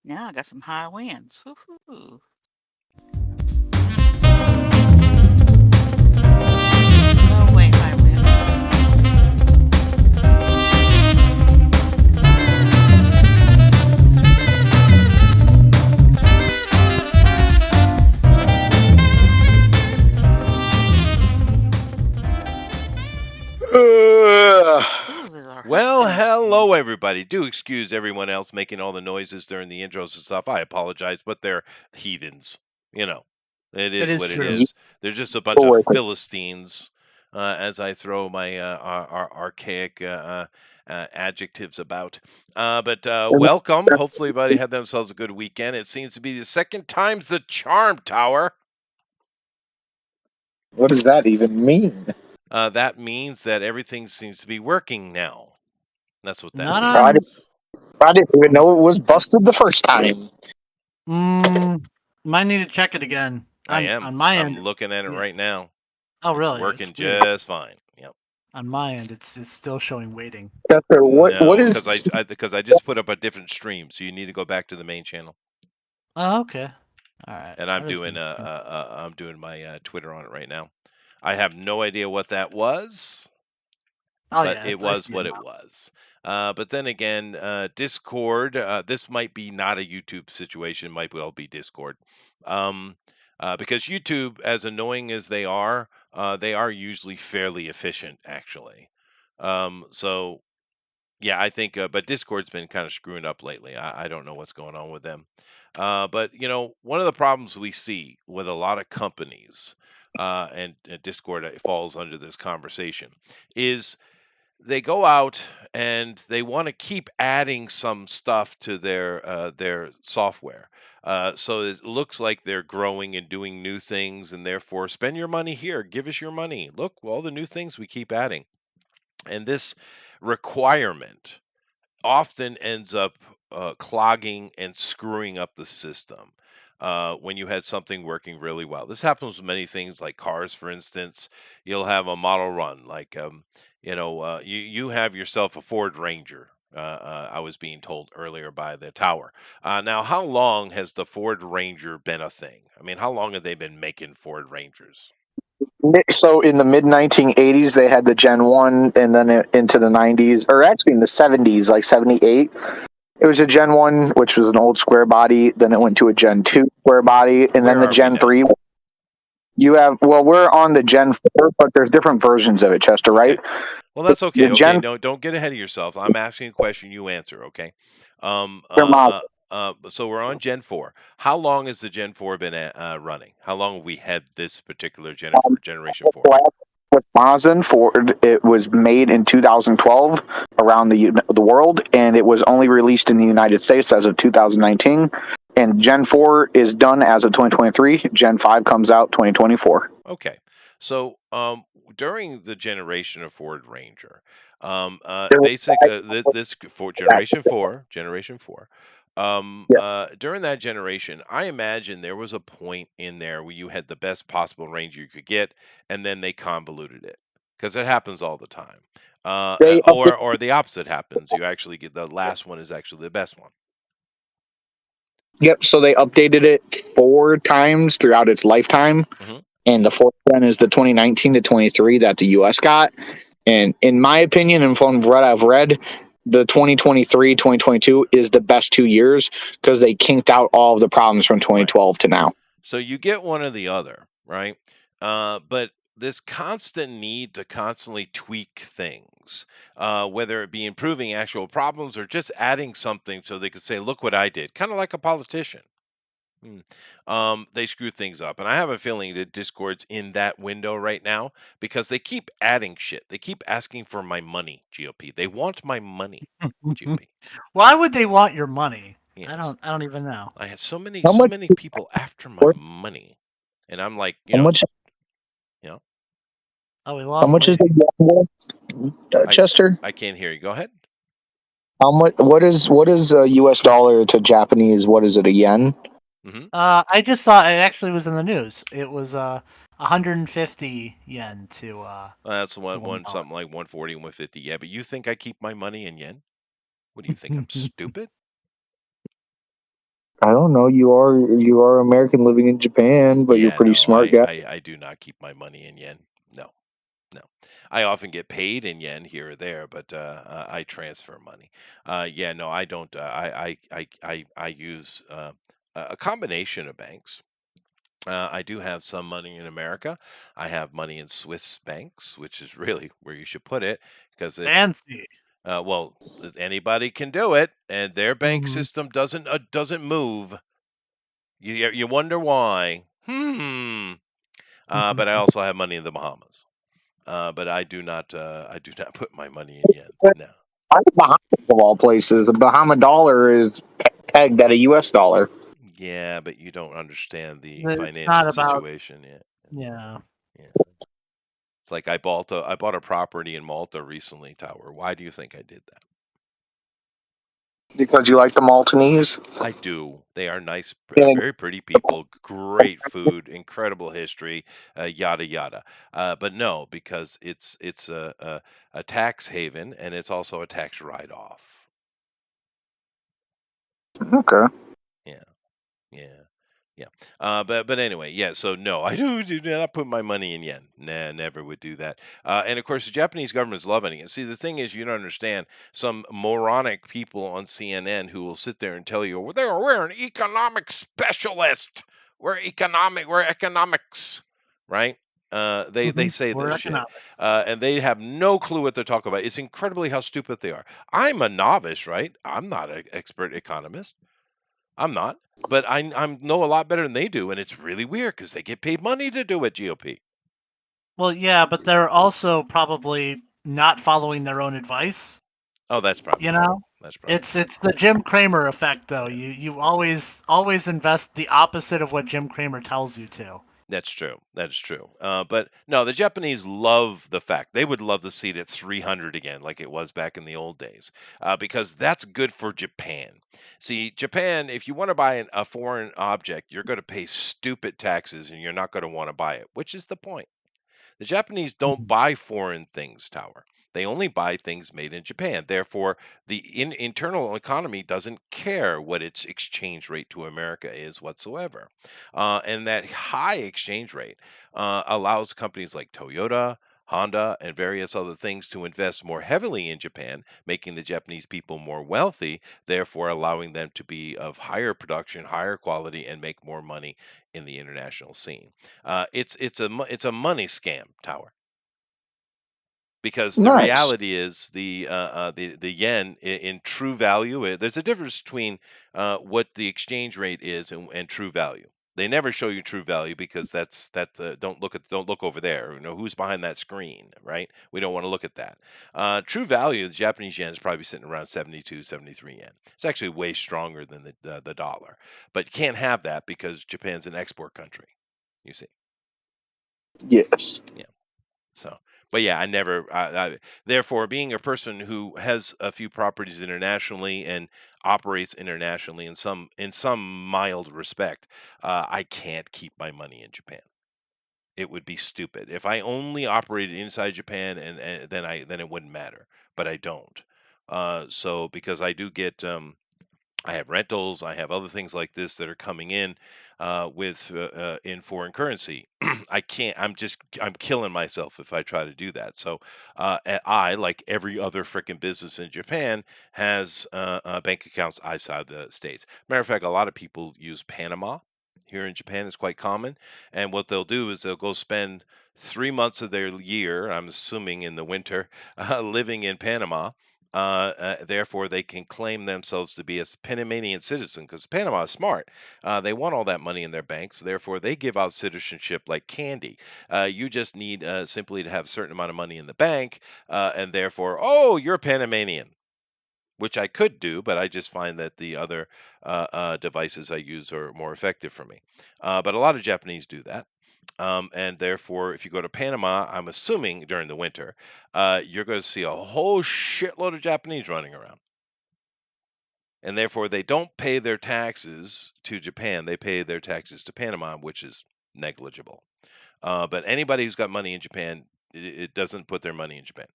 Yeah, I got some high winds. Woo-hoo. No way, high winds. Those are Well, hurting hello, screams. everybody. Do excuse everyone else making all the noises during the intros and stuff. I apologize, but they're heathens. You know, it It is is what it true. is. They're just a bunch of Philistines, as I throw my archaic adjectives about. But welcome. Hopefully, everybody had themselves a good weekend. It seems to be the second time's the charm, Tower. What does that even mean? That means that everything seems to be working now. That's what that Not I on. means. didn't even know it was busted the first time. Might need to check it again. I On am. my I'm end. looking at it Yeah. right now. Oh, It's really? working It's weird. just fine. Yep. On my end, it's still showing waiting. Chester, what No, is because I just put up a different stream, so you need to go back to the main channel. Oh, okay. All right. And I'm doing my Twitter on it right now. I have no idea what that was, Oh but yeah, it I was see it what it now. was. But then again, Discord. This might be not a YouTube situation. Might well be Discord. Because YouTube, as annoying as they are usually fairly efficient, actually. So yeah, I think, but Discord's been kind of screwing up lately. I don't know what's going on with them. But one of the problems we see with a lot of companies, and Discord falls under this conversation, is they go out and they want to keep adding some stuff to their software. So it looks like they're growing and doing new things, and therefore spend your money here, give us your money. Look, all the new things we keep adding, and this requirement often ends up clogging and screwing up the system. When you had something working really well, this happens with many things like cars, for instance. You'll have a model run, like you have yourself a Ford Ranger. I was being told earlier by the tower. Now, how long has the Ford Ranger been a thing? I mean, how long have they been making Ford Rangers? so in the mid 1980s they had the Gen 1 and then into the 90s or actually in the 70s like 78 it was a Gen 1 which was an old square body, then it went to a Gen 2 square body, and then Where the are we Gen now? 3. We're on the Gen 4, but there's different versions of it, Chester, right? Okay. Well, that's The okay. Okay, Gen no, don't get ahead of yourself. I'm asking a question, you answer, okay? Um, model. so we're on Gen 4. How long has the Gen 4 been running? How long have we had this particular Generation 4? With Mazin Ford, it was made in 2012 around the world, and it was only released in the United States as of 2019. And Gen 4 is done as of 2023. Gen 5 comes out 2024. Okay. So during the generation of Ford Ranger, this for Generation 4, Yeah, during that generation, I imagine there was a point in there where you had the best possible Ranger you could get, and then they convoluted it because it happens all the time. they Or the opposite happens. You actually get the last one is actually the best one. yep. So they updated it 4 times throughout its lifetime, Hmm. and the fourth one is the 2019 to 23 that the U.S. got. And in my opinion, and from what I've read, the 2023 2022 is the best 2 years because they kinked out all of the problems from Right. 2012 to now. So you get one or the other, right? But this constant need to constantly tweak things, whether it be improving actual problems or just adding something so they could say, look what I did, kind of like a politician. Hmm. They screw things up. And I have a feeling that Discord's in that window right now because they keep adding shit. They keep asking for my money, GOP. They want my money, GOP. Why would they want your money? Yes. I don't even know. I had so many How so much? many people after my money. And I'm like, How much? you know, Oh, we How lost much is Lee. the I Chester? I can't hear you. Go ahead. How much? What is a U.S. dollar to Japanese? What is it? A yen? Hmm. I just saw it actually was in the news. It was 150 yen That's to one $1. something like 140, 150. Yeah, but you think I keep my money in yen? What do you think? I'm stupid? I don't know. You are American living in Japan, but you're a Yeah, pretty no, smart guy. I do not keep my money in yen. No, no. I often get paid in yen here or there, but I transfer money. Yeah, no, I don't. I use a combination of banks. I do have some money in America. I have money in Swiss banks, which is really where you should put it because it's Fancy. well, anybody can do it, and their bank Hmm. system doesn't move. You wonder why. But I also have money in the Bahamas. But I do not put my money in yen. But No. I think Bahamas of all places, the Bahama dollar is pegged at a U.S. dollar. Yeah, but you don't understand the It's financial not about, situation yet. yeah. Yeah. It's like I bought a property in Malta recently, Tower. Why do you think I did that? Because you like the Maltese. I do. They are nice, And very pretty people, great food, incredible history, yada yada. But no, because it's a tax haven and it's also a tax write-off. okay. Yeah, yeah. Yeah. But anyway, yeah. So no, I do not put my money in yen. Nah, never would do that. And of course, the Japanese government's loving it. See, the thing is, you don't understand. Some moronic people on CNN who will sit there and tell you, well, we're an economic specialist. We're economics, right? They say We're this shit, economic. and they have no clue what they're talking about. It's incredibly how stupid they are. I'm a novice, right? I'm not an expert economist. I'm not, but I know a lot better than they do, and it's really weird because they get paid money to do it. GOP. Well, yeah, but they're also probably not following their own advice. Oh, that's probably You true. know, That's probably true. it's the Jim Cramer effect, though. Yeah, You always invest the opposite of what Jim Cramer tells you to. that's true. That's true. But no, the Japanese love the fact they would love to see it at 300 again, like it was back in the old days, because that's good for Japan. See, Japan, if you want to buy a foreign object, you're going to pay stupid taxes, and you're not going to want to buy it, which is the point. The Japanese don't Mhm. buy foreign things, Tower. They only buy things made in Japan. Therefore, the internal economy doesn't care what its exchange rate to America is whatsoever. And that high exchange rate allows companies like Toyota, Honda, and various other things to invest more heavily in Japan, making the Japanese people more wealthy, therefore allowing them to be of higher production, higher quality, and make more money in the international scene. It's a money scam, Tower, because the Nice. reality is the yen in true value. There's a difference between what the exchange rate is and true value. They never show you true value because don't look over there. You know who's behind that screen, right? We don't want to look at that. True value, the Japanese yen is probably sitting around 72, 73 yen. It's actually way stronger than the dollar, but you can't have that because Japan's an export country. You see. Yes. Yeah. So, but yeah, I never. Therefore, being a person who has a few properties internationally and operates internationally in some mild respect, I can't keep my money in Japan. It would be stupid if I only operated inside Japan, and then it wouldn't matter. But I don't. So because I do get I have rentals. I have other things like this that are coming in in foreign currency. I can't. I'm killing myself if I try to do that. So I, like every other freaking business in Japan, has bank accounts outside the states. Matter of fact, a lot of people use Panama here in Japan. It's quite common. And what they'll do is they'll go spend 3 months of their year, I'm assuming in the winter, living in Panama, therefore, they can claim themselves to be a Panamanian citizen because Panama is smart. They want all that money in their banks. Therefore, they give out citizenship like candy. You just need simply to have a certain amount of money in the bank, and therefore, oh, you're Panamanian. Which I could do, but I just find that the other devices I use are more effective for me. But a lot of Japanese do that. And therefore, if you go to Panama, I'm assuming during the winter, you're going to see a whole shitload of Japanese running around. And therefore, they don't pay their taxes to Japan. They pay their taxes to Panama, which is negligible. But anybody who's got money in Japan, it doesn't put their money in Japan.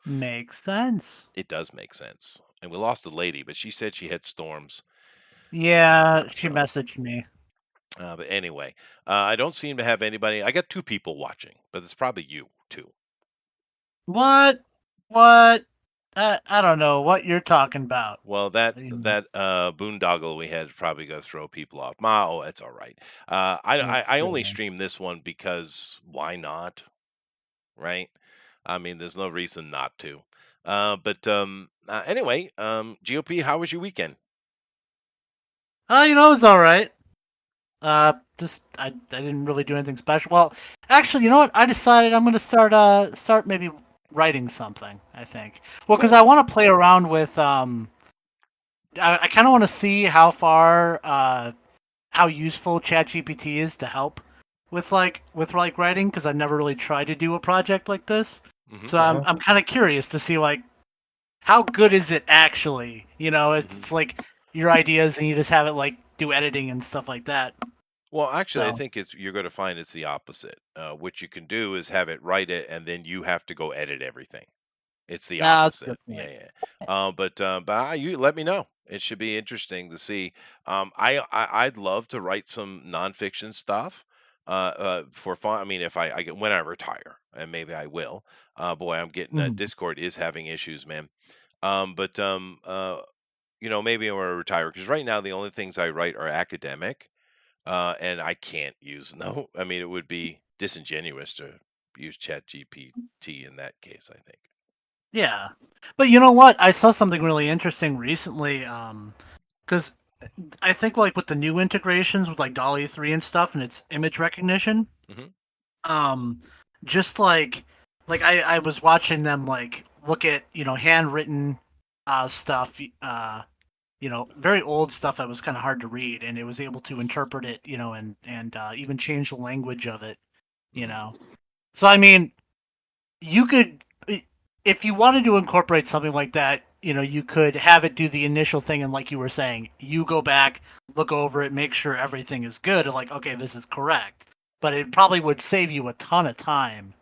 Makes sense. It does make sense. And we lost a lady, but she said she had storms. Yeah, she So, messaged me. but anyway, I don't seem to have anybody. I got 2 people watching, but it's probably you too. What? What? I don't know what you're talking about. Well, that You know, that boondoggle we had is probably going to throw people off. Oh, it's all right. it's I only good. stream this one because why not? Right? I mean, there's no reason not to. But anyway, GOP, how was your weekend? You know, it's all right. Just I didn't really do anything special. Well, actually, you know what? I decided I'm gonna start maybe writing something. I think. Well, because Cool. I want to play around with I kind of want to see how far how useful ChatGPT is to help with like writing, because I've never really tried to do a project like this. Hmm. So I'm kind of curious to see like how good is it actually. You know, Mhm. it's like your ideas and you just have it like do editing and stuff like that. Well, actually, I So think you're going to find it's the opposite. What you can do is have it write it, and then you have to go edit everything. It's the yeah, that's a opposite. good point. Yeah, yeah. But you let me know. It should be interesting to see. I'd love to write some nonfiction stuff. For fun. I mean, if I get when I retire, and maybe I will. Boy, I'm getting Mhm. Discord is having issues, man. But maybe I'm gonna retire because right now the only things I write are academic, and I can't use no. I mean, it would be disingenuous to use Chat GPT in that case, I think. Yeah, but you know what? I saw something really interesting recently. Because I think like with the new integrations with like Dolly 3 and stuff, and its image recognition, Hmm. um, just like I was watching them like look at handwritten stuff, very old stuff that was kind of hard to read, and it was able to interpret it, and even change the language of it, you Hmm. know. So I mean, you could, if you wanted to incorporate something like that, you could have it do the initial thing, and like you were saying, you go back, look over it, make sure everything is good, and like, okay, this is correct. But it probably would save you a ton of time,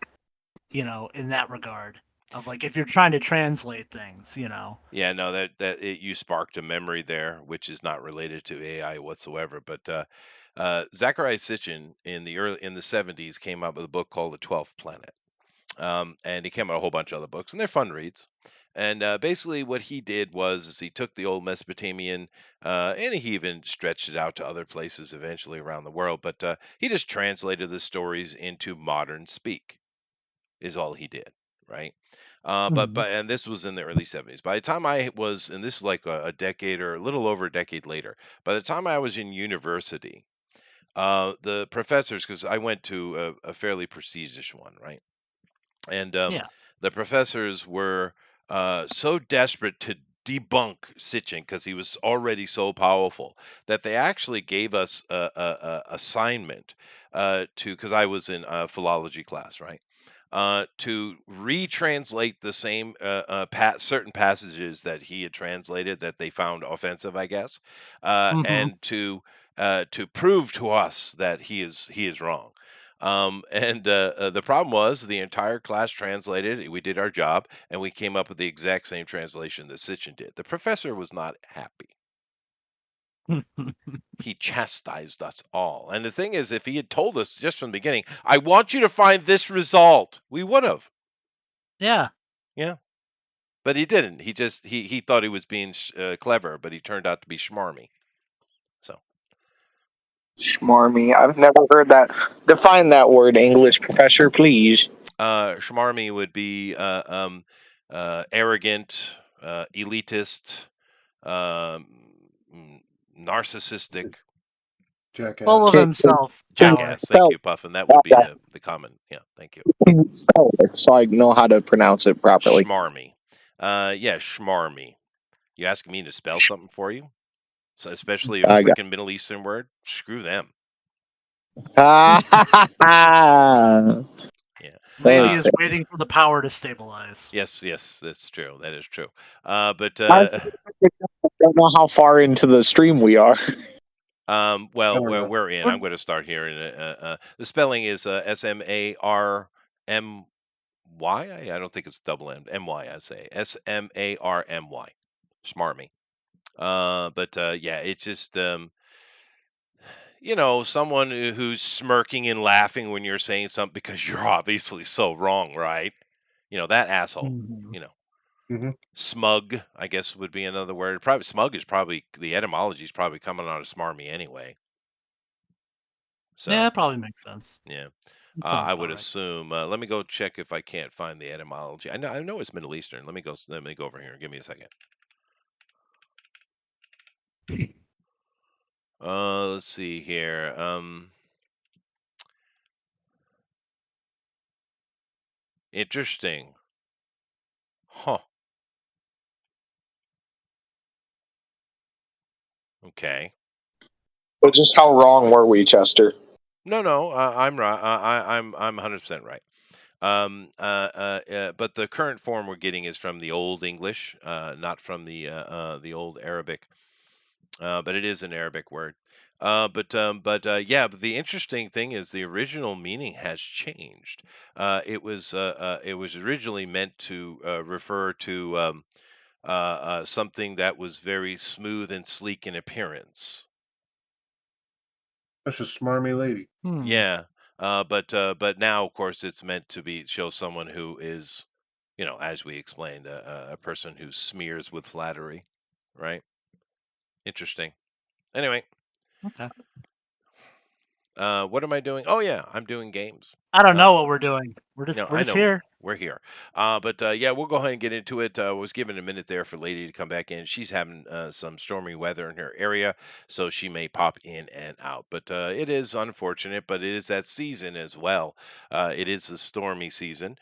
in that regard, of like if you're trying to translate things. Yeah, no, you sparked a memory there, which is not related to AI whatsoever. But Zachariah Sitchin in the 70s came out with a book called The 12th Planet. And he came out with a whole bunch of other books, and they're fun reads. And basically, what he did was is he took the old Mesopotamian, and he even stretched it out to other places eventually around the world. But he just translated the stories into modern speak, is all he did, right? Mhm. And this was in the early 70s. By the time I was, and this is like a decade or a little over a decade later, by the time I was in university, the professors, because I went to a fairly prestigious one, right? And Yeah. the professors were so desperate to debunk Sitchin because he was already so powerful that they actually gave us a assignment to, because I was in a philology class, right? To retranslate the same certain passages that he had translated that they found offensive, I guess, Hmm. and to prove to us that he is wrong. And the problem was the entire class translated. We did our job, and we came up with the exact same translation that Sitchin did. The professor was not happy. He chastised us all. And the thing is, if he had told us just from the beginning, I want you to find this result, we would have. Yeah. Yeah. But he didn't. He thought he was being clever, but he turned out to be schmarmy. So Schmarmy. I've never heard that. Define that word, English professor, please. schmarmy would be arrogant, elitist, um, narcissistic, Full of Jackass. himself, power. jackass. Thank you, Puffin. That would be the common. Yeah, thank you. Spell it so I know how to pronounce it properly. Schmarmy. Yeah, schmarmy. You asking me to spell something for you? So especially a I got. freaking Middle Eastern word? Screw them. Ah, Yeah. Lady Thanks. is waiting for the power to stabilize. Yes, that's true. That is true. But I don't know how far into the stream we are. well, I don't know. we're in. I'm going to start here. The spelling is SMARMY. I don't think it's double M. M-Y, I say. S-M-A-R-M-Y. Smarmy. But yeah, it's just, someone who's smirking and laughing when you're saying something because you're obviously so wrong, right? That asshole. Mhm. Mhm. Smug, I guess would be another word. Probably smug is probably the etymology is probably coming out of smarmy anyway. So Yeah, that probably makes sense. yeah, That sounds I about would right. assume. Let me go check if I can't find the etymology. I know it's Middle Eastern. Let me go. Let me go over here. Give me a second. Let's see here. Interesting. Huh. Okay. But just how wrong were we, Chester? No. I'm right. I'm 100% right. But the current form we're getting is from the Old English, not from the Old Arabic. But it is an Arabic word. Yeah, but the interesting thing is the original meaning has changed. It was originally meant to refer to something that was very smooth and sleek in appearance. That's a smarmy lady. Yeah, but now, of course, it's meant to be show someone who is, as we explained, a person who smears with flattery, right? Interesting. Anyway, Okay. what am I doing? Oh yeah, I'm doing games. I don't Uh, know what we're doing. We're no, just I know here. we're here. But yeah, we'll go ahead and get into it. Was given a minute there for Lady to come back in. She's having some stormy weather in her area, so she may pop in and out. But it is unfortunate, but it is that season as well. It is the stormy season.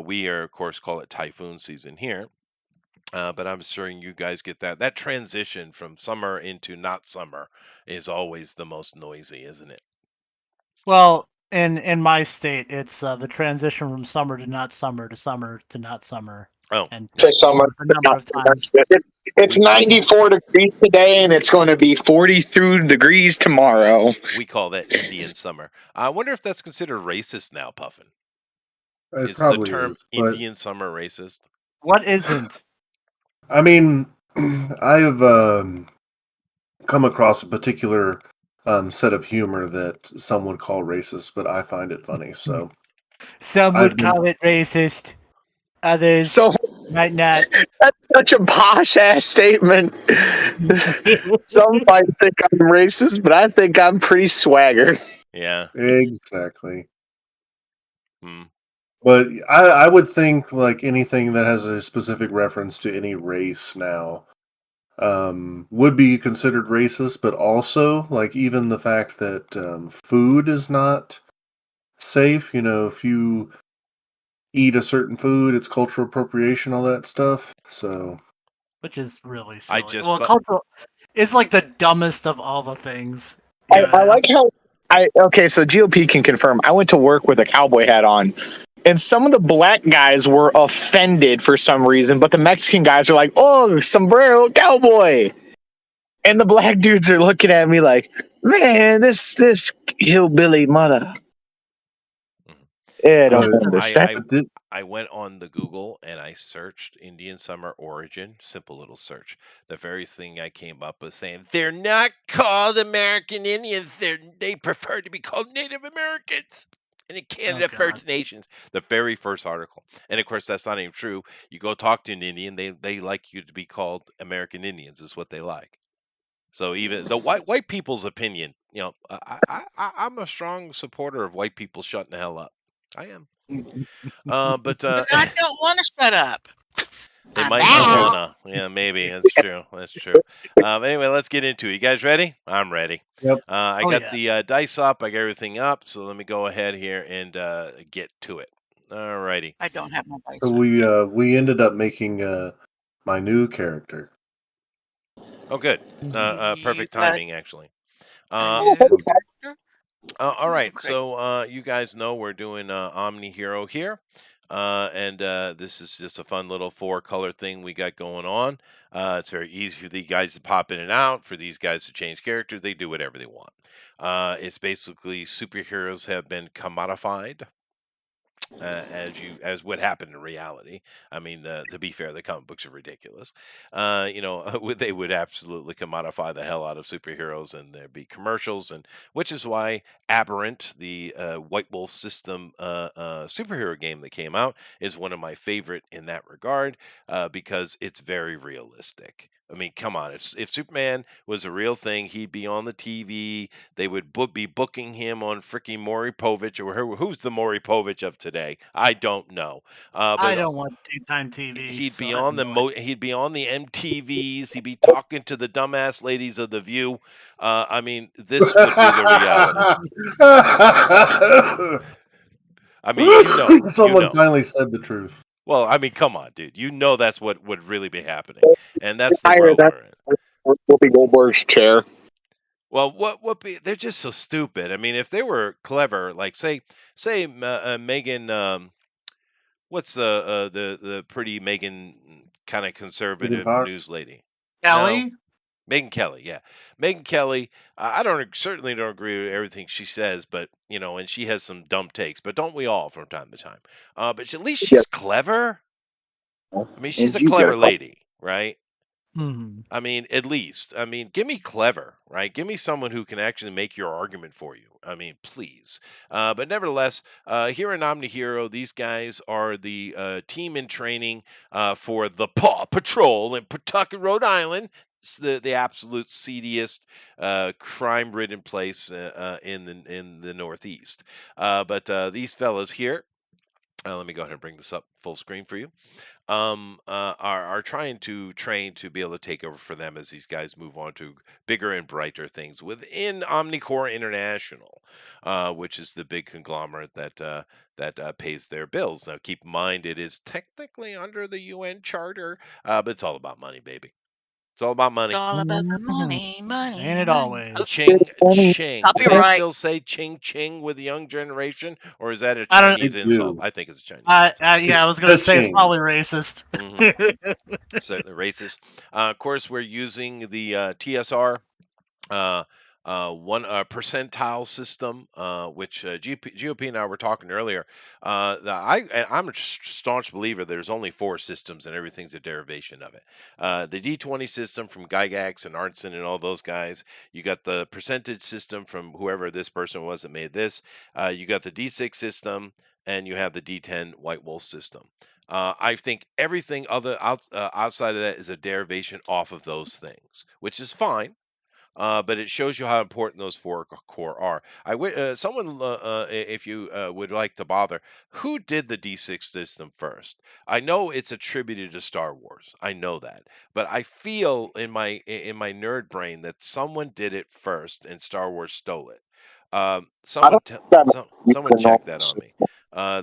We are, of course, call it typhoon season here. But I'm sure you guys get that. That transition from summer into not summer is always the most noisy, isn't it? Well, in my state, it's the transition from summer to not summer to summer to not summer, Oh, and yeah. To summer. forth a number of times. It's 94 degrees today, and it's going to be 42 degrees tomorrow. We call that Indian summer. I wonder if that's considered racist now, Puffin. It Is the probably term is, but Indian summer racist? What isn't? I mean, I have come across a particular set of humor that some would call racist, but I find it funny. So Some I've would been call it racist. Others So might not. that's such a posh ass statement. Some might think I'm racist, but I think I'm pretty swagger. Yeah. exactly. Hmm. But I would think like anything that has a specific reference to any race now would be considered racist, but also like even the fact that food is not safe. If you eat a certain food, it's cultural appropriation, all that stuff. So Which is really I silly. just Well, fu- cultural is like the dumbest of all the things. I like how okay, so GOP can confirm. I went to work with a cowboy hat on, and some of the black guys were offended for some reason, but the Mexican guys are like, "Oh, sombrero cowboy," and the black dudes are looking at me like, "Man, this hillbilly mother." Mhm. Yeah, I don't but understand. I but did, I went on the Google and I searched Indian summer origin. Simple little search. The very thing I came up with saying they're not called American Indians. They prefer to be called Native Americans. And in Oh Canada, god. First Nations. The very first article. And of course, that's not even true. You go talk to an Indian, they like you to be called American Indians. Is what they like. So even the white people's opinion, I'm a strong supporter of white people shutting the hell up. I am. But But I don't want to shut up. they I'm might not okay. back. wanna. Yeah, maybe that's true. That's true. Anyway, let's get into it. You guys ready? I'm ready. Yep. I Oh got yeah. the dice up. I got everything up. So let me go ahead here and get to it. All righty. I don't have my So dice up. we ended up making my new character. Oh, good. You Perfect got timing, actually. a Uh, new character? all right. Great. So you guys know we're doing Omni Hero here. And this is just a fun little 4-color thing we got going on. It's very easy for the guys to pop in and out, for these guys to change characters. They do whatever they want. It's basically superheroes have been commodified. as would happen in reality. I mean, to be fair, the comic books are ridiculous. They would absolutely commodify the hell out of superheroes, and there'd be commercials, and which is why Aberrant, the White Wolf system superhero game that came out, is one of my favorite in that regard, because it's very realistic. I mean, come on. If Superman was a real thing, he'd be on the TV. They would be booking him on freaking Maury Povich, or who's the Maury Povich of today? I don't know. I But don't watch daytime TV, he'd so be I have on no idea. he'd be on the MTVs. He'd be talking to the dumbass ladies of the View. I mean, this would be the reality. I mean, Someone finally said the truth. Well, I mean, come on, dude. That's what would really be happening, and that's the Hire world that we're in. Whoopi Goldberg's chair. Well, they're just so stupid. I mean, if they were clever, like say Megan, what's the pretty Megan kind of Megan conservative Fox. news lady? Kelly? No, Megan Kelly. Yeah, Megan Kelly. I certainly don't agree with everything she says, but and she has some dumb takes. But don't we all from time to time? But at least Yeah. she's clever. I mean, she's And a you get clever a lady, right? Hmm. I mean, at least. I mean, give me clever, right? Give me someone who can actually make your argument for you. I mean, please. But nevertheless, here in Omni Hero, these guys are the team in training for the Paw Patrol in Pawtucket, Rhode Island. It's the absolute seediest, crime-ridden place in the Northeast. But these fellas here, let me go ahead and bring this up full screen for you. Are trying to train to be able to take over for them as these guys move on to bigger and brighter things within Omnicore International, which is the big conglomerate that pays their bills. Now, keep in mind, it is technically under the UN Charter, but it's all about money, baby. It's all about money. It's all about the money, money, Ain't it money. always? Oh, Ching ching. Do they copyright. still say ching ching with the young generation, or is that a I don't- Chinese They insult? do. I think it's a Chinese insult. Yeah, I It's was gonna say it's touching. probably racist. Certainly racist. Of course, we're using the TSR uh, one percentile system, which GOP and I were talking earlier. I'm a staunch believer there's only 4 systems and everything's a derivation of it. The D20 system from Gygax and Arnson and all those guys. You got the percentage system from whoever this person was that made this. You got the D6 system, and you have the D10 White Wolf system. I think everything outside of that is a derivation off of those things, which is fine. But it shows you how important those 4 core are. Someone, if you would like to bother, who did the D6 system first? I know it's attributed to Star Wars. I know that, but I feel in my nerd brain that someone did it first and Star Wars stole it. I Someone don't think that someone you know. check that on me.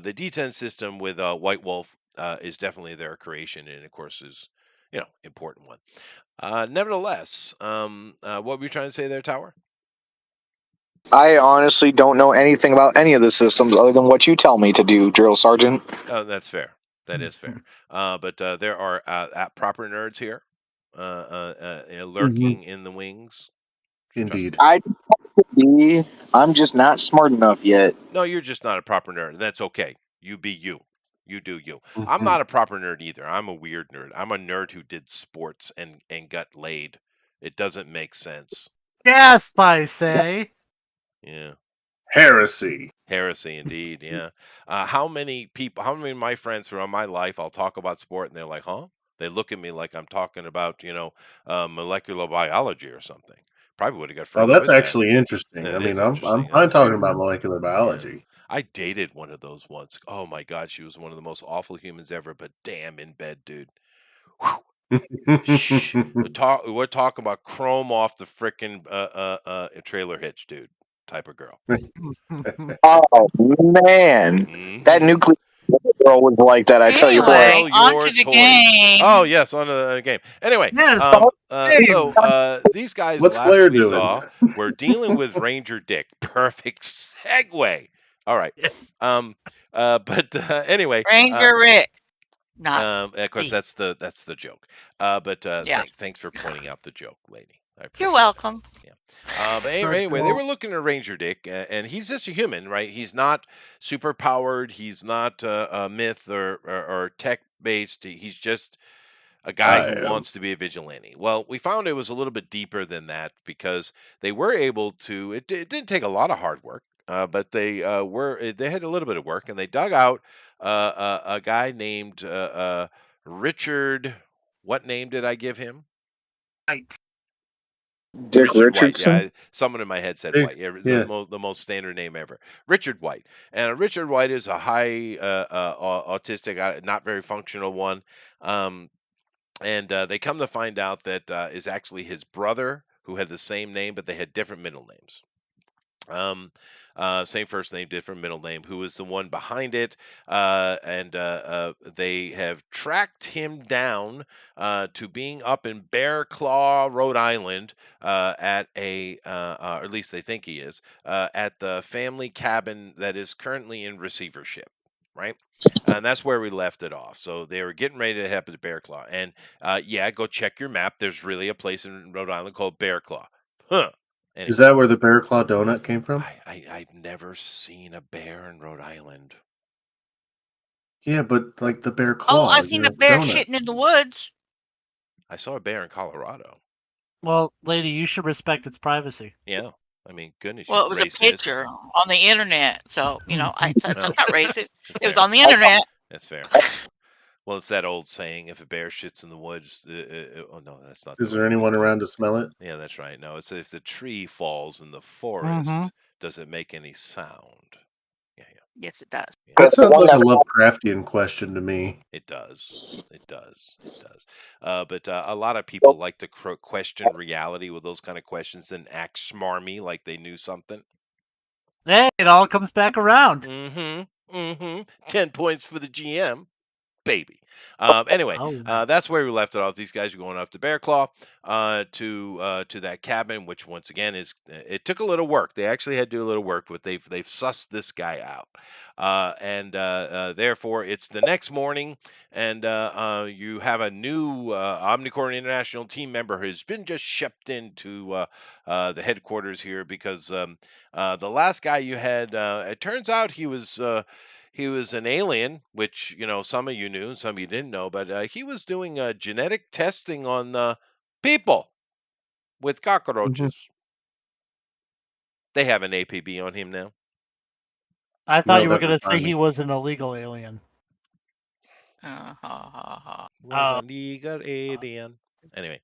The D10 system with White Wolf is definitely their creation, and of course is important one. Nevertheless, what were you trying to say there, Tower? I honestly don't know anything about any of the systems other than what you tell me to do, Drill Sergeant. Oh, that's fair. That is fair. But there are proper nerds here, lurking in the wings. Indeed. I'm just not smart enough yet. No, you're just not a proper nerd. That's okay. You be you. You do you. I'm Mhm. not a proper nerd either. I'm a weird nerd. I'm a nerd who did sports and got laid. It doesn't make sense. Gasp, I say. Yeah. Heresy. Heresy, indeed. Yeah. How many of my friends throughout my life, I'll talk about sport and they're like, huh? They look at me like I'm talking about, molecular biology or something. Probably would have got Oh, further that's with that. actually interesting. That I mean, is I'm interesting. fine That's talking very about cool. molecular Yeah. biology. I dated one of those once. Oh my God, she was one of the most awful humans ever, but damn in bed, dude. Whew. Shh. We're talking about chrome off the frickin' trailer hitch, dude. Type of girl. Oh man, that Mhm. nuclear girl was like that. I tell you what. Anyway, Sell on your to the toys. game. Oh yes, on the game. Anyway, Yes. these guys What's last Flair we doing? saw were dealing with Ranger Dick. Perfect segue. All right. But anyway, Ranger Rick. Not of course me. that's the joke. But Yeah. thanks for pointing out the joke, lady. I appreciate You're that. welcome. Yeah. But anyway, they were looking at Ranger Dick, and he's just a human, right? He's not super powered. He's not a myth or tech based. He's just a guy who I am. wants to be a vigilante. Well, we found it was a little bit deeper than that because they were able to. It didn't take a lot of hard work, but they had a little bit of work, and they dug out a guy named Richard. What name did I give him? Right. Dick Richard White. Richardson. Yeah, someone in my head said Hey, White. It was yeah. the most standard name ever. Richard White. And Richard White is a high autistic, not very functional one. And they come to find out that is actually his brother who had the same name, but they had different middle names. Same first name, different middle name. Who was the one behind it? And they have tracked him down to being up in Bear Claw, Rhode Island, at or at least they think he is, at the family cabin that is currently in receivership. Right, and that's where we left it off. So they were getting ready to head to Bear Claw, and yeah, go check your map. There's really a place in Rhode Island called Bear Claw. Huh. Anyway. Is that where the Bear Claw donut came from? I've never seen a bear in Rhode Island. Yeah, but like the Bear Claw. Oh, I've seen a bear shitting in the woods. I saw a bear in Colorado. Well, lady, you should respect its privacy. Yeah. I mean, goodness. Well, it was racist. a picture on the internet, so I'm not racist. That's It was fair. on the internet. That's fair. Well, it's that old saying: if a bear shits in the woods, oh no, that's not. Is there anyone around to smell it? Yeah, that's right. No, it's if the tree falls in the forest, does it make any sound? Yeah. Yes, it does. Yeah. That sounds like a Lovecraftian question to me. It does. It does. It does. But a lot of people like to question reality with those kind of questions and act smarmy like they knew something. Hey, it all comes back around. 10 points for the GM. Baby. Anyway, that's where we left it off. These guys are going up to Bear Claw to that cabin, which once again is it took a little work. They actually had to do a little work, but they've sussed this guy out, and therefore it's the next morning, and you have a new Omnicorn International team member who's been just shipped into the headquarters here because the last guy you had, it turns out he was an alien, which some of you knew, some of you didn't know, but he was doing genetic testing on people with cockroaches. They have an APB on him now. I thought you were going to say he was an illegal alien. Was an illegal alien. Anyway,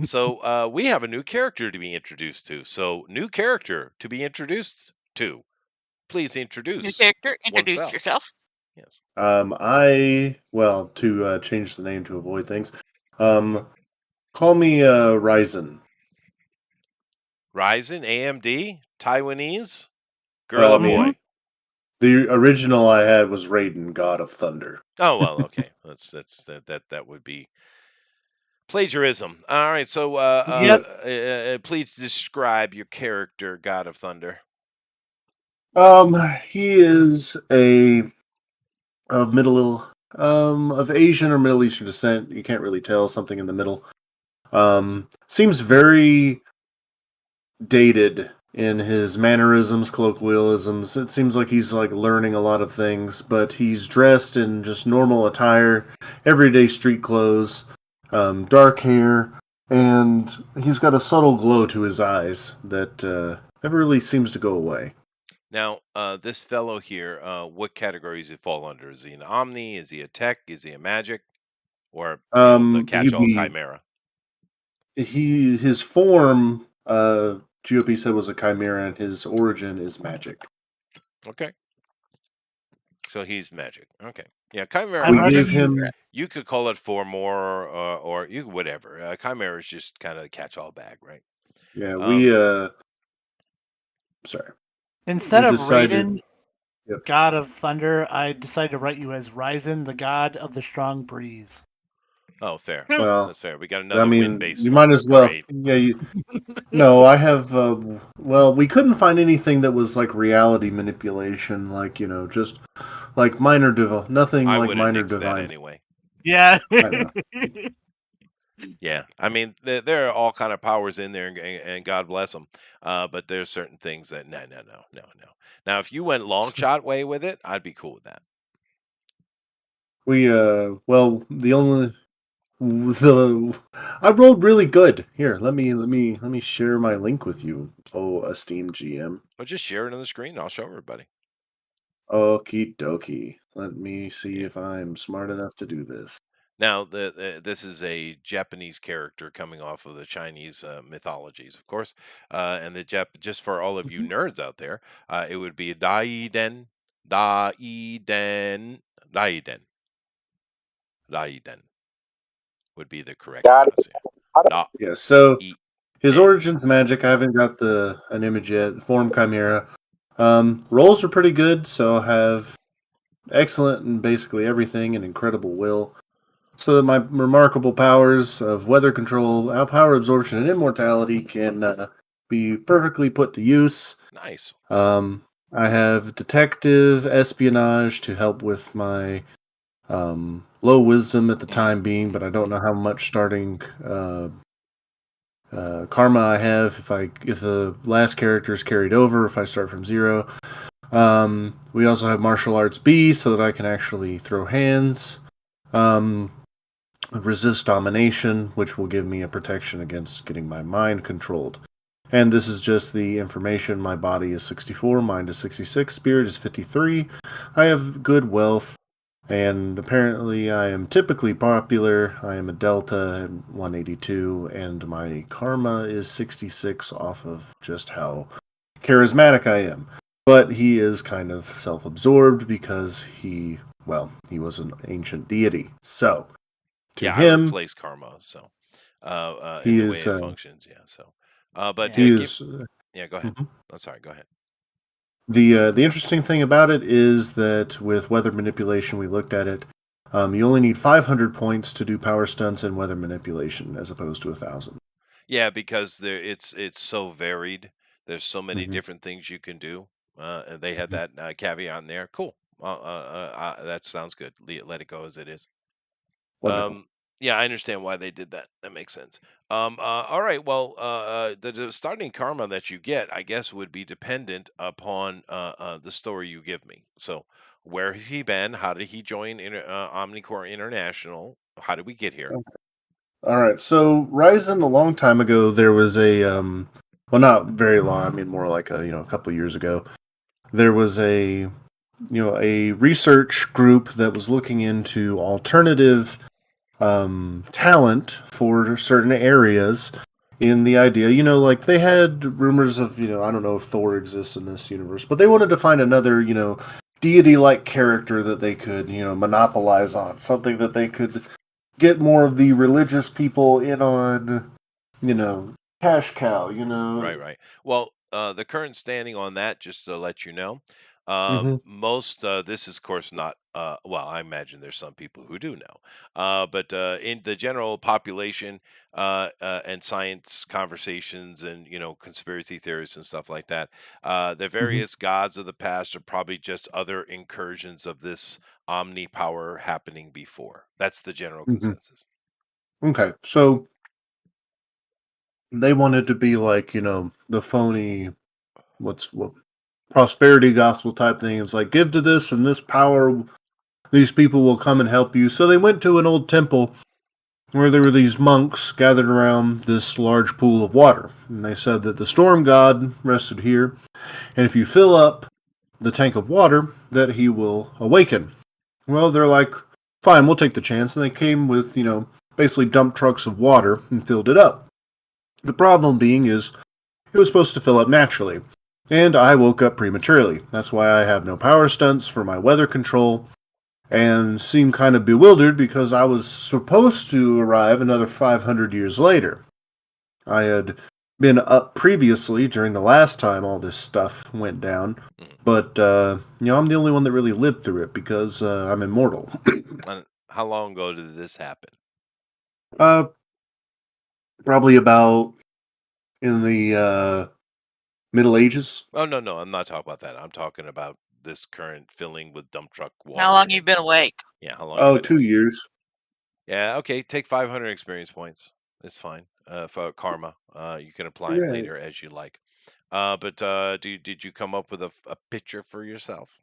so we have a new character to be introduced to. So, new character to be introduced to. Please introduce. New character, introduce yourself. Yes. To change the name to avoid things, call me Ryzen. Ryzen, AMD, Taiwanese, girl or boy? The original I had was Raiden, God of Thunder. Oh well, okay. That would be plagiarism. All right, so please describe your character, God of Thunder. He is of Asian or Middle Eastern descent. You can't really tell, something in the middle. Seems very dated in his mannerisms, colloquialisms. It seems like he's learning a lot of things, but he's dressed in just normal attire, everyday street clothes, dark hair, and he's got a subtle glow to his eyes that never really seems to go away. Now, this fellow here, what category does he fall under? Is he an Omni? Is he a Tech? Is he a Magic? Or the catch-all Chimera? His form, GOP said, was a Chimera, and his origin is Magic. Okay. So he's Magic. Okay. Yeah, Chimera. We gave him. You could call it 4 more, or you whatever. Chimera is just kind of a catch-all bag, right? Yeah, sorry. Instead of Raiden, God of Thunder, I decided to write you as Ryzen, the God of the Strong Breeze. Oh, fair. Well, that's fair. We got another wind-based. You might as well. Great. Yeah. No, I have. We couldn't find anything that was like reality manipulation, just like minor nothing I like minor nix divine. that anyway. Yeah. Yeah, I mean, there are all kind of powers in there, and God bless them. But there's certain things that no, no, no, no, no. Now, if you went long shot way with it, I'd be cool with that. Well, the I rolled really good. Here, let me share my link with you. Oh, esteemed GM. But just share it on the screen. I'll show everybody. Okie dokie. Let me see Yeah. if I'm smart enough to do this. Now, this is a Japanese character coming off of the Chinese mythologies, of course, and just for all of you Mhm. nerds out there, it would be Daiden, Daiden, Daiden, Daiden would be the correct Got it. pronunciation. Da Yeah, so I his den. origins magic. I haven't got an image yet. Form Chimera. Rolls are pretty good, so have excellent in basically everything and incredible will. So that my remarkable powers of weather control, power absorption, and immortality can be perfectly put to use. Nice. Um, I have detective espionage to help with my low wisdom at the time being, but I don't know how much starting karma I have if the last character is carried over if I start from 0. We also have martial arts B so that I can actually throw hands. Resist domination, which will give me a protection against getting my mind controlled. And this is just the information. My body is 64, mind is 66, spirit is 53. I have good wealth, and apparently I am typically popular. I am a delta at 182, and my karma is 66 off of just how charismatic I am. But he is kind of self absorbed because he was an ancient deity. So, to Yeah, I him, replaced karma, so in he the way is it functions, yeah. So, but Yeah. he give is yeah, go ahead. mhm. I'm sorry, go ahead. The interesting thing about it is that with weather manipulation, we looked at it. You only need 500 points to do power stunts and weather manipulation, as opposed to 1,000. Yeah, because it's so varied. There's so many Hmm. different things you can do. And they had Hmm. that caveat in there. Cool. That sounds good. Let it go as it is. Wonderful. Um, yeah, I understand why they did that. That makes sense. All right. Well, the starting karma that you get, I guess, would be dependent upon the story you give me. So, where has he been? How did he join Omnicore International? How did we get here? All right. So, Ryzen, a long time ago, there was well, not very long. I mean, more like a couple of years ago. There was a research group that was looking into alternative talent for certain areas in the idea. Like they had rumors of, I don't know if Thor exists in this universe, but they wanted to find another, deity like character that they could, monopolize on, something that they could get more of the religious people in on, you know, cash cow, Right, right. Well, the current standing on that, just to let you know, Hmm. most this is, of course, not. Well, I imagine there's some people who do know, but in the general population and science conversations and conspiracy theories and stuff like that, the Hmm. various gods of the past are probably just other incursions of this omni power happening before. That's the general Hmm. consensus. Okay, so they wanted to be like, the phony, what prosperity gospel type thing. It's like, give to this and this power, these people will come and help you. So they went to an old temple where there were these monks gathered around this large pool of water. And they said that the storm god rested here, and if you fill up the tank of water, that he will awaken. Well, they're like, fine, we'll take the chance. And they came with, basically dump trucks of water and filled it up. The problem being is it was supposed to fill up naturally. And I woke up prematurely. That's why I have no power stunts for my weather control and seemed kind of bewildered because I was supposed to arrive another 500 years later. I had been up previously during the last time all this stuff went down, Mhm. but I'm the only one that really lived through it because I'm immortal. And how long ago did this happen? uh, Probably about in the Middle Ages. Oh, no, no, I'm not talking about that. I'm talking about this current filling with dump truck How water long you and been awake? yeah, how long you Oh, been two awake? years. Yeah, okay, take 500 experience points. It's fine. For karma, you can apply it Hooray. later as you like. But did you come up with a picture for yourself?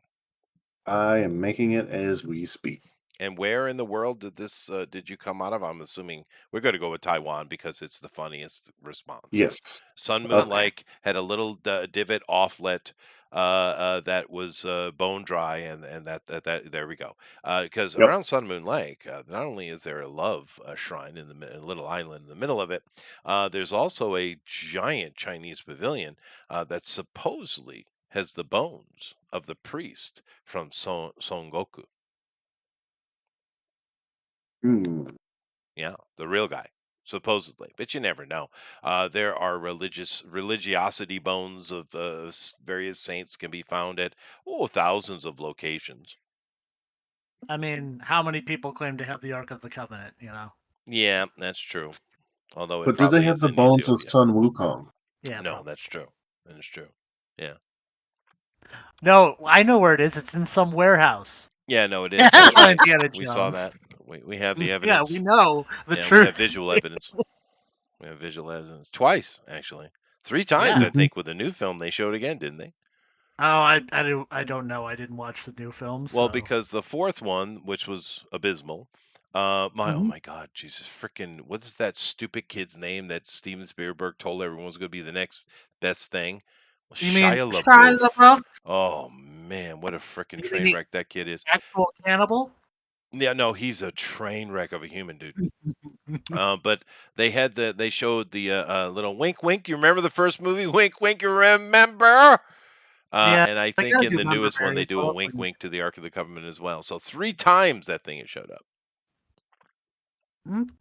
I am making it as we speak. And where in the world did you come out of? I'm assuming we're going to go with Taiwan because it's the funniest response. Yes. Sun Moon Okay. Lake had a little divot offlet that was bone dry, and that there we go. Because Yep. around Sun Moon Lake, not only is there a love shrine in a little island in the middle of it, there's also a giant Chinese pavilion that supposedly has the bones of the priest from Son Goku. Hmm. Yeah, the real guy, supposedly, but you never know. There are religiosity bones of various saints can be found at thousands of locations. I mean, how many people claim to have the Ark of the Covenant? Yeah, that's true. Although it But do they probably have is the in bones of Ethiopia. Sun Wukong? Yeah, No, probably. that's true. That is true. Yeah. No, I know where it is. It's in some warehouse. Yeah, no, it is. That's On right. Indiana We saw Jones. that. We have the Yeah, we evidence. know the Yeah, we have truth. visual evidence. We have visual evidence twice, actually. Three times, Yeah. I think, with the new film they showed again, didn't they? Oh, I don't know. I didn't watch the new film, Well, so. because the fourth one, which was abysmal, oh Mhm. my God, Jesus freaking, what is that stupid kid's name that Steven Spielberg told everyone was going to be the next best thing? Well, You mean Shia Shia LaBeouf. LaBeouf? Oh man, what a freaking You mean train the wreck that kid is. actual cannibal? Yeah, no, he's a train wreck of a human dude. But they showed the little wink, wink. You remember the first movie, wink, wink. You remember? Yeah, And I I think gotta in do the member newest one, they berries. do What a else wink would you wink to the Ark of the Covenant as well. So three times that thing has showed up.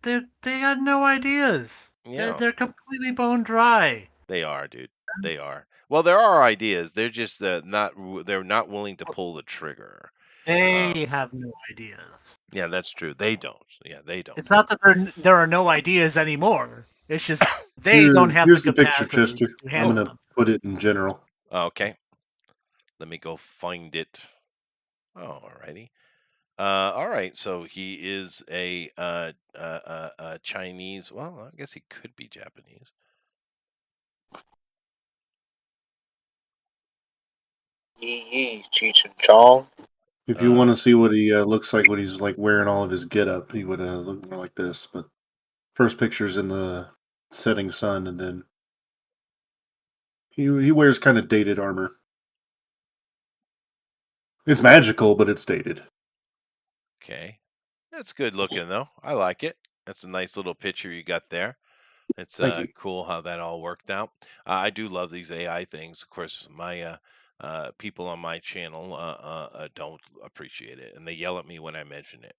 They got no ideas. They're Yeah, they're completely bone dry. they are, dude. They are. Well, there are ideas. They're just they're not willing to pull the trigger. They Um, have no ideas. yeah, that's true. They don't. Yeah, they don't. It's not that there are no ideas anymore. It's just they don't Here, have the here's the picture, capacity Chester. to I'm Oh, handle gonna them. put it in general. okay. Let me go find it. Oh, alrighty. All right. So he is a Chinese. Well, I guess he could be Japanese. Yee, Cheech and Chong. If you want Uh, to see what he looks like when he's like wearing all of his get up, he would look more like this. But first picture's in the setting sun, and then he wears kind of dated armor. It's magical, but it's dated. okay. That's good looking though. I like it. That's a nice little picture you got there. It's Thank you. cool how that all worked out. I do love these AI things. Of course, my people on my channel don't appreciate it, and they yell at me when I mention it.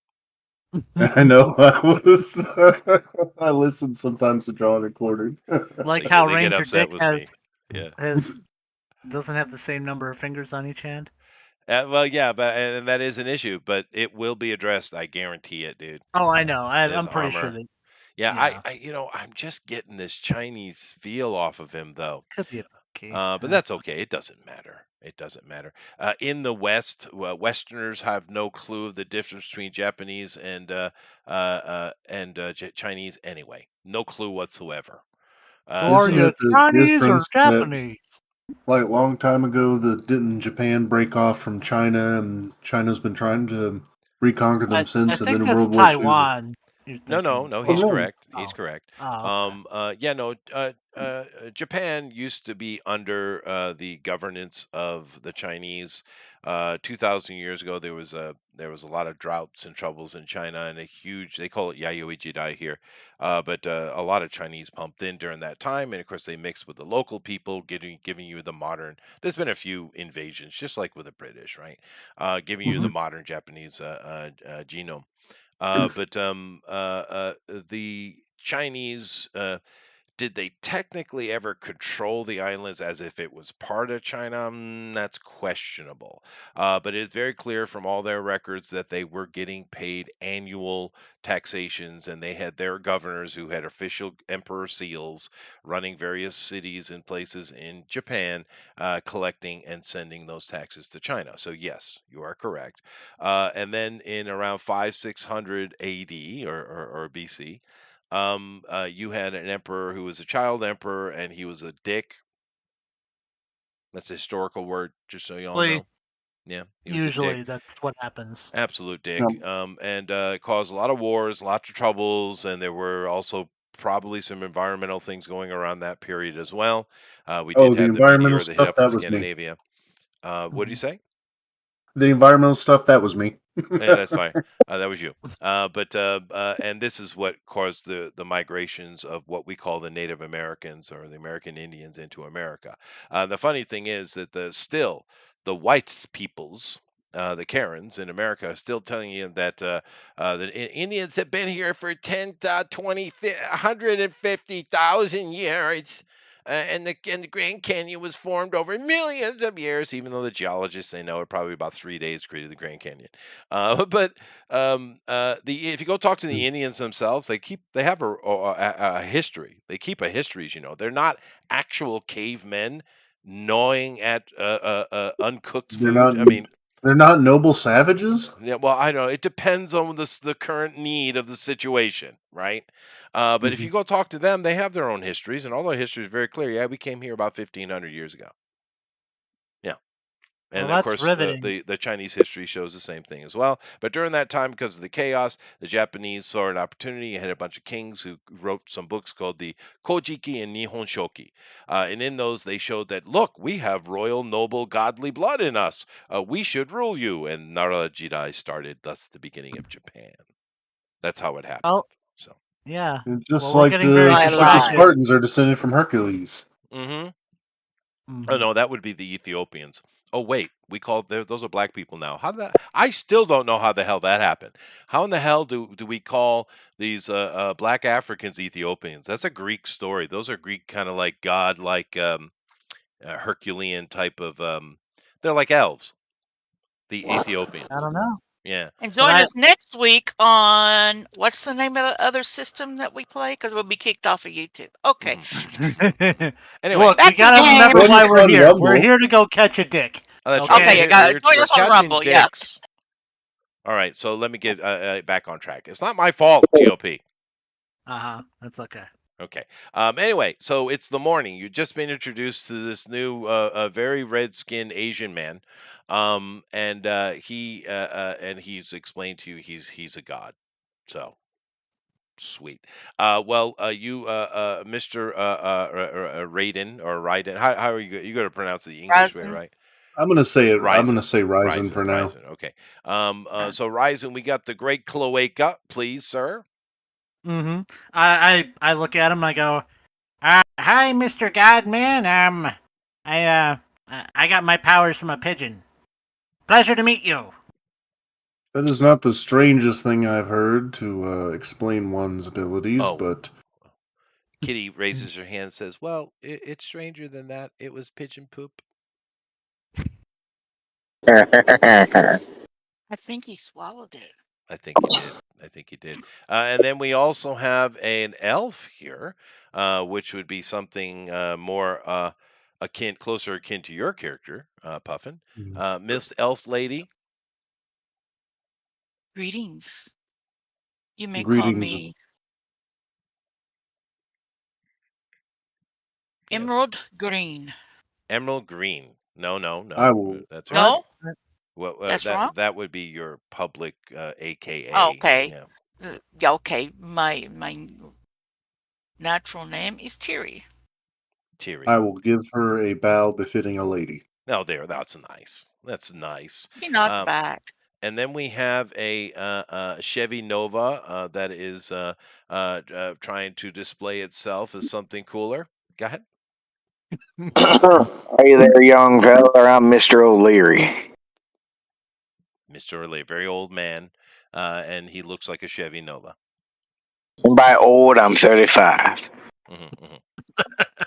I know. I listen sometimes to draw and quartered. Like They how they get Ranger upset Dick with has me. Yeah. has doesn't have the same number of fingers on each hand. Well, yeah, but and that is an issue, but it will be addressed. I guarantee it, dude. Oh, I know. There's I'm pretty sure armor. that. Yeah, Yeah, I'm just getting this Chinese feel off of him, though. could be a monkey. But that's okay. It doesn't matter. It doesn't matter. In the West, Westerners have no clue of the difference between Japanese and Chinese anyway. No clue whatsoever. So are Isn't you it the Chinese or difference that, Japanese? like, long time ago, didn't Japan break off from China, and China's been trying to reconquer them I since, and then think in that's World War II? Taiwan. You're No, no, thinking. no. Oh He's no! correct. He's Oh, correct. oh, okay. Yeah, no. Japan used to be under the governance of the Chinese. 2,000 years ago, there was a lot of droughts and troubles in China, and a huge. They call it Yayoi Jidai here, but a lot of Chinese pumped in during that time, and of course they mixed with the local people, giving you the modern. There's been a few invasions, just like with the British, right? Giving you the Hmm. modern Japanese genome. But the Chinese Did they technically ever control the islands as if it was part of China? That's questionable. But it is very clear from all their records that they were getting paid annual taxations, and they had their governors who had official emperor seals running various cities and places in Japan, collecting and sending those taxes to China. So yes, you are correct. And then in around 500-600 AD or BC, you had an emperor who was a child emperor, and he was a dick. That's a historical word, just so you all know. Yeah, he was a dick, Usually, that's what happens. absolute dick, Um, and caused a lot of wars, lots of troubles, and there were also probably some environmental things going around that period as well. We did oh, the have the environmental meteor that hit stuff, up in that was me. Scandinavia. What did you Mhm. say? The environmental stuff, that was me. Yeah, that's fine. That was you. And this is what caused the migrations of what we call the Native Americans or the American Indians into America. The funny thing is that the white peoples, the Karens in America, are still telling you that Indians have been here for 10, 20, 150,000 years. And the Grand Canyon was formed over millions of years, even though the geologists say no, it probably about 3 days created the Grand Canyon. But if you go talk to the Indians themselves, they have a history. They keep a history, they're not actual cavemen gnawing at uncooked They're food. not. I mean, They're not noble savages. yeah, well, I don't know. It depends on the current need of the situation, right? But if Mhm. you go talk to them, they have their own histories, and all their history is very clear. Yeah, we came here about 1,500 years ago. Yeah. Well, And of that's course, riveting. the Chinese history shows the same thing as well. But during that time, because of the chaos, the Japanese saw an opportunity and had a bunch of kings who wrote some books called the Kojiki and Nihon Shoki. And in those, they showed that, look, we have royal, noble, godly blood in us. We should rule you. And Nara Jidai started, thus the beginning of Japan. That's how it happened. Oh, So, yeah. And Well, we're getting very I just like the lied. distracted. Spartans are descended from Hercules. mm-hmm. Oh Mhm. no, that would be the Ethiopians. Oh wait, those are black people now. How did that? I still don't know how the hell that happened. How in the hell do we call these black Africans Ethiopians? That's a Greek story. Those are Greek kind of like god like Herculean type of they're like elves, the I Ethiopians. don't know, Yeah. And but join us next week on what's the name of the other system that we play? Because we'll be kicked off of YouTube. Okay, Mhm. Anyway, look, we back to the gotta game. remember Join why us we're on here. We're Rumble. here to go catch a dick. oh, that's right. Okay. Okay, you got to join We're us on catching Rumble. Yeah. dicks. All right, so let me get back on track. It's not my fault, GOP. That's okay. Okay. Anyway, so it's the morning. You've just been introduced to this new, very red-skinned Asian man, and he's explained to you he's a god. So sweet. Mr. Raiden or Raiden. How are you going to pronounce it the English way, Rising. right? I'm gonna say it. I'm Ryzen. gonna say Ryzen Ryzen. for now. Ryzen. Okay. So Ryzen, we got the great cloaca, please, sir. Mm-hmm. I look at him. I go, "Hi, Mr. Godman. I got my powers from a pigeon. Pleasure to meet you." That is not the strangest thing I've heard to explain one's abilities, Oh, but Kitty raises her hand and says, "Well, it's stranger than that. It was pigeon poop." I think he swallowed it. I think he did. I think he did. And then we also have an elf here, which would be something more closer akin to your character, Puffin. Miss Elf Lady. Greetings. You may call greetings. me Yeah, Emerald Green. Emerald Green. No, I no. will. That's wrong. What? No, Well, that's wrong. that would be your public Oh, AKA. okay. Yeah, Yeah, okay. My natural name is Terry. Tiri. I will give her a bow befitting a lady. Oh, there. That's nice. That's nice. He nods Um, back. And then we have a Chevy Nova that is trying to display itself as something cooler. Go ahead. Hey there, young fella. I'm Mr. O'Leary. Mr. Early, a very old man, and he looks like a Chevy Nova. And by old, I'm 35. Hmm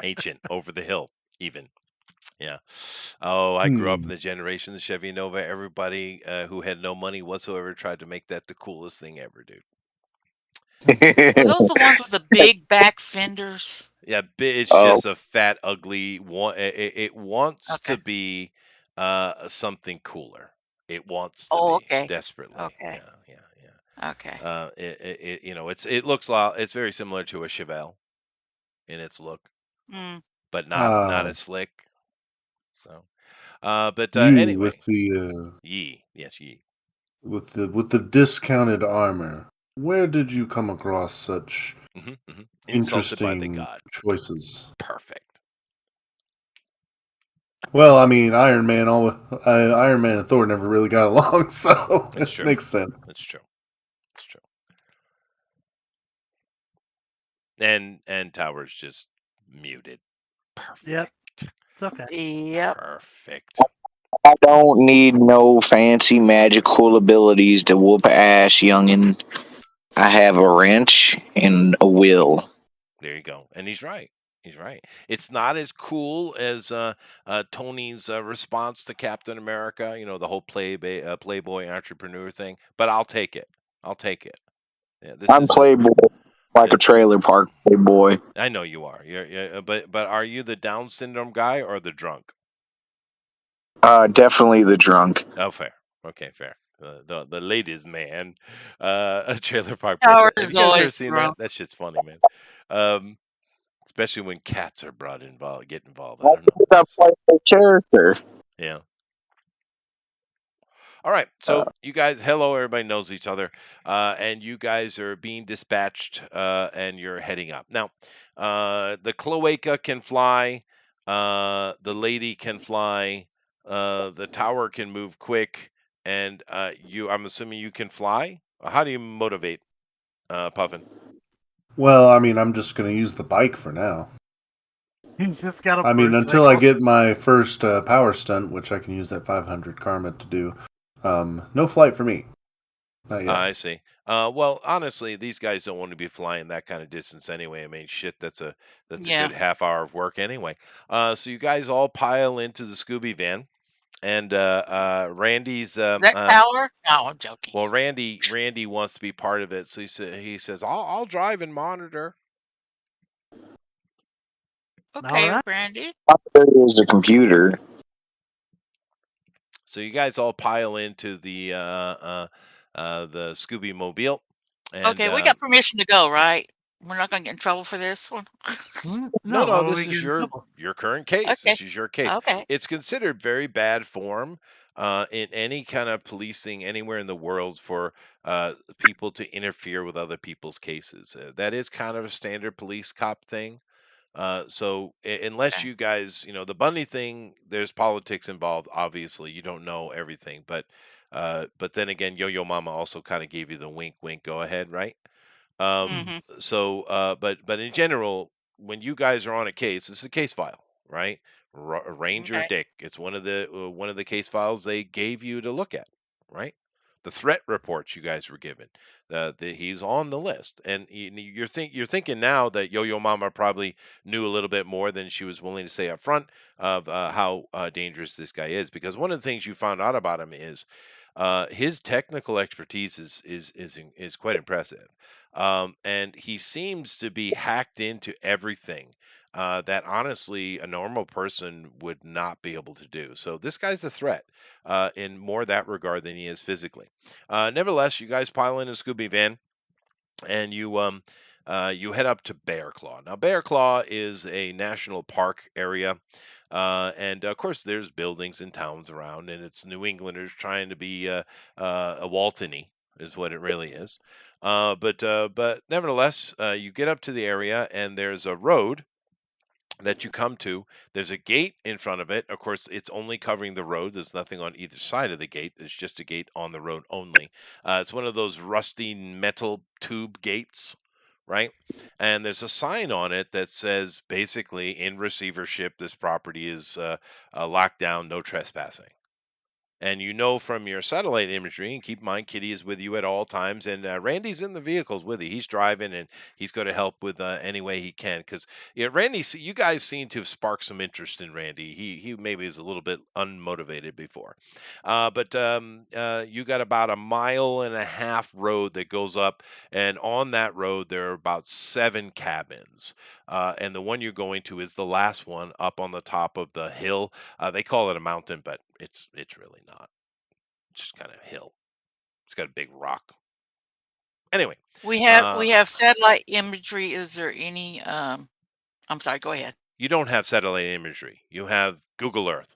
Ancient, over the hill, even. Yeah. Oh, I grew up in Hmm. the generation of the Chevy Nova. Everybody who had no money whatsoever tried to make that the coolest thing ever, dude. Were those the ones with the big back fenders? Yeah, it's Oh, just a fat, ugly one. It wants to Okay. be something cooler. It wants to Oh, be okay. desperately. Okay. Yeah, yeah, yeah. Okay. It looks a lot. It's very similar to a Chevelle in its look, Mm. but not Ah, as slick. So, you anyway, with the yes, ye. with the discounted armor. Where did you come across such Insulted by the interesting god. choices? Perfect. Well, I mean, Iron Man and Thor never really got along, so That's it true. makes sense. That's true. That's true. And Tower's just muted. Yep, Perfect. it's okay. Yep. Perfect. I don't need no fancy magical abilities to whoop ass, youngin. I have a wrench and a will. There you go. And he's right. He's right. It's not as cool as Tony's response to Captain America. You know, the whole playboy entrepreneur thing. But I'll take it. I'll take it. Yeah, this I'm is a. playboy, like Yeah, a trailer park playboy. I know you are. But are you the Down syndrome guy or the drunk? Definitely the drunk. Oh, fair. Okay, fair. The ladies man, a trailer park boy. Howard Have is you guys ever always seen that? drunk. That shit's funny, man. Um, especially when cats are get involved. I I don't know. think I play a character. Yeah. All right. Uh, So you guys, hello. Everybody knows each other, and you guys are being dispatched, and you're heading up now. The cloaca can fly. The lady can fly. The tower can move quick, and you. I'm assuming you can fly. How do you motivate, Puffin? Well, I mean, I'm just going to use the bike for now. He's just got a I mean, until I motorcycle. get my first power stunt, which I can use that 500 karma to do, no flight for me. Not yet. I see. Well, honestly, these guys don't want to be flying that kind of distance anyway. I mean, shit, that's a Yeah. good half hour of work anyway. So you guys all pile into the Scooby van, and Randy's That tower? No, I'm joking. well, Randy wants to be part of it, so he says, I'll drive and monitor. All Okay, right. Randy. there is a computer. So you guys all pile into the Scooby Mobile, and Okay, we got permission to go, right? We're not gonna get in trouble for this one. no, No, why would this we get is in trouble? your current case. Okay. This is your case. Okay. It's considered very bad form in any kind of policing anywhere in the world for people to interfere with other people's cases. That is kind of a standard police cop thing. Unless Okay. you guys, the Bundy thing, there's politics involved. Obviously, you don't know everything, but then again, Yo Yo Mama also kind of gave you the wink, wink, go ahead, right? Um, Mm-hmm. but in general, when you guys are on a case, it's a case file, right? Ranger Okay. Dick. It's one of the case files they gave you to look at, right? The threat reports you guys were given. He's on the list, and you're thinking now that Yo Yo Mama probably knew a little bit more than she was willing to say up front of how dangerous this guy is. Because one of the things you found out about him is his technical expertise is quite impressive, and he seems to be hacked into everything that honestly a normal person would not be able to do. So this guy's a threat in more that regard than he is physically. Nevertheless, you guys pile in a Scooby van and you head up to Bear Claw. Now, Bear Claw is a national park area. And of course, there's buildings and towns around, and it's New Englanders trying to be a Waltony, is what it really is. But nevertheless, you get up to the area, and there's a road that you come to. There's a gate in front of it. Of course, it's only covering the road. There's nothing on either side of the gate. There's just a gate on the road only. It's one of those rusty metal tube gates, right? And there's a sign on it that says basically in receivership, this property is locked down, no trespassing. And you know from your satellite imagery, and keep in mind, Kitty is with you at all times, and Randy's in the vehicles with you. He's driving, and he's going to help with any way he can. Because Randy, you guys seem to have sparked some interest in Randy. He maybe is a little bit unmotivated before, but you got about a mile and a half road that goes up, and on that road there are about 7 cabins, and the one you're going to is the last one up on the top of the hill. They call it a mountain, but it's really not. It's just kind of hill. It's got a big rock. Anyway, We have satellite imagery. Is there any I'm sorry, go ahead. you don't have satellite imagery. You have Google Earth.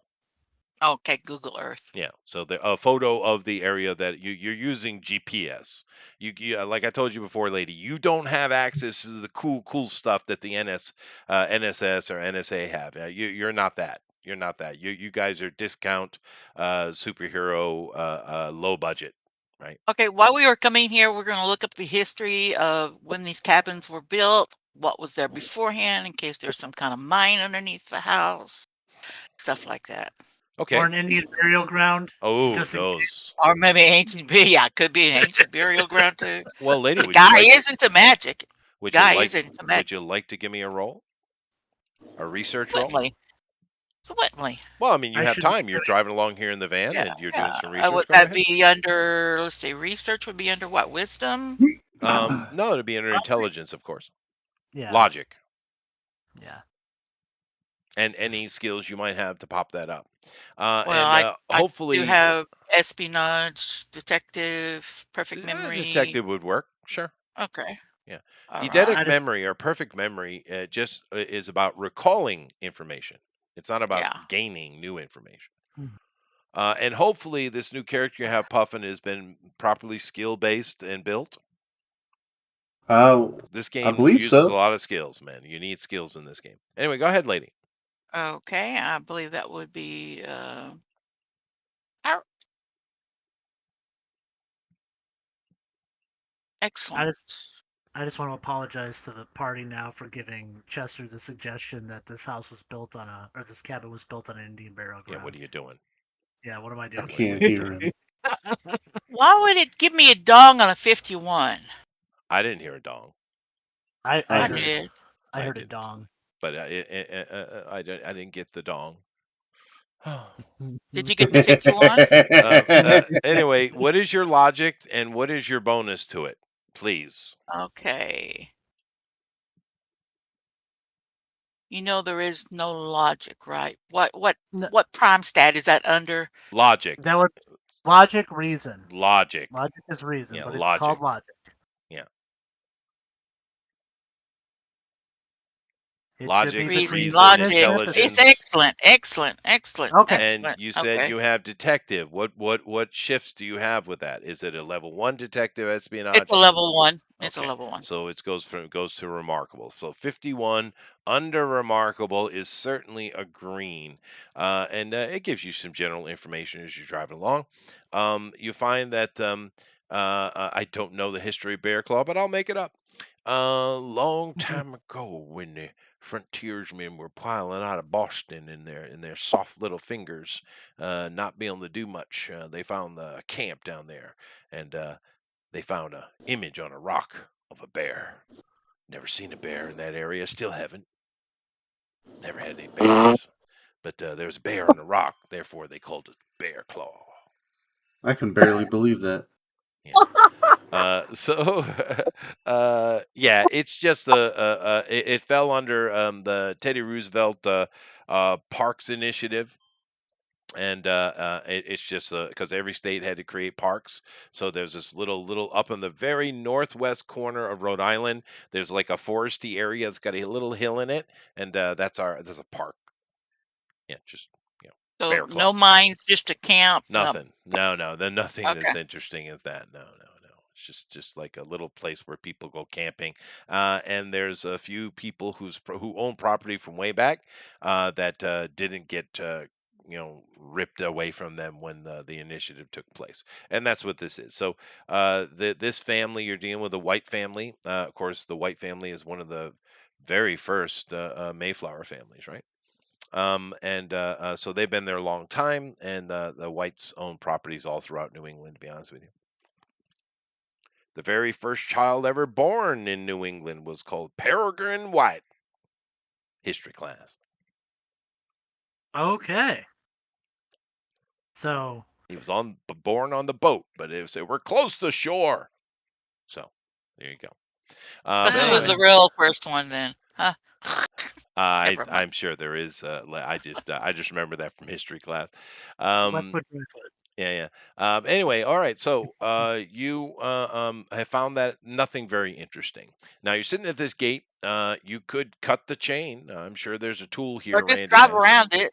Okay, Google Earth. Yeah, so a photo of the area that you're using GPS. Like I told you before, lady, you don't have access to the cool stuff that the NSS or NSA have. You're not that. You're not that. You guys are discount superhero low budget, right? Okay, while we were coming here, we're going to look up the history of when these cabins were built, what was there beforehand, in case there's some kind of mine underneath the house, stuff like that. Okay. Or an Indian burial ground. Oh, just in those. Or maybe ancient, yeah, it could be an ancient burial ground too. Well, lady, The would you guy like is into magic. would you Guy like is into would magic. you like to give me a roll? A research roll? Certainly. Certainly. Well, I mean, you I have should time. You're driving along here in the van Yeah, and you're doing some yeah. research. Would Go that ahead. be under, let's see, research would be under what, wisdom? No, it'd be under intelligence, of course. Yeah. Logic Yeah. and any skills you might have to pop that up. Well, And I hopefully do have espionage, detective, perfect memory. detective would work. Sure. Okay. Yeah. All Eidetic right. I just- memory or perfect memory just is about recalling information. It's not about Yeah. gaining new information. Mhm. And hopefully, this new character you have, Puffin, has been properly skill based and built. This game believe uses so. a lot of skills, man. You need skills in this game. Anyway, go ahead, lady. Okay, I believe that would be our excellent. I just want to apologize to the party now for giving Chester the suggestion that this house was built on or this cabin was built on an Indian burial ground. Yeah, what are you doing? Yeah, what am I I doing? can't hear him. Why would it give me a dong on a 51? I didn't hear a dong, I I heard, did. I heard a didn't. dong. But I didn't get the dong. Did you get the 51? Anyway, what is your logic and what is your bonus to it, please? Okay. You know there is no logic, right? What No. what prime stat is that under? Logic. That would logic, reason. Logic. Logic is reason, Yeah, but logic. it's called logic. Yeah. It Logic, should be Reason, between reason, logic. intelligence. It's excellent, excellent, excellent, Okay. And excellent. you said Okay. you have detective. What shifts do you have with that? Is it a level 1 detective espionage? It's a level 1. It's a Okay. level 1. So it goes to remarkable. So 51 under remarkable is certainly a green, and it gives you some general information as you're driving along. You find that I don't know the history of Bear Claw, but I'll make it up. A long time ago, when the frontiersmen were piling out of Boston in their soft little fingers, not being able to do much, they found the camp down there, and they found a image on a rock of a bear. Never seen a bear in that area. Still haven't. Never had any bears. But there was a bear on a rock. Therefore, they called it Bear Claw. I can barely believe that. Yeah. Yeah, it's just it fell under the Teddy Roosevelt Parks Initiative. And it's just because every state had to create parks. So there's this little up in the very northwest corner of Rhode Island. There's like a foresty area that's got a little hill in it, and there's a park. Yeah, just So Bear Claw. no mines, just a camp. Nothing. No. Then nothing as Okay. interesting as that. No. It's just like a little place where people go camping. And there's a few people who own property from way back that didn't get ripped away from them when the initiative took place. And that's what this is. So this family, you're dealing with a white family. Of course, the white family is one of the very first Mayflower families, right? And so they've been there a long time, and the whites own properties all throughout New England, to be honest with you. The very first child ever born in New England was called Peregrine White. History class. Okay. So He was born on the boat, but it was, we're close to shore. So there you go. So But who was anyway, the real first one then? Huh? Never mind. I'm sure there is. I just remember that from history class. left foot, right foot. Yeah, yeah. Anyway, all right. So you have found that nothing very interesting. Now you're sitting at this gate. You could cut the chain. I'm sure there's a tool Or here just Randy drive has. around it.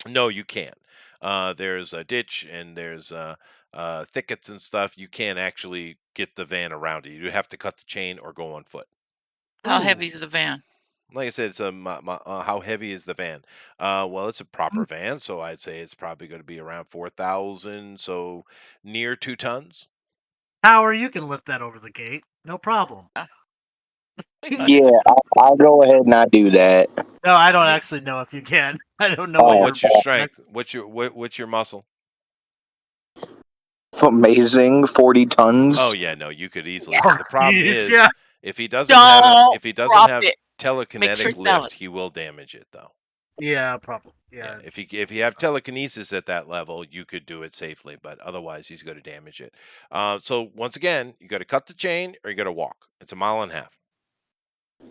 No, you can't. There's a ditch and there's thickets and stuff. You can't actually get the van around it. You have to cut the chain or go on foot. How Ooh. heavy is the van? Like I said, it's how heavy is the van? Well, it's a proper van, so I'd say it's probably going to be around 4,000, so near 2 tons. Power, you can lift that over the gate. No problem. Yeah, I'll go ahead and not do that. No, I don't Yeah. actually know if you can. I don't know Oh, what your What's your strength? What's your muscle? Amazing, 40 tons. Oh yeah, no, you could easily. Oh, The problem geez, is yeah. if he doesn't have Don't drop it. Make telekinetic sure you tell lift, it. he will damage it though. Yeah, probably. Yeah, Yeah. if you have telekinesis at that level, you could do it safely, but otherwise he's going to damage it. So once again, you got to cut the chain or you got to walk. It's a mile and a half.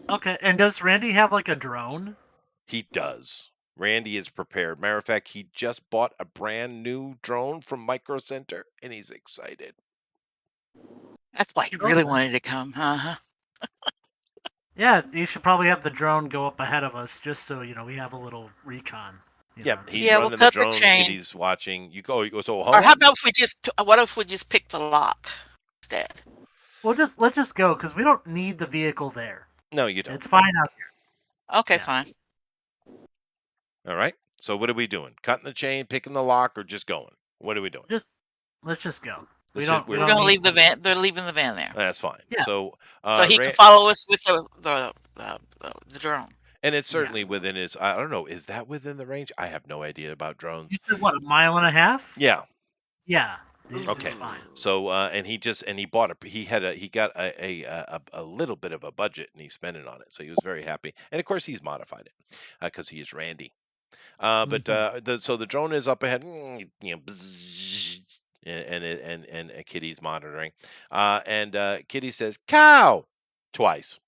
Okay, and does Randy have like a drone? He does. Randy is prepared. Matter of fact, he just bought a brand new drone from Micro Center, and he's excited. That's why you really wanted to come, huh? Yeah, you should probably have the drone go up ahead of us, just so we have a little recon. Yeah, know, he's Yeah, we'll running the cut the drone. chain. Kitty's watching. You go so Or how home. about if we just? What if we just pick the lock instead? let's just go because we don't need the vehicle there. No, you don't. It's fine out here. Okay, Yeah. fine. All right. So what are we doing? Cutting the chain, picking the lock, or just going? What are we doing? Let's just go. Let's We don't. We're don't gonna need leave the van. They're leaving the van there, That's fine. Yeah. So so he can follow us with the drone. and it's certainly within his. I don't know. Is that within the range? I have no idea about drones. You said what, a mile and a half? Yeah. Yeah. Okay. It's fine. So and he bought he got a little bit of a budget and he spent it on it. So he was very happy. And of course he's modified it because he is Randy. But so the drone is up ahead, bzzz, and Kitty's monitoring. And Kitty says cow twice.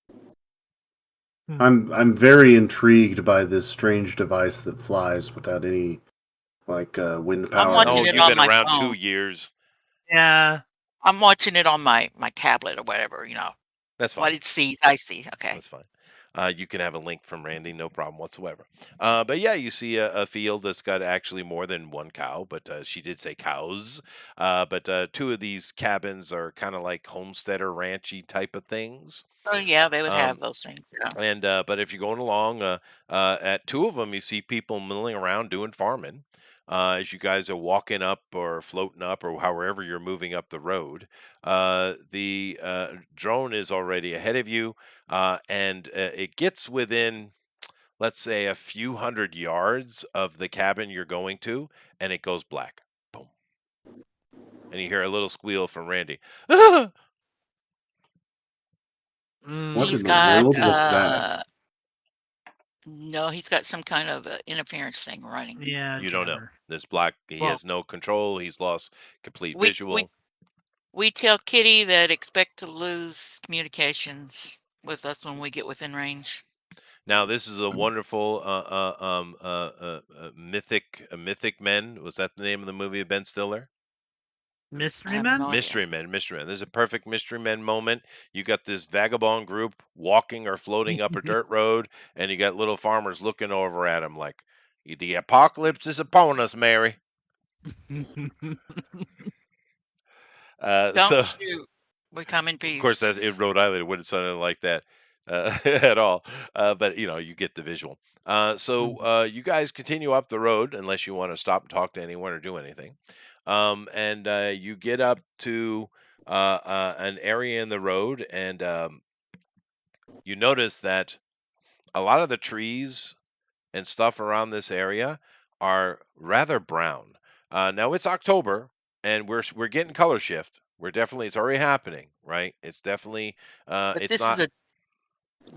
I'm very intrigued by this strange device that flies without any wind power. I'm watching Oh, it you've on been my around 2 phone. years. Yeah. I'm watching it on my tablet or whatever. That's fine. What it sees, I see. Okay. That's fine. You can have a link from Randy, no problem whatsoever. But yeah, you see a field that's got actually more than one cow, but she did say cows. But 2 of these cabins are kind of like homesteader ranchy type of things. Oh yeah, they would have those things. Yeah. And but if you're going along, at 2 of them, you see people milling around doing farming. As you guys are walking up or floating up or however you're moving up the road, the drone is already ahead of you, and it gets within, let's say, a few hundred yards of the cabin you're going to, and it goes black. Boom. And you hear a little squeal from Randy. What He's in the got world was that? no, he's got some kind of interference thing running. Yeah. You don't know. jammer. This black, he Well- has no control. He's lost complete We- visual. We tell Kitty that expect to lose communications with us when we get within range. Now, this is a wonderful mythic men. Was that the name of the movie of Ben Stiller? Mystery have Men? no idea. Mystery Men. This is a perfect Mystery Men moment. You got this vagabond group walking or floating up a dirt road, and you got little farmers looking over at them like, the apocalypse is upon us, Mary. Don't shoot. We come in peace. Of course, that's in Rhode Island. It wouldn't sound like that at all. But you get the visual. So you guys continue up the road unless you want to stop and talk to anyone or do anything. And you get up to an area in the road, and you notice that a lot of the trees and stuff around this area are rather brown. Now it's October, and we're getting color shift. We're definitely it's already happening, right? It's definitely But it's this is not,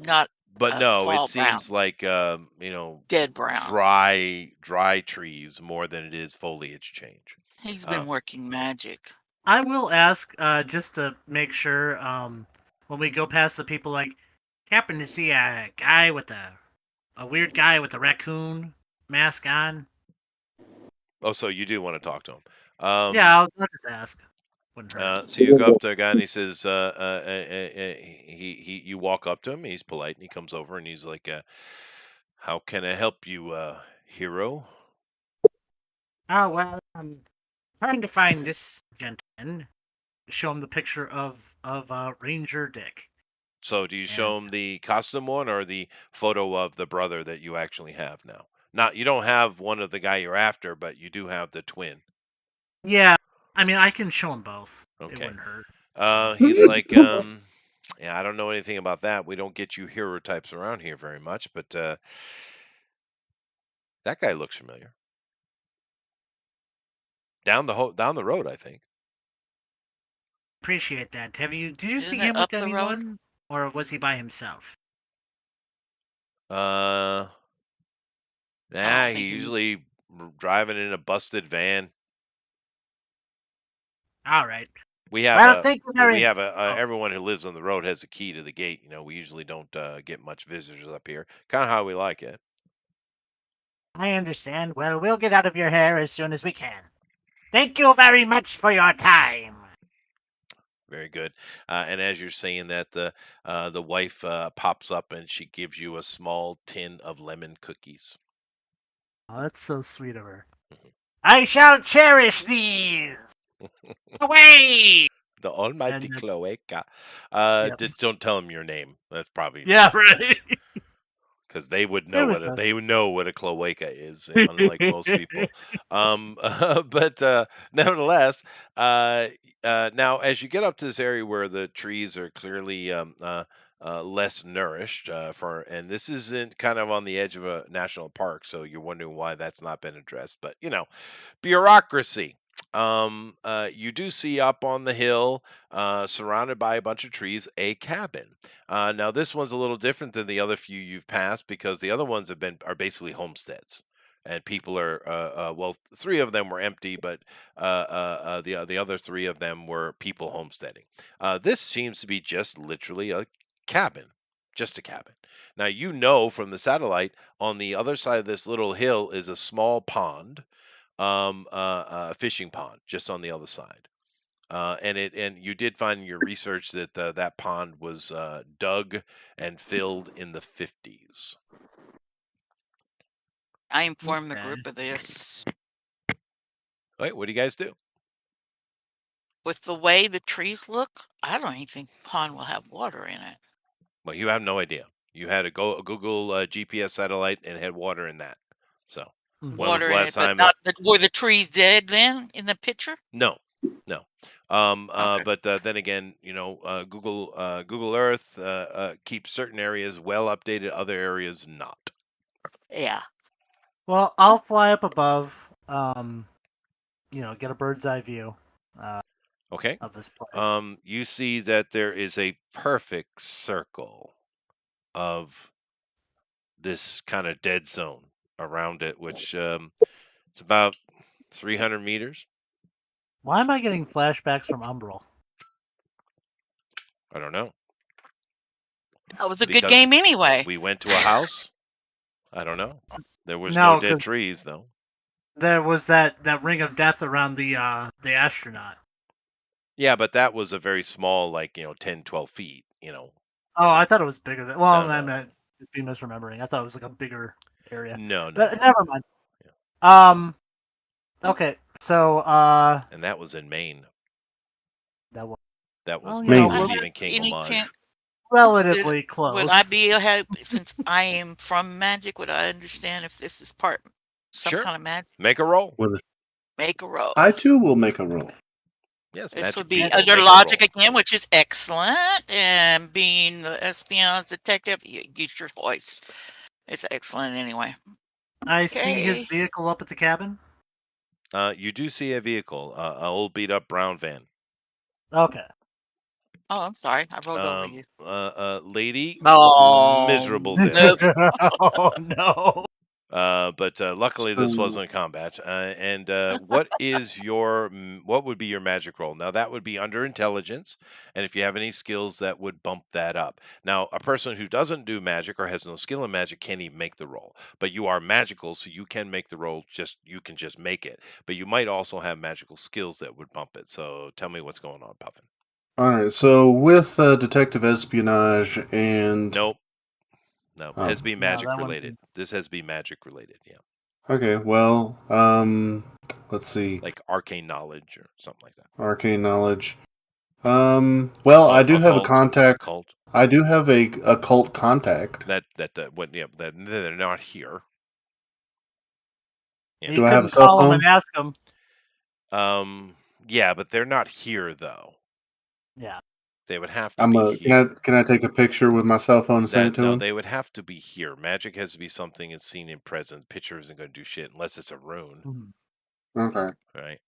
not but a no, it fall brown, seems like dead brown. dry trees more than it is foliage change. He's Uh, been working magic. I will ask, just to make sure, when we go past the people, like, happen to see a guy with a weird guy with a raccoon mask on. oh, so you do want to talk to him? Yeah, I'll just ask. Wouldn't hurt. So you go up to a guy and he says, you walk up to him. He's polite and he comes over and he's like, "How can I help you, hero?" Oh well, I'm trying to find this gentleman. Show him the picture of Ranger Dick. So do you And show him the costume one or the photo of the brother that you actually have now? Not you don't have one of the guy you're after, but you do have the twin. yeah, I mean I can show him both. It Okay. wouldn't hurt. He's like, yeah, I don't know anything about that. We don't get you hero types around here very much, but that guy looks familiar. Down the road, I think. Appreciate that. Did you see Isn't it him up with the road? anyone, or was he by himself? Uh, I don't he think he. usually driving in a busted van. All right. We have Well, a thank you we very. have a Oh, everyone who lives on the road has a key to the gate. We usually don't get much visitors up here. Kind of how we like it. I understand. Well, we'll get out of your hair as soon as we can. Thank you very much for your time. Very good. And as you're saying that, the wife pops up and she gives you a small tin of lemon cookies. Oh, that's so sweet of her. Mhm. I shall cherish these. Away. The almighty And then, cloaca. yep. Just don't tell them your name. That's probably Yeah, right. because they would It know was they would know what a cloaca is, unlike most people. But nevertheless, now as you get up to this area where the trees are clearly less nourished, and this isn't kind of on the edge of a national park, so you're wondering why that's not been addressed. But bureaucracy. You do see up on the hill, surrounded by a bunch of trees, a cabin. Now this one's a little different than the other few you've passed because the other ones are basically homesteads, and people are well, three of them were empty, but the other three of them were people homesteading. This seems to be just literally a cabin, just a cabin. Now from the satellite on the other side of this little hill is a small pond, fishing pond just on the other side. And you did find in your research that that pond was dug and filled in the 50s. I informed the Okay. group of this. Wait, what do you guys do? With the way the trees look, I don't even think the pond will have water in it. Well, you have no idea. You had a Google GPS satellite and had water in that. So when was Water the in last it, but time? not were the trees dead then in the picture? No, no. Okay. But then again, Google Earth keeps certain areas well updated, other areas not. Yeah. Well, I'll fly up above. Get a bird's eye view. Okay. Of this place. You see that there is a perfect circle of this kind of dead zone around it, which it's about 300 meters. Why am I getting flashbacks from Umbral? I don't know. That was a good Because game anyway. we went to a house. I don't know. There was No, no dead 'cause trees though. there was that ring of death around the astronaut. Yeah, but that was a very small, 10, 12 feet. Oh, I thought it was bigger than. Well, No, I no, meant just be misremembering. I thought it was like a bigger area. no, no, But no. never mind. Yeah. Okay, so And that was in Maine. that was That was well, Maine, Maine. Stephen King Any homage. chance relatively close. would I be ahead since I am from magic? Would I understand if this is some Sure. kind of magic? Make a roll. What- Make a roll. I too will make a roll. Yes, This magic would be people, under make a logic roll. again, which is excellent. And being the espionage detective, you get your choice. It's excellent anyway. I see his Okay. vehicle up at the cabin. You do see a vehicle, an old beat up brown van. Okay. Oh, I'm sorry. I rolled over you. Lady, Oh, miserable zip. nope. Oh no. But luckily this So, wasn't combat. What is what would be your magic roll? Now that would be under intelligence, and if you have any skills that would bump that up. Now a person who doesn't do magic or has no skill in magic can't even make the roll. But you are magical, so you can make the roll. You can just make it. But you might also have magical skills that would bump it. So tell me what's going on, Puffin. all right. So with detective espionage and Nope. No, has to be No, magic that one. related. This has to be magic related. Yeah, okay, well, let's see, like arcane knowledge or something like that. arcane knowledge. Well, I do have a contact. Occult. I do have a occult contact. That they're not here. Yeah. You Do I have a couldn't cell call him phone? and ask him. Yeah, but they're not here though. Yeah. They would have to be Can here. I take a picture with my cell phone and send it to him? They would have to be here. Magic has to be something that's seen in present. Picture isn't going to do shit unless it's a rune, Mhm. Okay. right?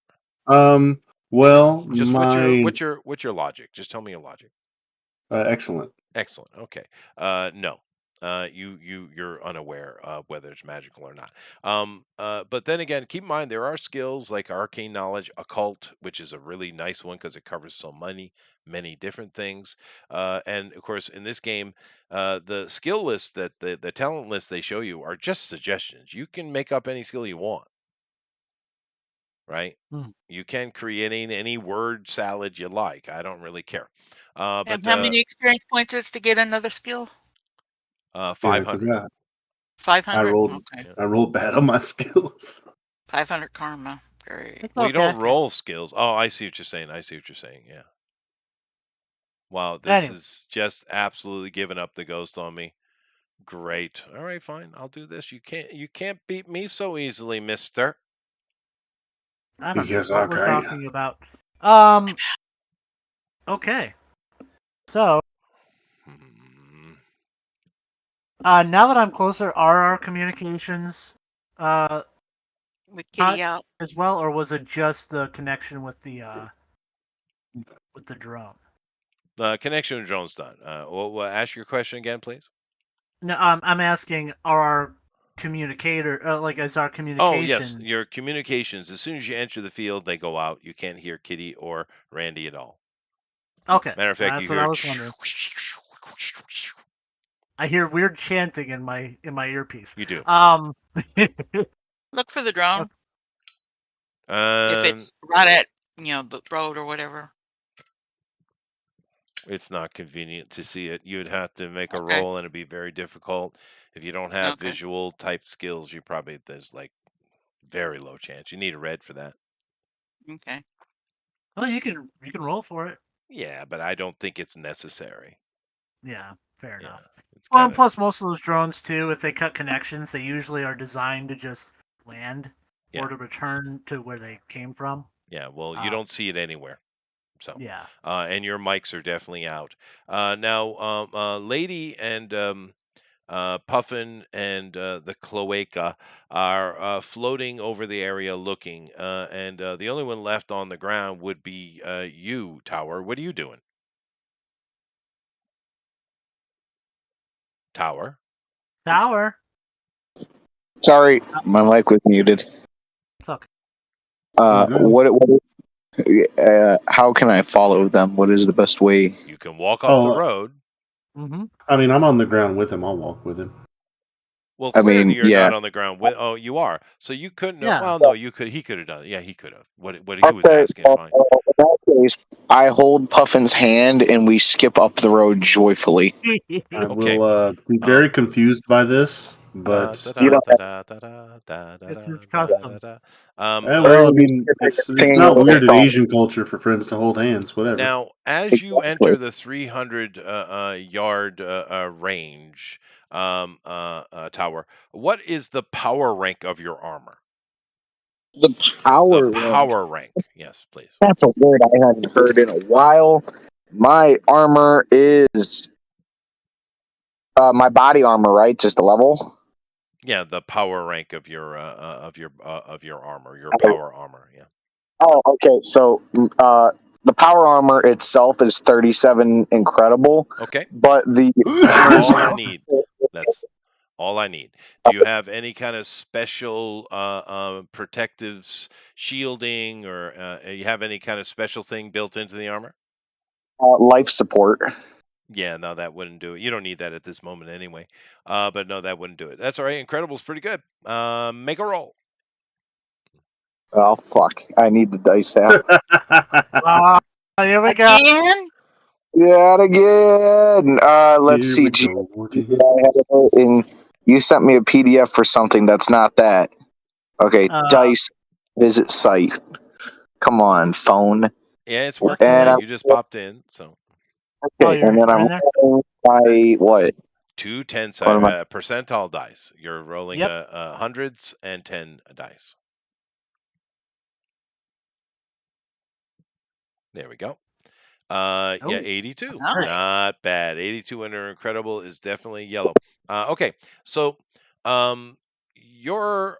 Well, Just my what's your logic? Just tell me your logic. excellent. Excellent. Okay. No. You're unaware of whether it's magical or not. But then again, keep in mind there are skills like arcane knowledge, occult, which is a really nice one because it covers so many different things. And of course, in this game, the skill list that the talent list they show you are just suggestions. You can make up any skill you want, right? Hmm. You can create any word salad you like. I don't really care. And But how many experience points is to get another skill? Yeah, because 500. I 500? rolled Okay. Yeah. I rolled bad on my skills. 500 karma. Great. It's Well, you okay. don't roll skills. Oh, I see what you're saying. I see what you're saying. Yeah. Wow, this Anyway, is just absolutely giving up the ghost on me. Great. All right, fine. I'll do this. You can't beat me so easily, mister. I don't know Because what I we're can. talking about. Um. Okay. So, Hmm. now that I'm closer, are our communications uh With cut Kitty out. as well, or was it just the connection with the drone? The connection with drone's done. Ask your question again, please. No, I'm asking, are our communicator is our Oh, yes. communication? Your communications, as soon as you enter the field, they go out. You can't hear Kitty or Randy at all. Okay, Matter of fact, you that's what I hear. was wondering. I hear weird chanting in my earpiece. You do. Look for the drone. If Um, it's right at, the road or whatever. It's not convenient to see it. You'd have to make a Okay. roll, and it'd be very difficult. If you don't have Okay. visual type skills, there's like very low chance. You need a red for that. Okay. Well, you can roll for it. Yeah, but I don't think it's necessary. Yeah, fair Yeah, enough. it's Well, kind and of plus most of those drones too, if they cut connections, they usually are designed to just land yeah, or to return to where they came from. yeah. Well, you Uh, don't see it anywhere. So, yeah. and your mics are definitely out. Now, Lady and Puffin and the cloaca are floating over the area looking, and the only one left on the ground would be you, Tower. What are you doing, Tower? Tower. Sorry, my mic was muted. It's okay. Oh, no. What is? How can I follow them? What is the best way? You can walk up the Oh, road. Mm-hmm. I mean, I'm on the ground with him. I'll walk with him. Well, I clearly mean, you're yeah. not on the ground with. Oh, you are. So you couldn't. Yeah. Well, no, you could. He could have done it. Yeah, he could have. What he was Okay. asking. Fine. In that case, I hold Puffin's hand and we skip up the road joyfully. I Okay. will be very confused by this, but You know, It's his custom. well, I or we mean, skip it's singing a not little weird in song. Asian culture for friends to hold hands. Whatever. Now, as you Exactly. enter the 300 yard range, Tower, what is the power rank of your armor? The The power rank. power rank. Yes, please. That's a word I hadn't heard in a while. My armor is my body armor, right? Just a level. Yeah, the power rank of your armor, your power armor. Yeah. Oh, okay. So the power armor itself is 37 incredible, Okay. but the That's all I need. That's all I need. Do you have any kind of special protectives, shielding, or you have any kind of special thing built into the armor? life support. Yeah, no, that wouldn't do it. You don't need that at this moment anyway. But no, that wouldn't do it. That's all right. Incredible's pretty good. Make a roll. Oh fuck! I need the dice out. Here we go. Again? Yeah, again. Let's Here see. we go again. And you sent me a PDF for something that's not that. Okay, dice. Visit site. Come on, phone. Yeah, it's working. And Yeah, I'm you just popped in. So okay, and then you're I'm in there? rolling my what? 2 10 What am I? percentile dice. You're rolling Yep. hundreds and 10 dice. There we go. Yeah, Oh, 82. Nice. Not bad. 82 under incredible is definitely yellow. Okay, so your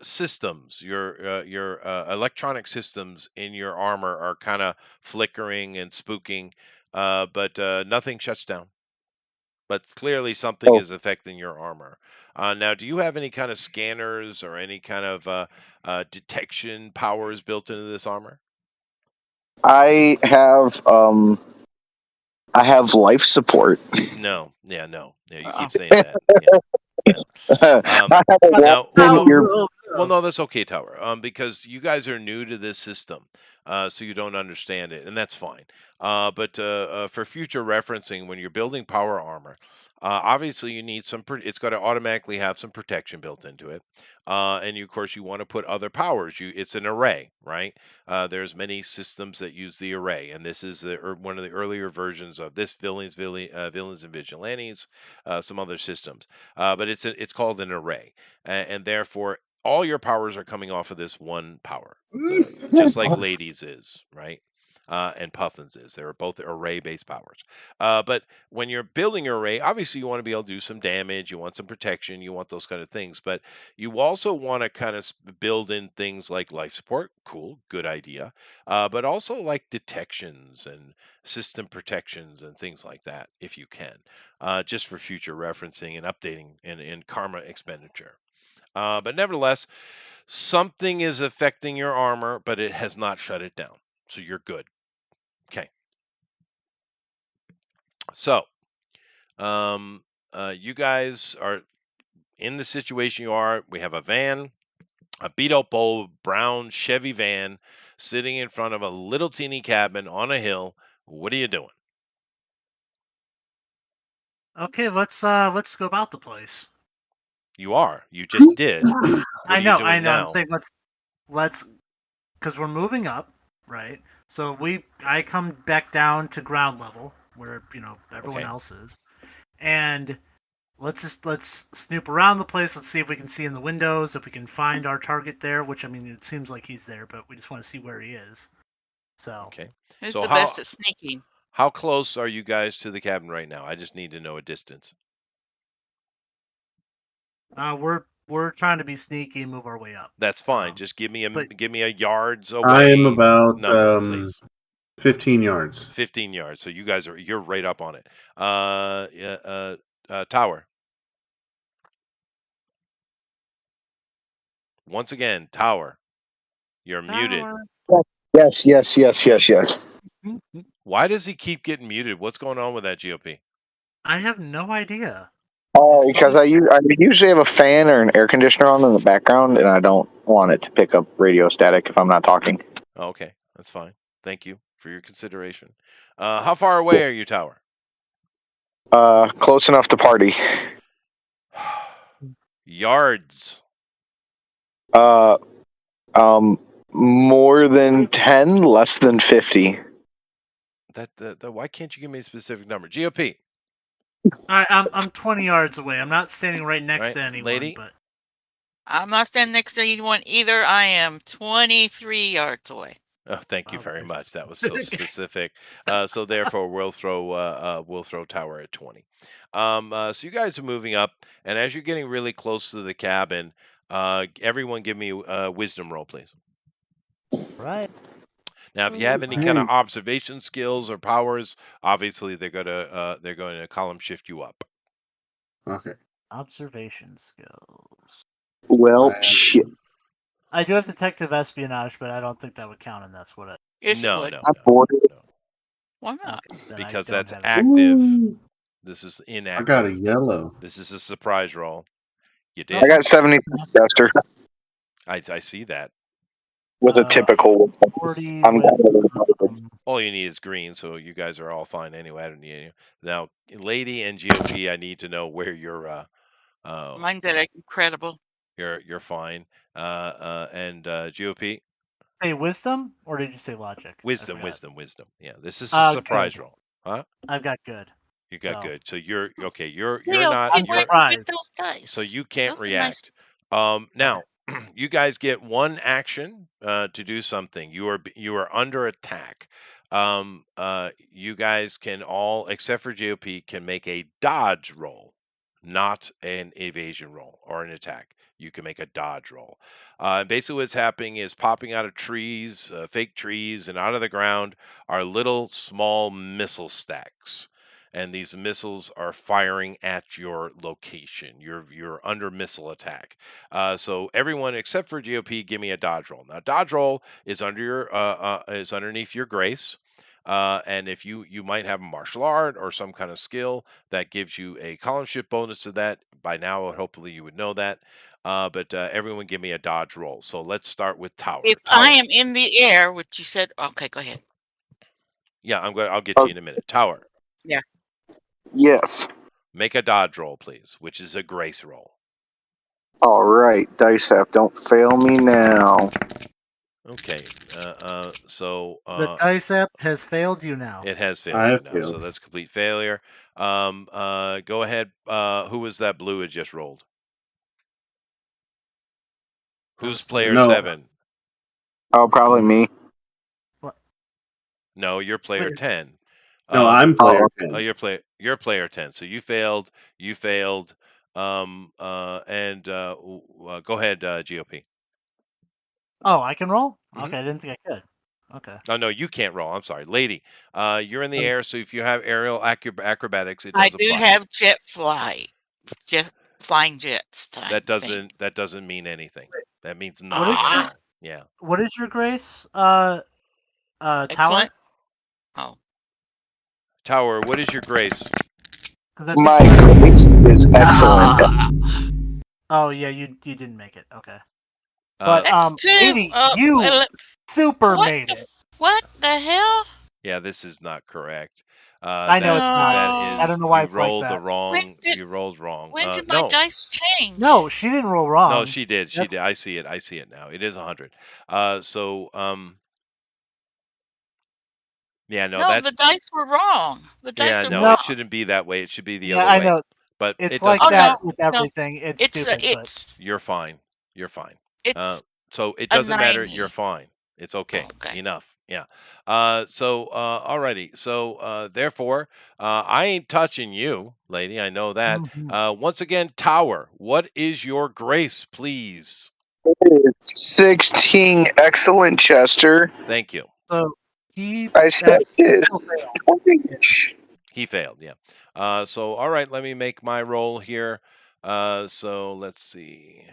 systems, your electronic systems in your armor are kind of flickering and spooking, but nothing shuts down. But clearly something Oh, is affecting your armor. Now, do you have any kind of scanners or any kind of detection powers built into this armor? I have life support. No. Yeah, no. Yeah, you Uh-oh. keep saying that. Yeah. Yeah. I have a Now, walk-in ear. well, no, that's okay, Tower. Because you guys are new to this system, so you don't understand it, and that's fine. But for future referencing, when you're building power armor, obviously you need some. It's got to automatically have some protection built into it, and of course you want to put other powers. It's an array, right? There's many systems that use the array, and this is one of the earlier versions of this villains and vigilantes, some other systems. But it's called an array, and therefore all your powers are coming off of this one power, just like Ladies is, right? And Puffins is. They're both array-based powers. But when you're building your array, obviously you want to be able to do some damage, you want some protection, you want those kind of things. But you also want to kind of build in things like life support. Cool, good idea. But also like detections and system protections and things like that, if you can, just for future referencing and updating in karma expenditure. But nevertheless, something is affecting your armor, but it has not shut it down. So you're good. Okay. So, you guys are in the situation you are. We have a van, a beat up old brown Chevy van sitting in front of a little teeny cabin on a hill. What are you doing? Okay, let's go about the place. You are. You just did. What I are you know. doing I'm now? saying let's because we're moving up, right? So I come back down to ground level where everyone Okay. else is, and let's snoop around the place. Let's see if we can see in the windows, if we can find our target there. Which I mean, it seems like he's there, but we just want to see where he is. So Okay. Who's So the best at sneaking? how close are you guys to the cabin right now? I just need to know a distance. we're trying to be sneaky and move our way up. That's fine. Just give me a yards I am away about number, please. 15 yards. 15 yards. So you're right up on it. Tower. Once again, Tower. You're muted. Yes, yes, yes, yes, yes. Why does he keep getting muted? What's going on with that GOP? I have no idea. Oh, because I usually have a fan or an air conditioner on in the background, and I don't want it to pick up radio static if I'm not talking. Okay, that's fine. Thank you for your consideration. How far away are you, Tower? Close enough to party. Yards. Uh, more than 10, less than 50. Why can't you give me a specific number? GOP. All right, I'm 20 yards away. I'm not standing right next Right, to anyone, lady? but I'm not standing next to anyone either. I am 23 yards away. Oh, thank you Oh, very there's- much. That was so specific. So therefore, we'll throw tower at 20. So you guys are moving up, and as you're getting really close to the cabin, everyone give me a wisdom roll, please. Right. Now, if you have any kind of Hey, observation skills or powers, obviously they're going to column shift you up. okay. Observation skills. Well, I have shit. I do have detective espionage, but I don't think that would count, and that's what I. Yes, it No, would. no, I'm no, bored. no, Why not? Okay, then I because don't that's have it. active. Ooh, This is I got a inactive. yellow. This is a surprise roll. You No, I did. got 76, Chester, I see that. with a Uh, typical. 40 I'm with. glad All you need is green, so you guys are all fine anyway. I don't need you. Now, Lady and GOP, I need to know where uh, Mine's at incredible. you're fine. And GOP, Say wisdom, or did you say logic? I wisdom, forgot. wisdom, wisdom. Yeah, this is a surprise Good. roll, huh? I've got good. You got So good. So you're okay. You're Leo, not I'm where'd you're you get surprised. those so dice? you can't Those are nice. react. Now you guys get one action to do something. You are under attack. You guys can all, except for GOP, can make a dodge roll, not an evasion roll or an attack. You can make a dodge roll. Basically, what's happening is popping out of trees, fake trees, and out of the ground are little small missile stacks, and these missiles are firing at your location. You're under missile attack. So everyone except for GOP, give me a dodge roll. Now, dodge roll is is underneath your grace. And if you might have a martial art or some kind of skill that gives you a column shift bonus to that. By now, hopefully you would know that. But everyone give me a dodge roll. So let's start with tower. If I am in the air, which you said, okay, go ahead. Yeah, I'll get to you in a minute. Tower. Yeah. Yes. Make a dodge roll, please, which is a grace roll. All right, Dice app, don't fail me now. Okay. So The dice app has failed you now. it has I failed you have now. So failed. that's complete failure. Go ahead. Who was that blue it just rolled? That Who's was player No. 7? Oh, probably me. No, you're player Player- 10. No, I'm player Oh, 10. You're player 10. So you failed. You failed. Go ahead, GOP. Oh, I can roll? Mhm. Okay, I didn't think I could. Okay. Oh no, you can't roll. I'm sorry, lady. You're in the Okay. air, so if you have aerial acrobatics, it I does do apply. have jet flight. Jet flying jets type thing. That doesn't mean anything. That means What is nothing at Ah, all. Yeah. What is your grace? Tower? excellent. Oh, Tower, what is your grace? 'Cause I think my mine- grace is excellent. ah, Oh yeah, you didn't make it. Okay. Uh, But that's two. lady, you Well, super what made the it. what the hell? yeah, this is not correct. I know it's not. That No. I is don't know why you it's like rolled the that. wrong. You rolled wrong. When did my No, dice change? No, she didn't roll wrong. no, she did. She That's- did. I see it. I see it now. It is 100. Yeah, no, No, that the dice were wrong. The dice yeah, are no, No. it wrong. shouldn't be that way. It should be the Yeah, other I way. know. But It's it like doesn't that matter. with No, everything. It's stupid, but You're fine. You're fine. it's So it a doesn't matter. You're 90. fine. It's okay. Okay. Enough. Yeah. Alrighty. So, therefore, I ain't touching you, lady. I know that. Mhm. Once again, Tower, what is your grace, please? 16, excellent, Chester. Thank you. So he I said it. still failed. He failed. Yeah. All right. Let me make my roll here. So let's see.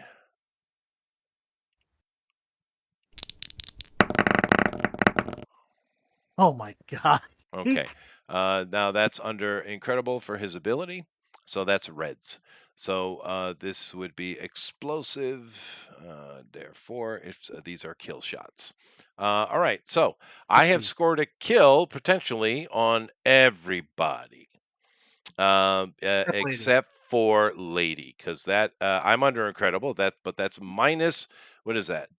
Oh my god. Okay. Now that's under incredible for his ability. So that's reds. So this would be explosive. Therefore, if these are kill shots. All right. So I have scored a kill potentially on everybody, Lady. except for lady, because that I'm under incredible. But that's minus. What is that?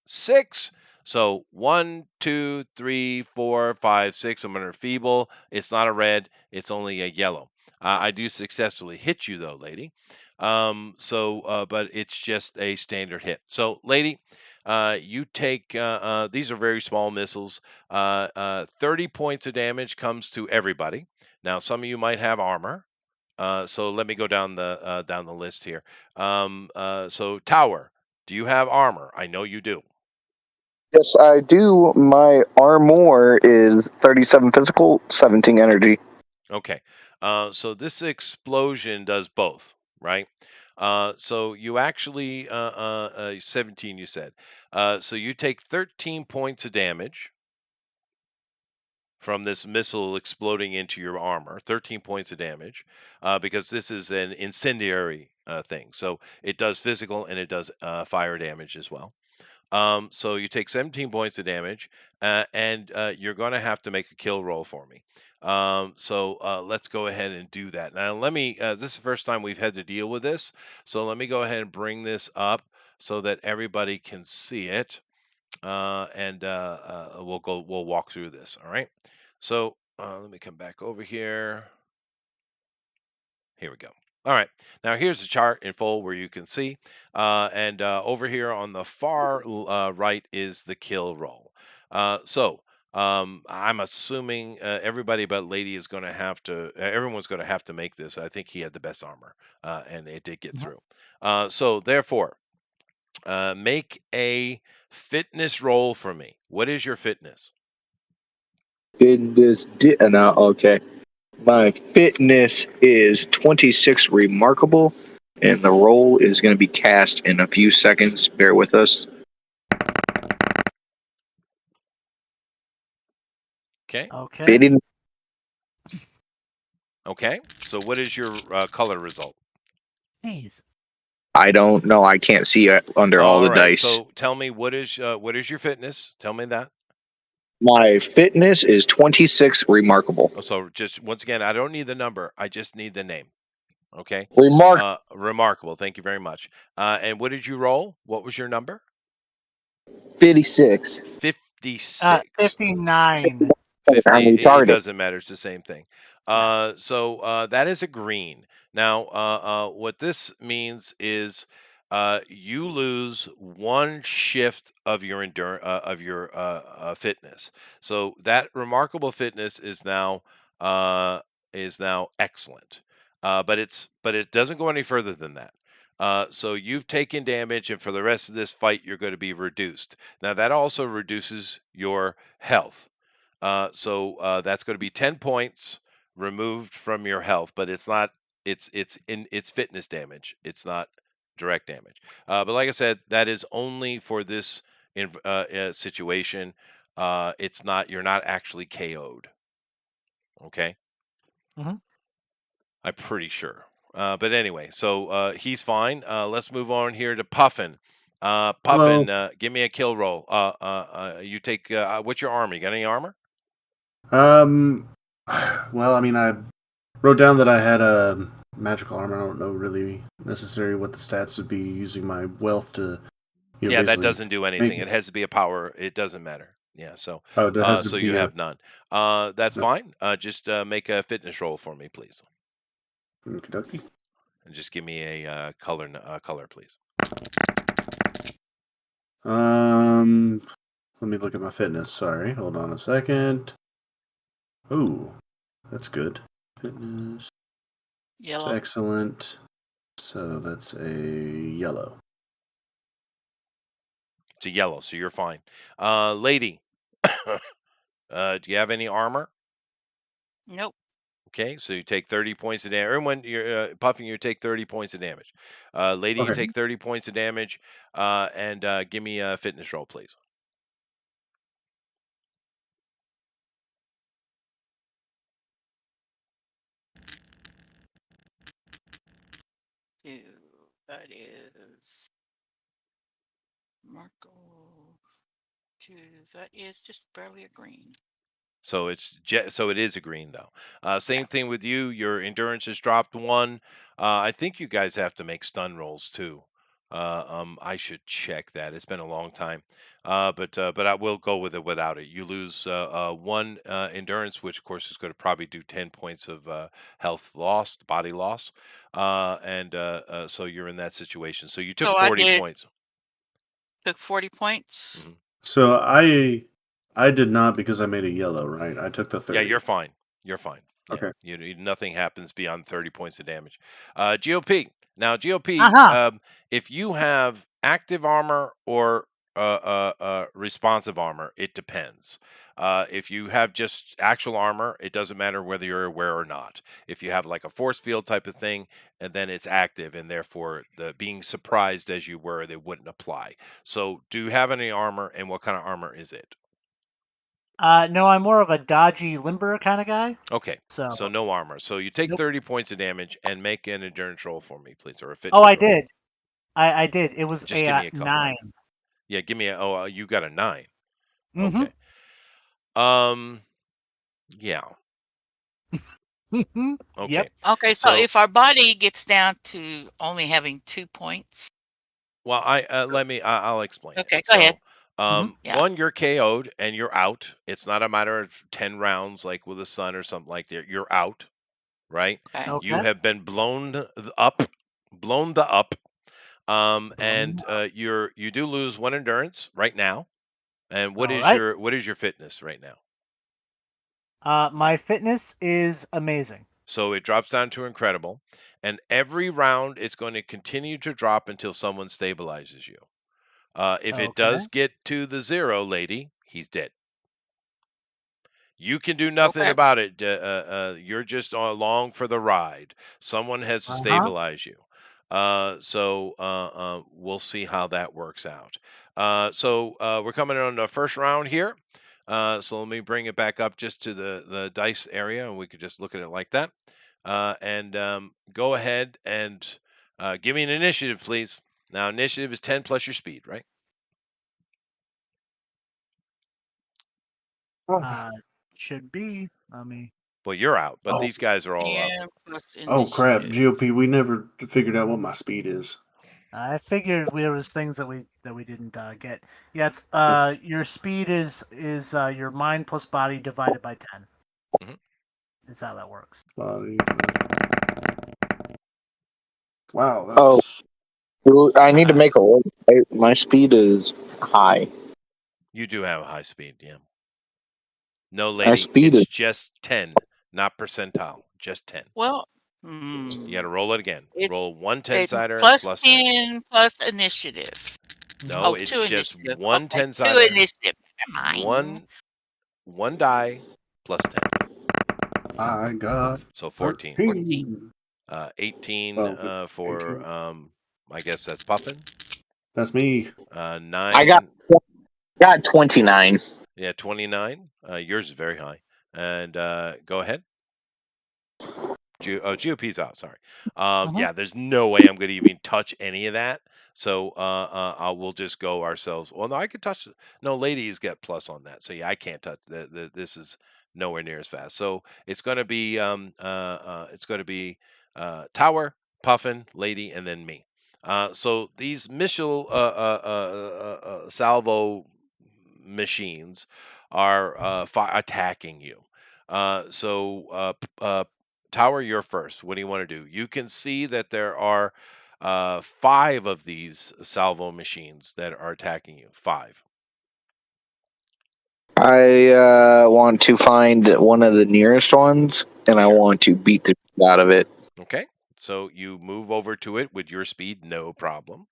6. So 1, 2, 3, 4, 5, 6. I'm under feeble. It's not a red. It's only a yellow. I do successfully hit you though, lady. But it's just a standard hit. So, lady, You take these are very small missiles. 30 points of damage comes to everybody. Now, some of you might have armor. So let me go down the list here. So Tower, do you have armor? I know you do. Yes, I do. My armor is 37 physical, 17 energy. Okay. So this explosion does both, right? So you actually 17 you said. So you take 13 points of damage from this missile exploding into your armor, 13 points of damage, because this is an incendiary thing. So it does physical and it does fire damage as well. So you take 17 points of damage, and you're going to have to make a kill roll for me. So let's go ahead and do that. Now, let me, this is the first time we've had to deal with this. So let me go ahead and bring this up so that everybody can see it. And we'll walk through this. All right. So let me come back over here. Here we go. All right. Now here's the chart in full where you can see. And over here on the far right is the kill roll. I'm assuming everybody but Lady is going to have to, everyone's going to have to make this. I think he had the best armor, and it did get through. So therefore, make a fitness roll for me. What is your fitness? No, okay. My fitness is 26 remarkable, and the roll is going to be cast in a few seconds. Bear with us. Okay. Okay. Fitting. Okay. So what is your color result? Jeez. I don't know. I can't see it under all All the right. dice. So tell me what is your fitness? Tell me that. My fitness is 26 remarkable. Oh, so just once again, I don't need the number. I just need the name. Okay. Remark Remarkable. Thank you very much. And what did you roll? What was your number? 56. 56. 59. 50. I'm It retarded. doesn't matter. It's the same thing. Yeah. So that is a green. Now, what this means is you lose one shift of your fitness. So that remarkable fitness uh, is now excellent. But it doesn't go any further than that. So you've taken damage, and for the rest of this fight, you're going to be reduced. Now that also reduces your health. So that's going to be 10 points removed from your health, but it's fitness damage. It's not direct damage. But like I said, that is only for this situation. It's not You're not actually KO'd. Okay, hmm I'm pretty sure. But anyway, so he's fine. Let's move on here to Puffin. Hello. Puffin, give me a kill roll. You take what's your armor? You got any armor? Um, well, I mean, I wrote down that I had a magical armor. I don't know really necessarily what the stats would be using my wealth to, Yeah, that basically doesn't do make anything. It it. has to be a power. It doesn't matter. Yeah, Oh, it has to so you be a. have none. That's fine. Just make a fitness roll for me, please, Kentucky. and just give me a color, please. Um, let me look at my fitness. Sorry, hold on a second. Oh, that's good. Fitness. It's Yellow. excellent. So that's a yellow. It's a yellow, so you're fine. Lady, do you have any armor? Nope. Okay, so you take 30 points of damage. Everyone, you're puffing. You take 30 points of damage. Lady, you Okay. take 30 points of damage. And give me a fitness roll, please. Two. That is Marco. Two. That is just barely a green. So so it is a green though. Yeah. Same thing with you. Your endurance has dropped one. I think you guys have to make stun rolls too. I should check that. It's been a long time. But I will go with it without it. You lose one endurance, which of course is going to probably do 10 points of health lost, body loss. And so you're in that situation. So you took So I 40 did. points. Took 40 points. Mhm. So I did not because I made a yellow, right? I took the 30. Yeah, you're fine. You're fine. Yeah. Okay. Nothing happens beyond 30 points of damage. GOP. Now, GOP, Uh-huh. if you have active armor or responsive armor, it depends. If you have just actual armor, it doesn't matter whether you're aware or not. If you have like a force field type of thing, and then it's active, and therefore the being surprised as you were, they wouldn't apply. So, do you have any armor, and what kind of armor is it? No, I'm more of a dodgy, limber kind of guy. Okay, So so no armor. So you take nope. 30 points of damage and make an endurance roll for me, please, or a Oh, fitness I roll. did. I did. It was Just give me a couple. 9. Yeah, give me a. Oh, you got a 9. Mm-hmm. Okay. Yeah. Mm-hmm. Okay. Yep. Okay, so if our body gets down to only having 2 points. Well, I'll explain it. Okay, go ahead. Yeah. One, you're KO'd and you're out. It's not a matter of 10 rounds like with the sun or something like that. You're out, right? Okay. You Okay. have been blown the up. And you do lose 1 endurance right now. And what All is right. your fitness right now? My fitness is amazing. So it drops down to incredible, and every round it's going to continue to drop until someone stabilizes you. If it Okay. does get to the 0, lady, he's dead. You can do nothing Okay. about it. You're just along for the ride. Someone has to Uh-huh. stabilize you. So we'll see how that works out. So we're coming on the first round here. So let me bring it back up just to the dice area, and we could just look at it like that. And go ahead and give me an initiative, please. Now, initiative is 10 plus your speed, right? Should be. Let me. Well, you're out, but Oh. these guys are all up. 10 plus Oh crap, initiative. GOP. We never figured out what my speed is. I figured there was things that we didn't get. Yeah, it's That's your speed is your mind plus body divided by 10. Mhm. Is how that works. body. Wow, Oh, that's I need to make a roll. My speed is high. You do have a high speed, yeah. No, My lady, speed it's is just 10, not percentile, just 10. Well, You got to roll it again. it's Roll one it's 10-sider, it's plus plus 10. 10 plus initiative. No, Oh, it's 2 just initiative. one Okay, 2 10-sider, initiative. Never mind. one die plus 10. I got So 14. 13. 18 Oh, for 18. I guess that's Puffin. That's me. 9. I got 29. Yeah, 29. Yours is very high. And go ahead. GOP's out. Sorry. Yeah, there's no way I'm going to even touch any of that. So we'll just go ourselves. Well, no, I could touch. No, ladies get plus on that. So yeah, I can't touch. This is nowhere near as fast. So it's going to be Tower, Puffin, Lady, and then me. So these missile salvo machines are attacking you. Tower, you're first. What do you want to do? You can see that there are 5 of these salvo machines that are attacking you. 5. I want to find one of the nearest ones, and I Sure. want to beat the shit out of it. Okay. So you move over to it with your speed, no problem.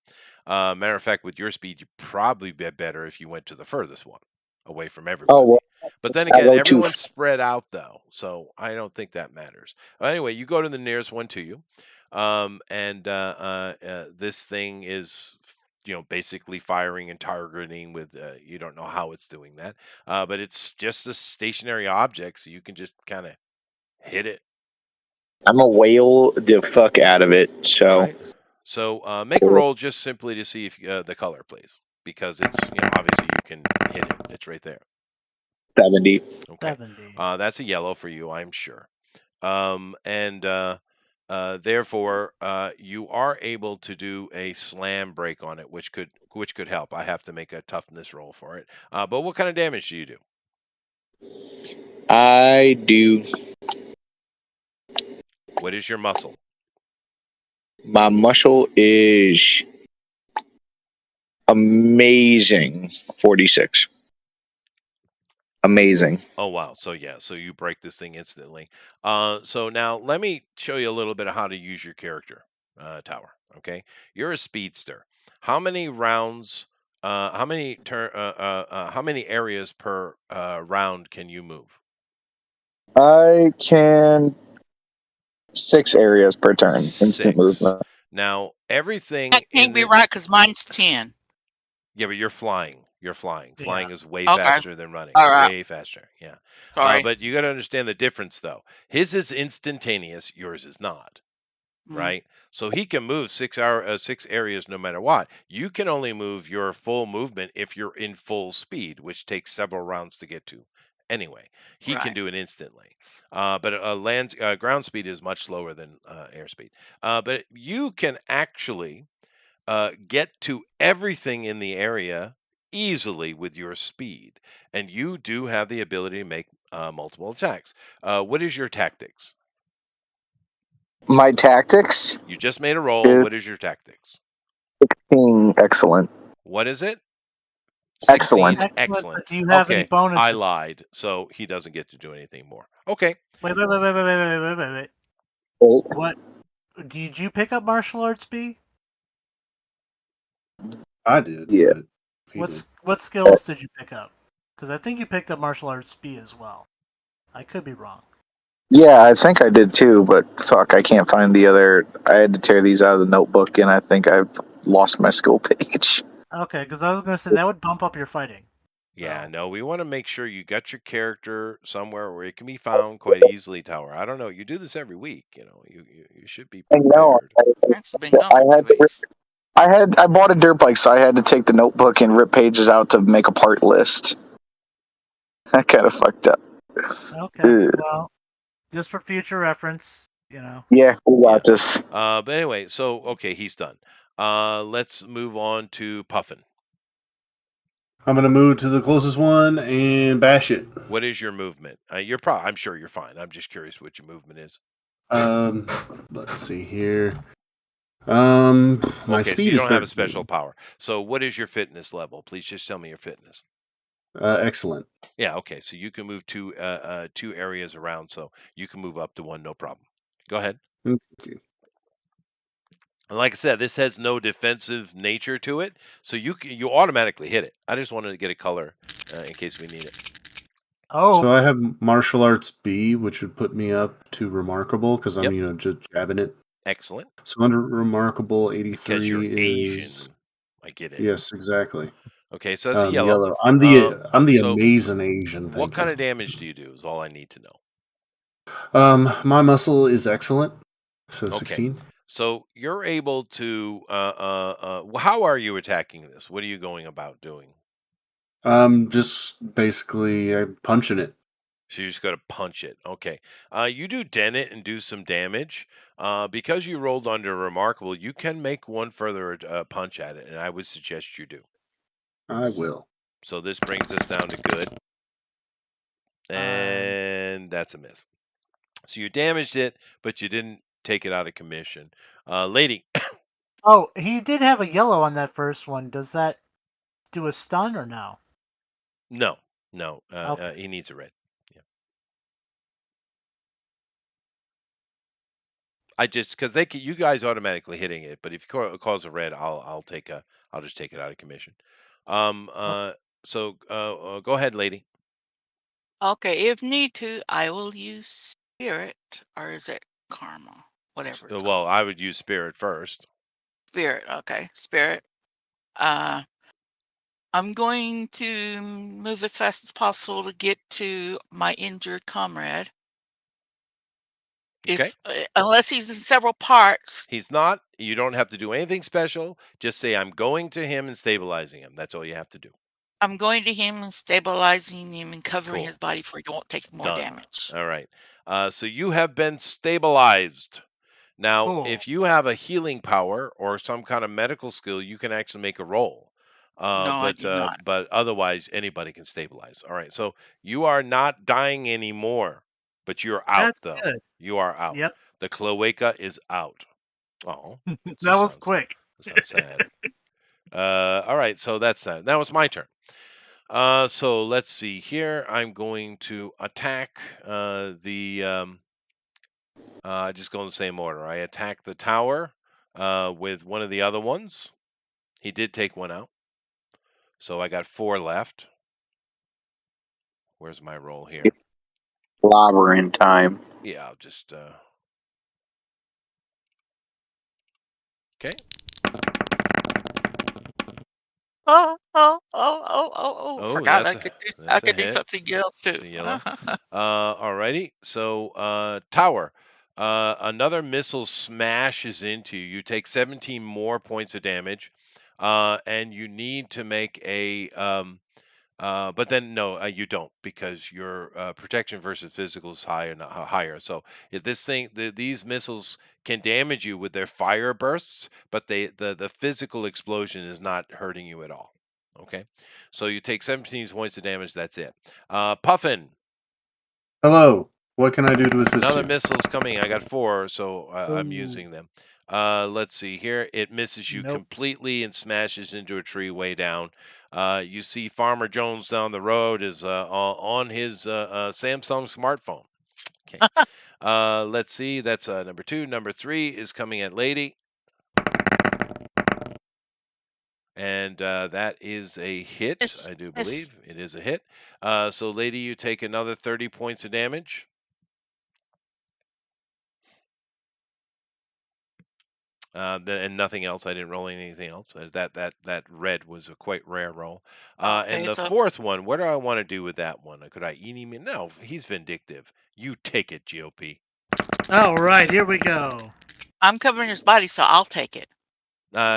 Matter of fact, with your speed, you'd probably be better if you went to the furthest one, away from Oh, everybody. well, But then I again, go to. everyone's spread out though, so I don't think that matters. Anyway, you go to the nearest one to you, and this thing is, basically firing and targeting with. You don't know how it's doing that, but it's just a stationary object, so you can just kind of hit it. I'm a whale the fuck out of it. All So right. So make a roll just simply to see if the color, please, because it's obviously you can hit it. It's right there. 70. Okay. 70. That's a yellow for you, I'm sure. And therefore, you are able to do a slam break on it, which could help. I have to make a toughness roll for it. But what kind of damage do you do? I do. What is your muscle? My muscle is amazing 46. Amazing. Oh wow. So yeah, so you break this thing instantly. So now let me show you a little bit of how to use your character tower. Okay, you're a speedster. How many rounds? How many areas per round can you move? I can 6 areas per turn, instant 6. movement. Now everything That in can't be the right because mine's 10. yeah, but you're flying. You're flying. Yeah. Flying is way Okay. faster than running. All right. Way faster. Yeah. Sorry. But you got to understand the difference though. His is instantaneous. Yours is not. Mm, Right? So he can move 6 areas no matter what. You can only move your full movement if you're in full speed, which takes several rounds to get to. Anyway, he can right. do it instantly. But ground speed is much lower than airspeed. But you can actually get to everything in the area easily with your speed, and you do have the ability to make multiple attacks. What is your tactics? My tactics You just made a roll. is What is your tactics? being excellent. What is it? 16? Excellent. Excellent. Excellent. But do you have any Okay, I bonuses? lied. So he doesn't get to do anything more. Okay. Wait. Wait, What did you pick up martial arts B? I did, yeah. but he did. What skills did you pick up? Because I think you picked up martial arts B as well. I could be wrong. Yeah, I think I did too, but fuck, I can't find the other. I had to tear these out of the notebook, and I think I've lost my skill page. Okay, because I was going to say that would bump up your fighting. Yeah, So, no, we want to make sure you got your character somewhere where it can be found quite easily, Tower. I don't know. You do this every week, you should be I know. prepared. It's been gone I for had 2 weeks. I bought a dirt bike, so I had to take the notebook and rip pages out to make a part list. I kind of fucked up. okay. Ugh. Well, just for future reference, you know. Yeah, we Yeah. got this. But anyway, so okay, he's done. Let's move on to Puffin. I'm gonna move to the closest one and bash it. What is your movement? I'm sure you're fine. I'm just curious what your movement is. Um, let's see here. My Okay, so speed you is don't have a 13. special power. So what is your fitness level? Please just tell me your fitness. Excellent. Yeah, okay. So you can move two areas around, so you can move up to one, no problem. Go ahead. Okay. And like I said, this has no defensive nature to it, so you automatically hit it. I just wanted to get a color in case we need it. Oh, So I have martial arts B, which would put me up to remarkable because I'm Yep. just jabbing it. Excellent. So under remarkable, Because you're 83 is Asian. I get it. yes, exactly. Okay, so that's a yellow. Yellow. I'm the So amazing Asian. what Thank kind you. of damage do you do is all I need to know. My muscle is excellent. So Okay. 16. So you're able to how are you attacking this? What are you going about doing? Just basically punching it. So you just got to punch it. Okay. You do dent it and do some damage. Because you rolled under remarkable, you can make one further punch at it, and I would suggest you do. I will. So this brings us down to good, and that's a miss. So you damaged it, but you didn't take it out of commission. Lady, oh, he did have a yellow on that first one. Does that do a stun or no? no. Okay. He needs a red. Yeah. I just because you guys automatically hitting it, but if you cause a red, I'll just take it out of commission. So go ahead, lady. Okay, if need to, I will use spirit, or is it karma? Whatever it's Well, called. I would use spirit first. Spirit, okay. Spirit. Uh, I'm going to move as fast as possible to get to my injured comrade. Okay. Unless he's in several parts, He's not. You don't have to do anything special. Just say I'm going to him and stabilizing him. That's all you have to do. I'm going to him and stabilizing him and covering Cool. his body so he won't take more Done. damage. All right. So you have been stabilized. Now, Cool. if you have a healing power or some kind of medical skill, you can actually make a roll. No, I do not. But otherwise, anybody can stabilize. All right. So you are not dying anymore, but you're out That's though. good. You are out. Yep. The cloaca is out. Oh, That was quick. that sounds sad. All right, so that's that. Now it's my turn. So let's see here. I'm going to attack the. Just go in the same order. I attack the tower with one of the other ones. He did take one out, so I got 4 left. Where's my roll here? Clobbering time. Yeah, I'll just. Okay. Oh! Oh, Forgot that's I a I that's a could do hit. something else too. It's a yellow. Alrighty. So tower. Another missile smashes into you. You take 17 more points of damage, and you need to make a. But then no, you don't because your protection versus physical is higher, not higher. So if these missiles can damage you with their fire bursts, but the physical explosion is not hurting you at all. Okay, so you take 17 points of damage. That's it. Puffin. Hello. What can I do to assist Another you? missile's coming. I got 4, so I'm Ooh. using them. Let's see here. It misses you Nope. completely and smashes into a tree way down. You see Farmer Jones down the road is on his Samsung smartphone. Okay. Let's see. That's number 2. Number 3 is coming at Lady. And that is a hit, Miss, I do miss. believe. It is a hit. So, Lady, you take another 30 points of damage. And nothing else. I didn't roll anything else. That red was a quite rare roll. And Okay, the so 4th one, what do I want to do with that one? Could I eat him? No, he's vindictive. You take it, GOP. All right, here we go. I'm covering his body, so I'll take it.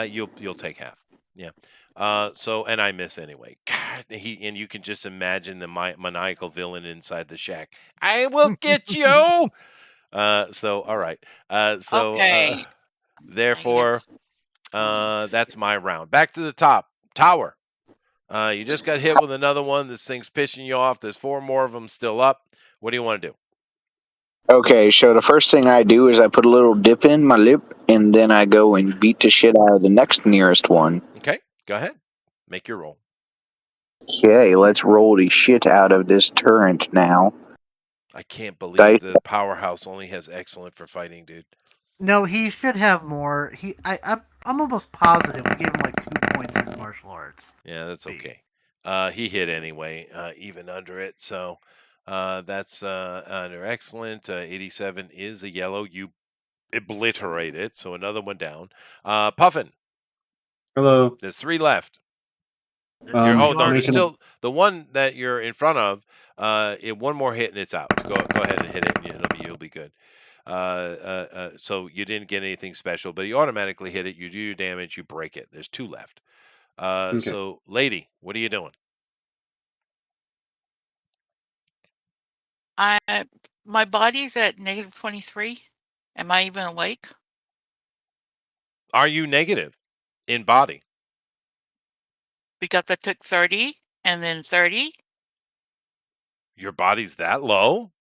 You'll take half. Yeah. So and I miss anyway. God, and you can just imagine the maniacal villain inside the shack. I will get you. So all right. Okay, Therefore, -20. that's my round. Back to the top tower. You just got hit with another one. This thing's pissing you off. There's 4 more of them still up. What do you want to do? Okay, so the first thing I do is I put a little dip in my lip, and then I go and beat the shit out of the next nearest one. Okay, go ahead. Make your roll. Okay, let's roll the shit out of this turret now. I can't believe Dice. the powerhouse only has excellent for fighting, dude. No, he should have more. I'm almost positive we gave him like 2 points in his martial arts. Yeah, that's B. okay. He hit anyway, even under it. So that's under excellent. 87 is a yellow. You obliterate it. So another one down. Puffin, Hello. there's 3 left. You No, there's Making a still the one that you're in front of. One more hit and it's out. Go ahead and hit it, and you'll be good. So you didn't get anything special, but you automatically hit it. You do your damage. You break it. There's 2 left. okay. So Lady, what are you doing? My body's at -23. Am I even awake? Are you negative in body? Because I took 30 and then 30. Your body's that low?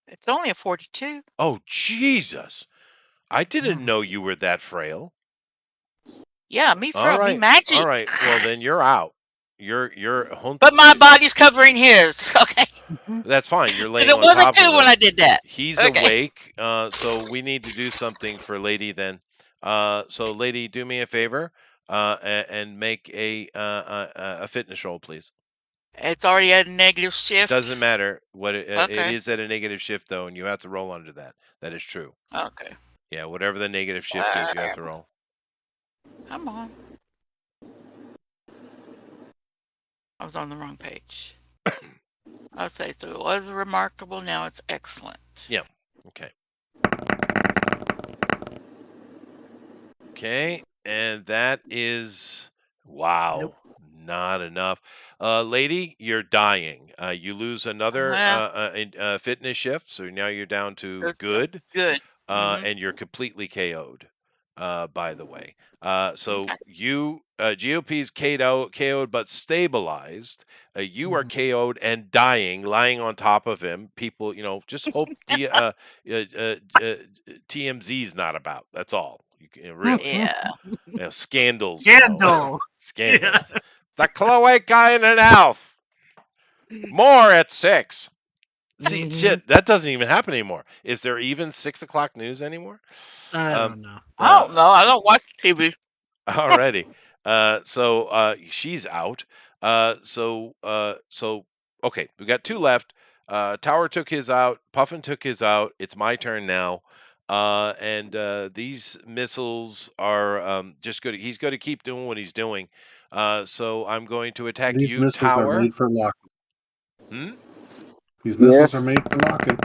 It's only a 42. Oh Jesus! I didn't know you were that frail. Yeah, me All me right, magic. Well, then you're out. You're But my body's covering his. Okay. That's fine. You're 'Cause laying it on was a top 2 of when him. I did that. He's Okay. awake. So we need to do something for Lady then. So Lady, do me a favor. And make a fitness roll, please. It's already at a negative shift. Doesn't matter what it Okay. is at a negative shift though, and you have to roll under that. That is true. Okay. Yeah, whatever the negative shift is, you have to roll. Come on. I was on the wrong page. I'll say so. It was remarkable. Now it's excellent. Yeah. Okay. Okay, and that is wow. Nope. Not enough. Lady, you're dying. You lose another fitness shift, so now you're down to good. Good. And you're completely KO'd. By the way, so Okay. you GOP's KO'd but stabilized. You are KO'd and dying, lying on top of him. People, just hope TMZ's not about. That's all. You can, really, Yeah. scandals. Scandal. Scandals. The cloaca in an elf. More at 6. See, Mhm. shit, that doesn't even happen anymore. Is there even 6 o'clock news anymore? I don't know. I don't know. I don't watch TV. Alrighty. So she's out. So okay, we got 2 left. Tower took his out. Puffin took his out. It's my turn now. And these missiles are just good. He's going to keep doing what he's doing. So I'm going to attack These you, missiles are Tower. made for locking. Hmm? These missiles Yes. are made for locking.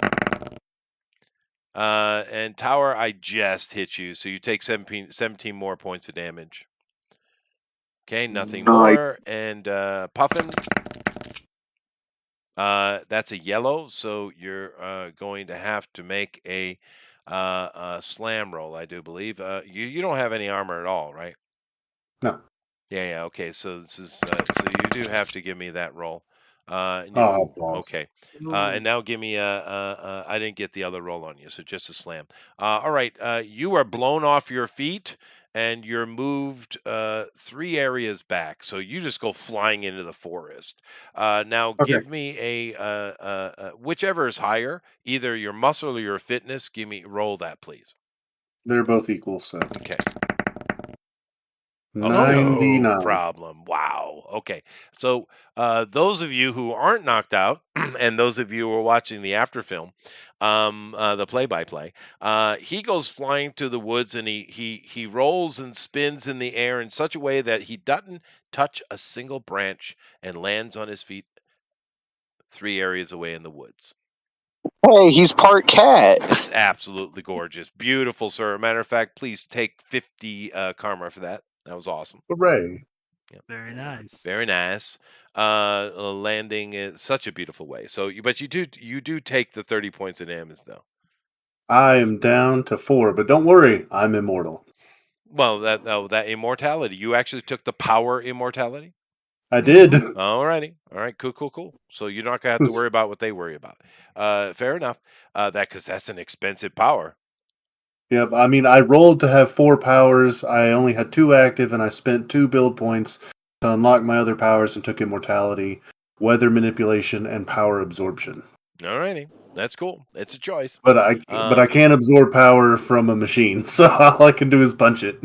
And Tower, I just hit you, so you take 17 more points of damage. Okay, nothing Nice. more. And Puffin, that's a yellow, so you're going to have to make a slam roll, I do believe. You don't have any armor at all, right? No. Yeah. Okay, so this is so you do have to give me that roll. Oh, balls. Okay. Ooh. And now give me I didn't get the other roll on you, so just a slam. All right. You are blown off your feet and you're moved 3 areas back. So you just go flying into the forest. Now Okay. give me whichever is higher, either your muscle or your fitness. Roll that, please. They're both equal, so Okay. 99. No problem. Wow. Okay. So those of you who aren't knocked out, and those of you who are watching the after film, the play-by-play, he goes flying to the woods and he rolls and spins in the air in such a way that he doesn't touch a single branch and lands on his feet 3 areas away in the woods. Hey, he's part cat. It's absolutely gorgeous. Beautiful, sir. Matter of fact, please take 50 karma for that. That was awesome. Hooray. Very nice. Very nice. Landing in such a beautiful way. So, but you do take the 30 points of damage though. I am down to 4, but don't worry, I'm immortal. Well, that immortality. You actually took the power immortality. I did. Alrighty. All right. Cool. So you're not gonna have to worry about what they worry about. Fair enough. Because that's an expensive power. Yep, I mean, I rolled to have 4 powers. I only had 2 active, and I spent 2 build points to unlock my other powers and took immortality, weather manipulation, and power absorption. Alrighty. That's cool. It's a choice. But I can't absorb power from a machine, so all I can do is punch it.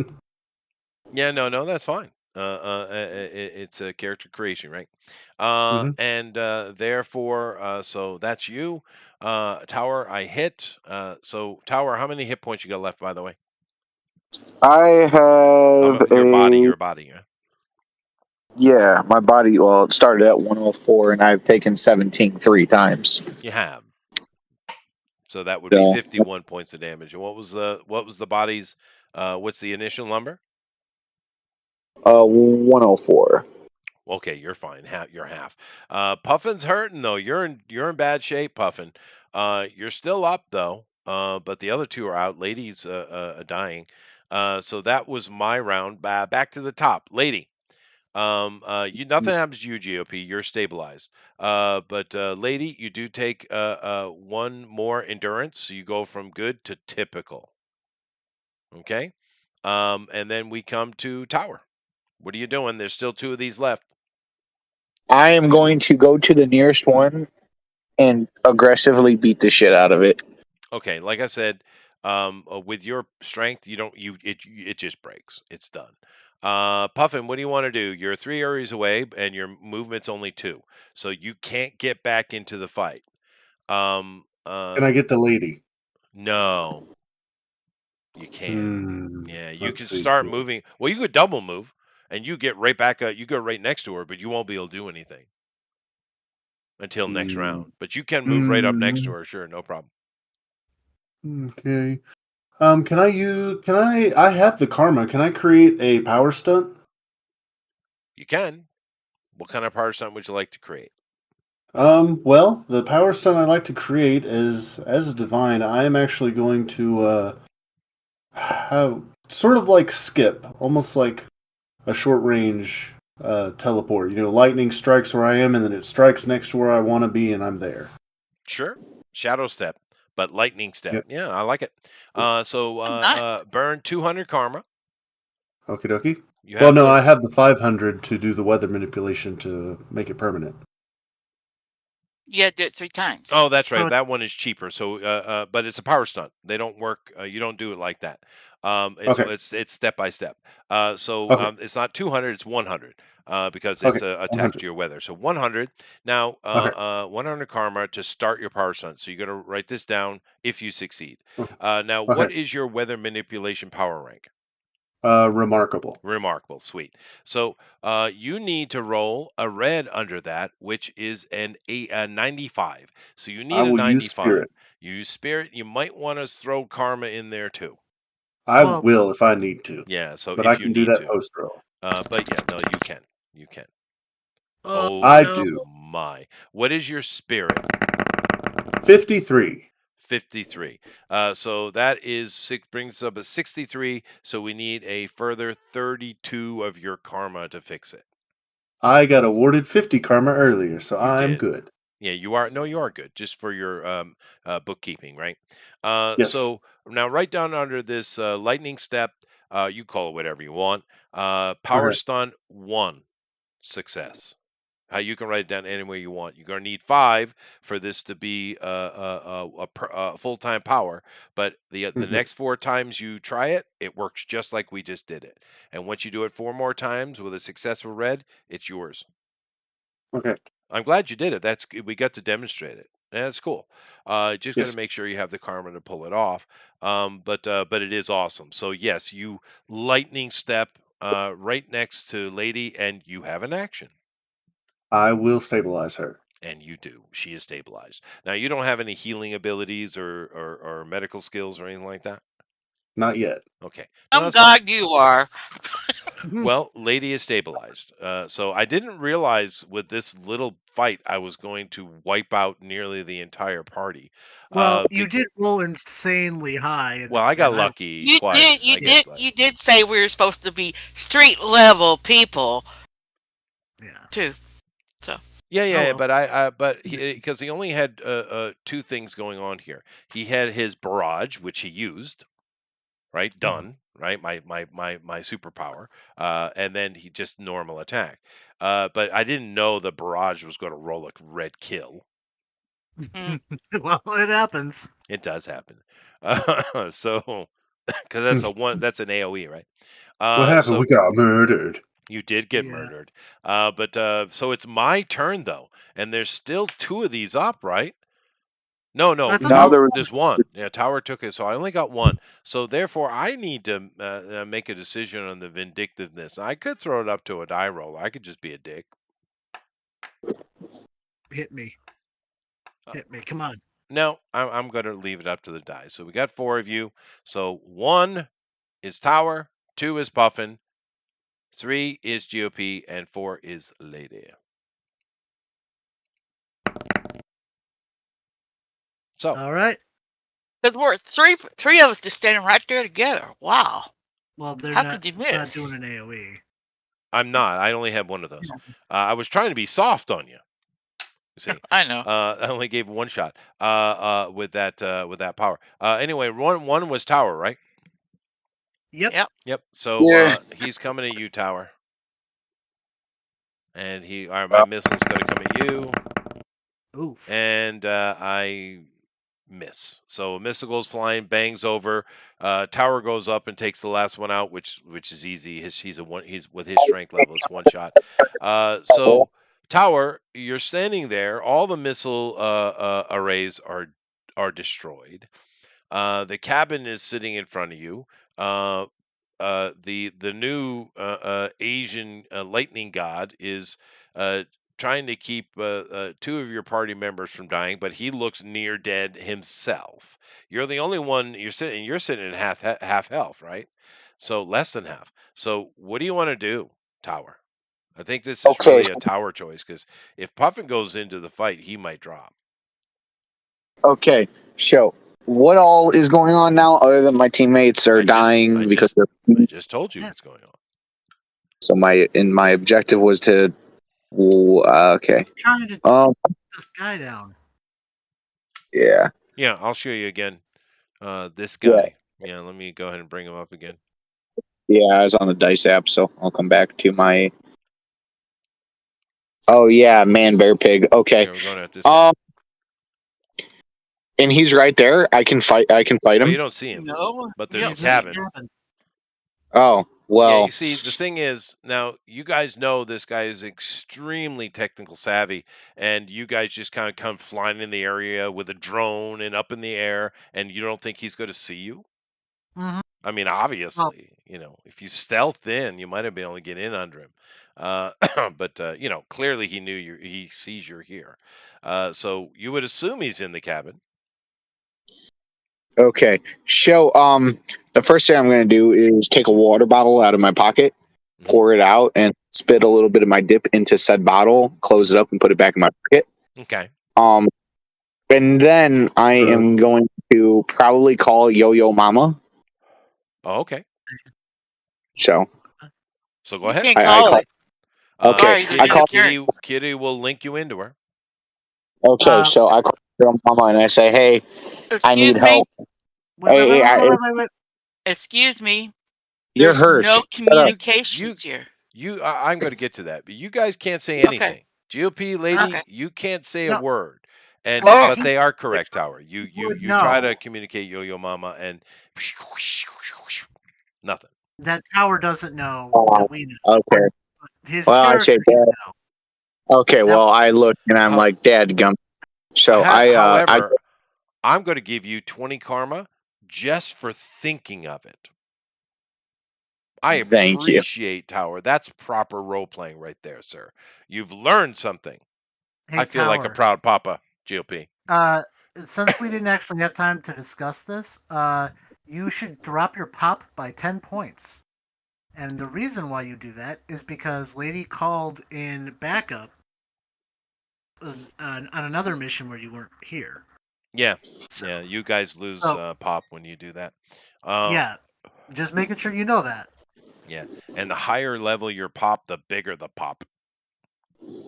Yeah, no, that's fine. It's a character creation, right? Mhm. And therefore, so that's you. Tower, I hit. So Tower, how many hit points you got left, by the way? I have Your a body. Yeah. yeah, my body. Well, it started at 104, and I've taken 17 3 times. You have. So that would be So 51 points of damage. And what was the body's? What's the initial number? 104. Okay, you're fine. You're half. Puffin's hurting though. You're in bad shape, Puffin. You're still up though. But the other 2 are out. Lady's dying. So that was my round. Back to the top, Lady. Nothing happens to you, GOP. You're stabilized. But Lady, you do take 1 more endurance. So you go from good to typical. Okay. And then we come to Tower. What are you doing? There's still 2 of these left. I am going to go to the nearest one and aggressively beat the shit out of it. Okay, like I said, with your strength, it just breaks. It's done. Puffin, what do you want to do? You're 3 areas away, and your movement's only 2, so you can't get back into the fight. Can I get the lady? No, you can't. Yeah, you Let's can see start here. moving. Well, you could double move, and you get right back. You go right next to her, but you won't be able to do anything until next round. But you can move right up next to her. Sure, no problem. Okay. I have the karma. Can I create a power stunt? You can. What kind of power stunt would you like to create? Well, the power stunt I like to create is as a divine, I am actually going to have sort of like skip, almost like a short range teleport. Lightning strikes where I am and then it strikes next to where I want to be and I'm there. Sure. Shadow step. but lightning step. Yep. Yeah, I like it. Nice. Burn 200 karma. Okie dokie. You Well, have no, to. I have the 500 to do the weather manipulation to make it permanent. You had to do it 3 times. Oh, that's right. So That one is cheaper. So, but it's a power stunt. They don't work. You don't do it like that. Okay. It's step by step. Okay. It's not 200. It's 100. Because Okay. it's attached 100. to your weather. So 100. Now, Okay. 100 karma to start your power stunt. So you got to write this down if you succeed. Okay. Now, what is your weather manipulation power rank? Remarkable. Remarkable, sweet. So you need to roll a red under that, which is a 95. So you I need a will use 95. spirit. Use spirit. You might want to throw karma in there too. I Well- will if I need to, Yeah. So but if I you can do need that to. post roll. But yeah, no, you can. You can. Oh, I no. do. My. What is your spirit? 53. 53. So that is brings up a 63. So we need a further 32 of your karma to fix it. I got awarded 50 karma earlier, so You I'm did. good. Yeah, you are. No, you are good. Just for your bookkeeping, right? Yes. So now, right down under this lightning step, you call it whatever you want. Power Okay. stunt 1 success. How you can write it down any way you want. You're going to need 5 for this to be a full-time power. But the Mhm. next 4 times you try it, it works just like we just did it. And once you do it 4 more times with a successful red, it's yours. Okay. I'm glad you did it. We got to demonstrate it. That's cool. Just got to Yes. make sure you have the karma to pull it off. But it is awesome. So yes, you lightning step right next to Lady, and you have an action. I will stabilize her. And you do. She is stabilized. Now you don't have any healing abilities or medical skills or anything like that. Not yet. Okay. No, I'm that's fine. glad you are. Well, Lady is stabilized. So I didn't realize with this little fight I was going to wipe out nearly the entire party. Well, Bec- you did roll insanely high. And, well, I got and lucky You twice. did. You I did. guess. You did say we were supposed to be street level people yeah. too. So Yeah, Oh, well. but because he only had 2 things going on here. He had his barrage, which he used. Right, done. Right, my superpower, and then he just normal attack. But I didn't know the barrage was going to roll a red kill. Well, it happens. It does happen. So because that's an AOE, right? What happened? So We got murdered. you did get Yeah. murdered. So it's my turn though, and there's still 2 of these up, right? No, That's No, there was there's 1. Yeah, Tower took it, so I only got 1. So therefore, I need to make a decision on the vindictiveness. I could throw it up to a die roll. I could just be a dick. Hit me. Hit me. Come on. No, I'm going to leave it up to the die. So we got 4 of you. So 1 is Tower, 2 is Puffin, 3 is GOP, and 4 is Lady. So All right. because we're three of us just standing right there together. Wow. Well, they're How not, could you it's not miss? doing an AoE. I'm not. I only have 1 of those. I was trying to be soft on you. You see, I know. I only gave 1 shot with that power. Anyway, one was Tower, right? Yep. Yep. Yep. So Yeah. he's coming at you, Tower, and my missile's going to come at you, Oof. and I miss. So a missile goes flying, bangs over. Tower goes up and takes the last one out, which is easy. He's with his strength level, it's 1 shot. So Tower, you're standing there. All the missile arrays are destroyed. The cabin is sitting in front of you. The new Asian lightning god is trying to keep 2 of your party members from dying, but he looks near dead himself. You're the only one. You're sitting in half health, right? So less than half. So what do you want to do, Tower? I think this is Okay. really a Tower choice because if Puffin goes into the fight, he might drop. Okay. So, what all is going on now, other than my teammates are dying because they're. I just told you Yeah. what's going on. So my objective was to. Okay. Trying to Um. put this guy down. Yeah. Yeah, I'll show you again. This Yeah. guy. Yeah, let me go ahead and bring him up again. Yeah, I was on the Dice app, so I'll come back to my. Oh yeah, man, bear, pig. Okay. Here, we're going at this guy. And he's right there. I can fight Well, you him. don't see him, No, but you there's a don't see him. cabin. Oh Yeah, well. you see, the thing is, now you guys know this guy is extremely technical savvy, and you guys just kind of come flying in the area with a drone and up in the air, and you don't think he's going to see you? Mm-hmm. I mean, obviously, if you stealth in, you might have been able to get in under him. But clearly he sees you're here. So you would assume he's in the cabin. Okay. So the first thing I'm going to do is take a water bottle out of my pocket, pour it out, and spit a little bit of my dip into said bottle. Close it up and put it back in my pocket. Okay. And then I am going to probably call Yo-Yo Mama. Oh, okay. So go ahead. You can't call it. Okay. Sorry, I call Kitty will link you into her. Okay, so I call Yo-Yo Mama and I say, "Hey, I need help." Wait. Excuse me. You're There's hurt. no communications here. I'm going to get to that, but you guys can't say anything. GOP lady, you can't say a word, but they are correct, Tower. You try to communicate Yo-Yo Mama, and nothing. That Tower doesn't know that we know. Okay. His I say, know. Okay, well, I look and I'm like, Dadgum. So however, I'm going to give you 20 karma just for thinking of it. I appreciate Tower. That's proper role playing right there, sir. You've learned something. Hey, I feel like a proud papa, GOP. Since we didn't actually have time to discuss this, you should drop your pop by 10 points. And the reason why you do that is because Lady called in backup on another mission where you weren't here. Yeah, you guys lose pop when you do that. Yeah, just making sure you know that. Yeah, and the higher level your pop, the bigger the pop.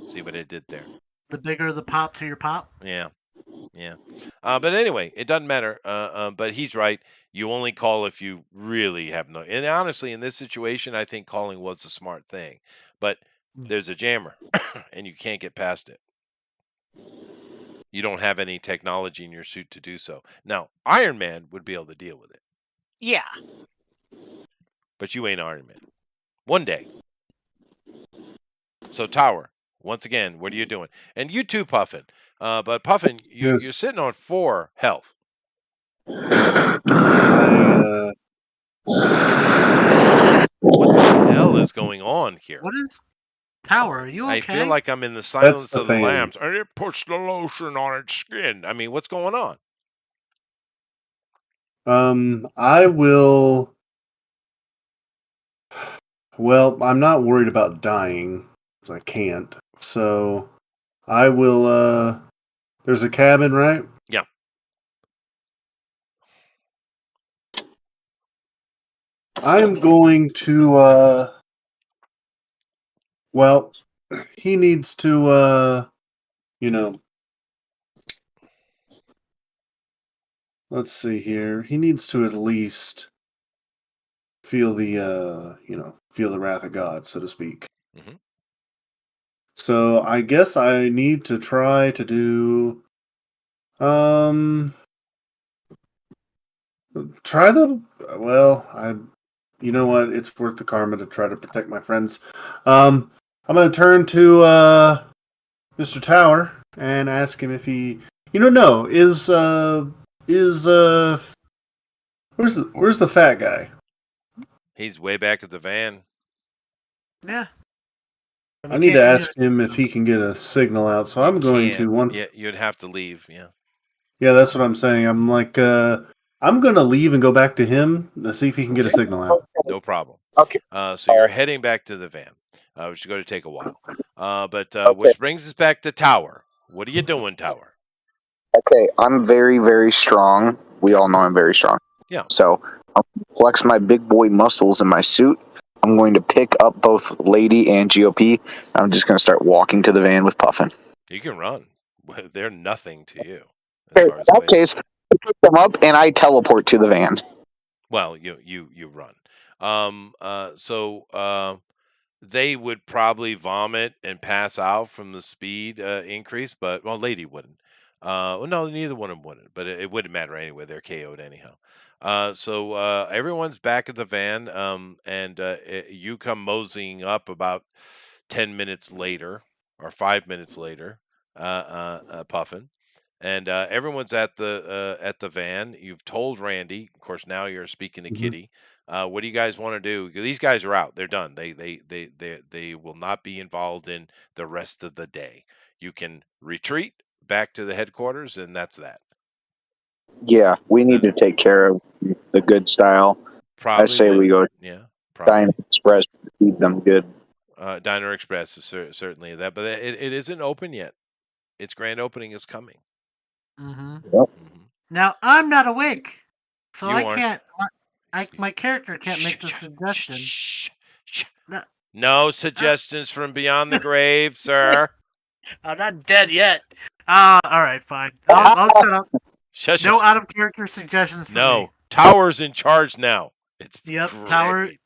See what it did there? The bigger the pop to your pop? Yeah. But anyway, it doesn't matter. But he's right. You only call if you really have no. And honestly, in this situation, I think calling was a smart thing. But there's a jammer, and you can't get past it. You don't have any technology in your suit to do so. Now, Iron Man would be able to deal with it. Yeah. But you ain't Iron Man. One day. So Tower, once again, what are you doing? And you too, Puffin. But Puffin, you're sitting on 4 health. What the hell is going on here? What is Tower? Are you okay? I feel like I'm in the Silence of the Lambs. And it puts the lotion on its skin. I mean, what's going on? I will. Well, I'm not worried about dying because I can't. So I will. There's a cabin, right? Yeah. I'm going to. Well, he needs to. Let's see here. He needs to at least feel the feel the wrath of God, so to speak. Mm-hmm. So I guess I need to try to do try the you know what, it's worth the karma to try to protect my friends. I'm gonna turn to Mr. Tower and ask him if he where's the fat guy? He's way back at the van. Yeah. I need to ask him if he can get a signal out. So I'm going to once. Yeah, you'd have to leave. Yeah. Yeah, that's what I'm saying. I'm like, I'm gonna leave and go back to him to see if he can get a signal out. No problem. Okay. So you're heading back to the van, which is going to take a while. Which brings us back to Tower. What are you doing, Tower? Okay, I'm very, very strong. We all know I'm very strong. Yeah. So I'll flex my big boy muscles in my suit. I'm going to pick up both Lady and GOP. I'm just going to start walking to the van with Puffin. You can run. They're nothing to you. In that case, pick them up and I teleport to the van. Well, you run. So they would probably vomit and pass out from the speed increase, but well, Lady wouldn't. Well, no, neither one of them wouldn't, but it wouldn't matter anyway. They're KO'd anyhow. So everyone's back at the van, and you come moseying up about 10 minutes later or 5 minutes later, Puffin. And everyone's at the van. You've told Randy. Of course, now you're speaking to Mhm. Kitty. What do you guys want to do? These guys are out. They're done. They will not be involved in the rest of the day. You can retreat back to the headquarters, and that's that. Yeah, we need Uh, to take care of the good style. I Probably say we with go yeah, Dine probably. Express to feed them good. Diner Express is certainly that, but it isn't open yet. Its grand opening is coming. Mm-hmm. Yep. Hmm. Now I'm not awake, so You I aren't. can't. My character can't Shh, make the shh, suggestion. shh, shh. No, No suggestions from beyond the grave, sir. I'm not dead yet. All right, fine. I'll shut up. Shush, No shush. out of character suggestions for me. No. Tower's in charge now. It's Yep, Tower. great.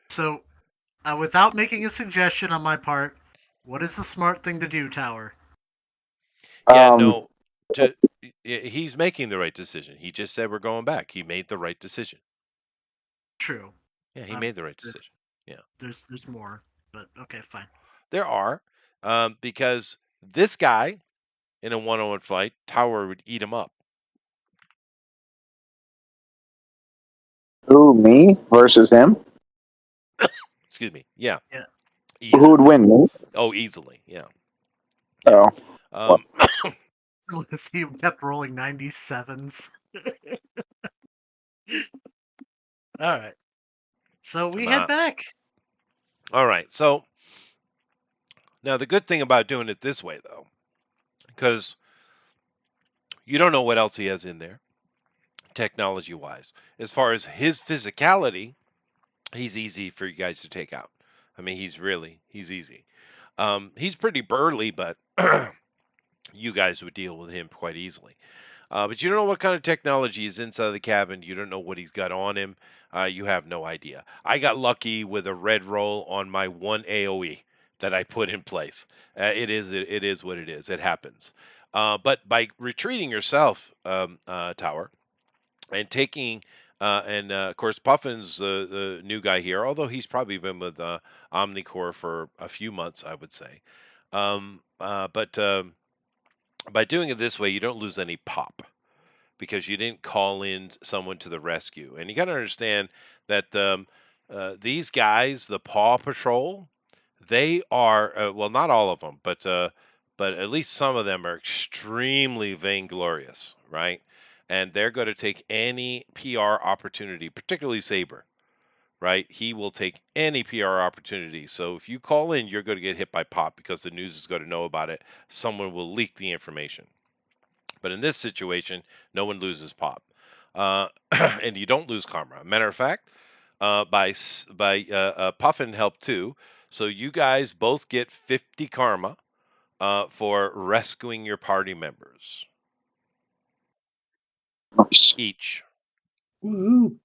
So, without making a suggestion on my part, what is the smart thing to do, Tower? Yeah, Um, no. He's making the right decision. He just said we're going back. He made the right decision. True. Yeah, he made the right decision. Yeah. There's more, but okay, fine. There are. Because this guy in a one-on-one fight, Tower would eat him up. who, me versus him? Excuse me. Yeah. Yeah. Who Easily. would win, me? Oh, easily. Yeah. Oh, Um, He kept rolling 97s. All right. So we head back. all right. So now the good thing about doing it this way, though, because you don't know what else he has in there, technology wise. As far as his physicality, he's easy for you guys to take out. I mean, he's easy. He's pretty burly, but you guys would deal with him quite easily. But you don't know what kind of technology is inside the cabin. You don't know what he's got on him. You have no idea. I got lucky with a red roll on my one AOE that I put in place. It is what it is. It happens. But by retreating yourself, Tower, and taking and of course Puffin's the new guy here, although he's probably been with Omnicore for a few months, I would say. But by doing it this way, you don't lose any pop because you didn't call in someone to the rescue. And you got to understand that these guys, the Paw Patrol, they are well, not all of them, but at least some of them are extremely vainglorious, right? And they're going to take any PR opportunity, particularly Saber, right? He will take any PR opportunity. So if you call in, you're going to get hit by pop because the news is going to know about it. Someone will leak the information. But in this situation, no one loses pop, and you don't lose karma. Matter of fact, by Puffin help too. So you guys both get 50 karma for rescuing your party members nice. each. Woohoo!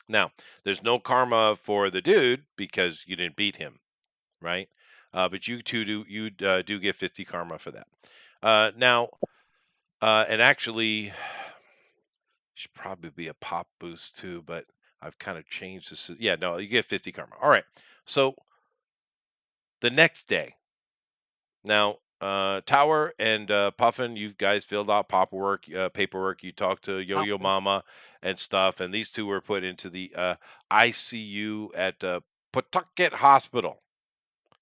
Now, there's no karma for the dude because you didn't beat him, right? But you two do get 50 karma for that. Now, and actually, should probably be a pop boost too, but I've kind of changed this. Yeah, no, you get 50 karma. All right. So the next day, now Tower and Puffin, you guys filled out paperwork. You talked to Yo Yo Mama and stuff, and these two were put into the ICU at Pawtucket Hospital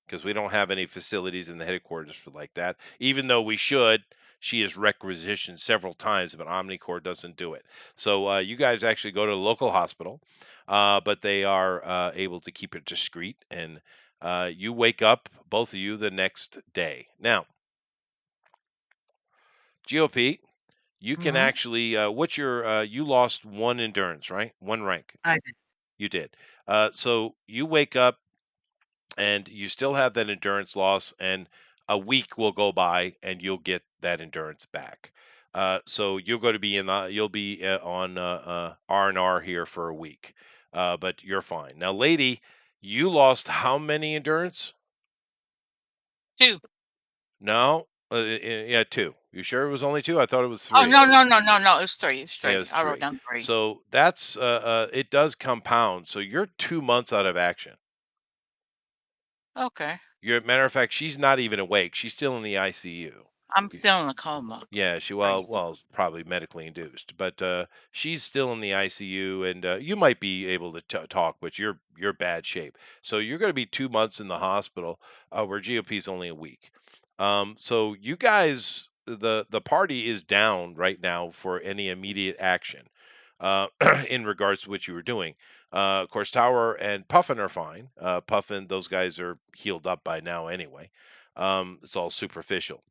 because we don't have any facilities in the headquarters for like that. Even though we should, she is requisitioned several times, but Omnicore doesn't do it. So you guys actually go to the local hospital, but they are able to keep it discreet. And you wake up, both of you, the next day. Now, GOP, you can actually. What's your? You lost one endurance, right? One rank. I did. You did. So you wake up and you still have that endurance loss, and a week will go by and you'll get that endurance back. So you'll go to be you'll be on R&R here for a week, but you're fine. Now, lady, you lost how many endurance? 2. No, yeah, 2. You sure it was only 2? I thought it was Oh, 3. no, no, no, no, no, it's 3, it's Yeah, 3. it's I wrote 3. down 3. So that's it does compound. So you're 2 months out of action. Okay. Matter of fact, she's not even awake. She's still in the ICU. I'm still in a coma. Yeah, it's probably medically induced, but she's still in the ICU, and you might be able to talk, but you're bad shape. So you're going to be 2 months in the hospital, where GOP is only a week. So you guys, the party is down right now for any immediate action, uh, in regards to what you were doing. Of course, Tower and Puffin are fine. Puffin, those guys are healed up by now anyway. It's all superficial.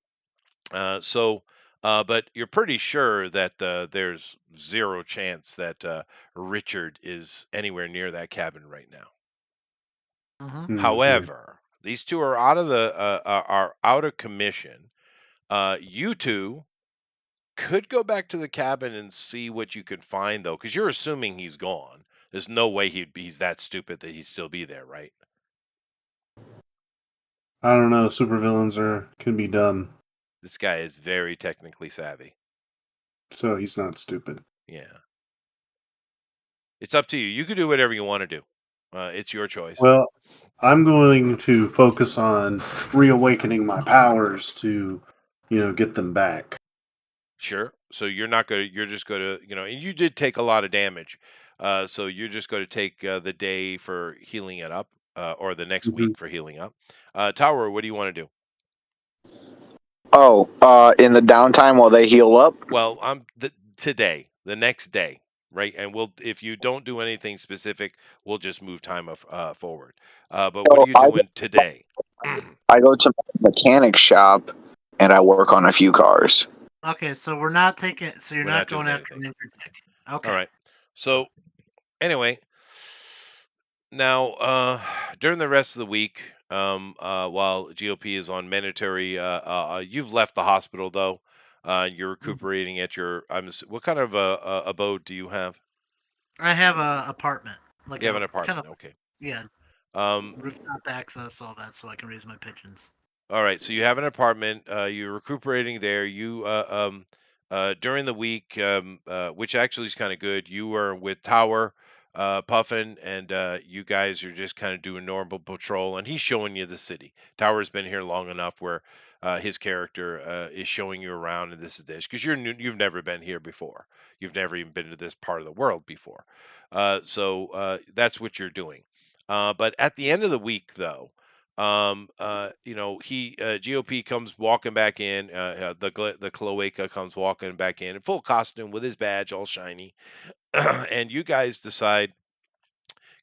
But you're pretty sure that there's zero chance that Richard is anywhere near that cabin right now. Mm-hmm. Okay. However, these two are out of are out of commission. You two could go back to the cabin and see what you can find, though, because you're assuming he's gone. There's no way he's that stupid that he'd still be there, right? I don't know. Supervillains can be done, This guy is very technically savvy. so he's not stupid. Yeah. It's up to you. You can do whatever you want to do. It's your choice. Well, I'm going to focus on reawakening my powers to, get them back. Sure. So you're not going to, you're just going to, and you did take a lot of damage. So you're just going to take the day for healing it up, or the next Mhm. week for healing up. Tower, what do you want to do? Oh, in the downtime while they heal up. Well, today, the next day, right? And if you don't do anything specific, we'll just move time forward. But what are So you doing today? I go to my mechanic shop and I work on a few cars. Okay, so we're not taking. So you're We're not not doing going after anything. Ninja Dick. Okay. All right. So anyway, now, during the rest of the week, while GOP is on mandatory, you've left the hospital though. You're recuperating at your. What kind of abode do you have? I have a apartment, like You have a an kind apartment. of Okay. yeah, Um, rooftop access, all that, so I can raise my pigeons. All right, so you have an apartment. You're recuperating there. During the week, which actually is kind of good. You are with Tower, Puffin, and you guys are just kind of doing normal patrol. And he's showing you the city. Tower's been here long enough where his character is showing you around, and this is this because you're new, you've never been here before. You've never even been to this part of the world before. So that's what you're doing. But at the end of the week, though. He GOP comes walking back in. The cloaca comes walking back in full costume with his badge all shiny, and you guys decide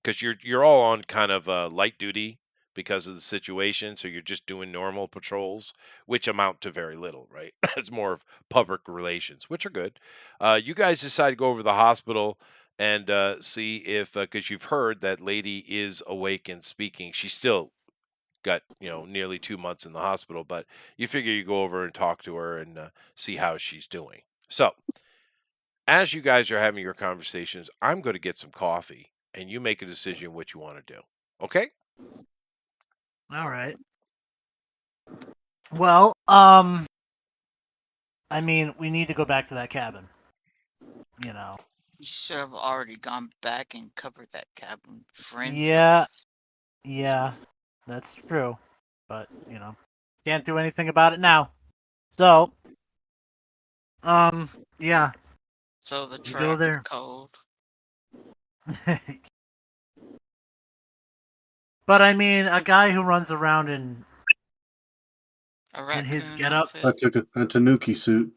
because you're all on kind of light duty because of the situation, so you're just doing normal patrols, which amount to very little, right? It's more of public relations, which are good. You guys decide to go over to the hospital and see if because you've heard that lady is awake and speaking. She's still got nearly 2 months in the hospital, but you figure you go over and talk to her and see how she's doing. So as you guys are having your conversations, I'm going to get some coffee and you make a decision what you want to do. Okay? All right. Well, I mean, we need to go back to that cabin. You know. You should have already gone back and covered that cabin, for Yeah, instance. yeah, that's true. But can't do anything about it now. So, yeah, So the we go track is there. cold. But I mean, a guy who runs around A in his raccoon getup, I outfit. took a Tanuki suit.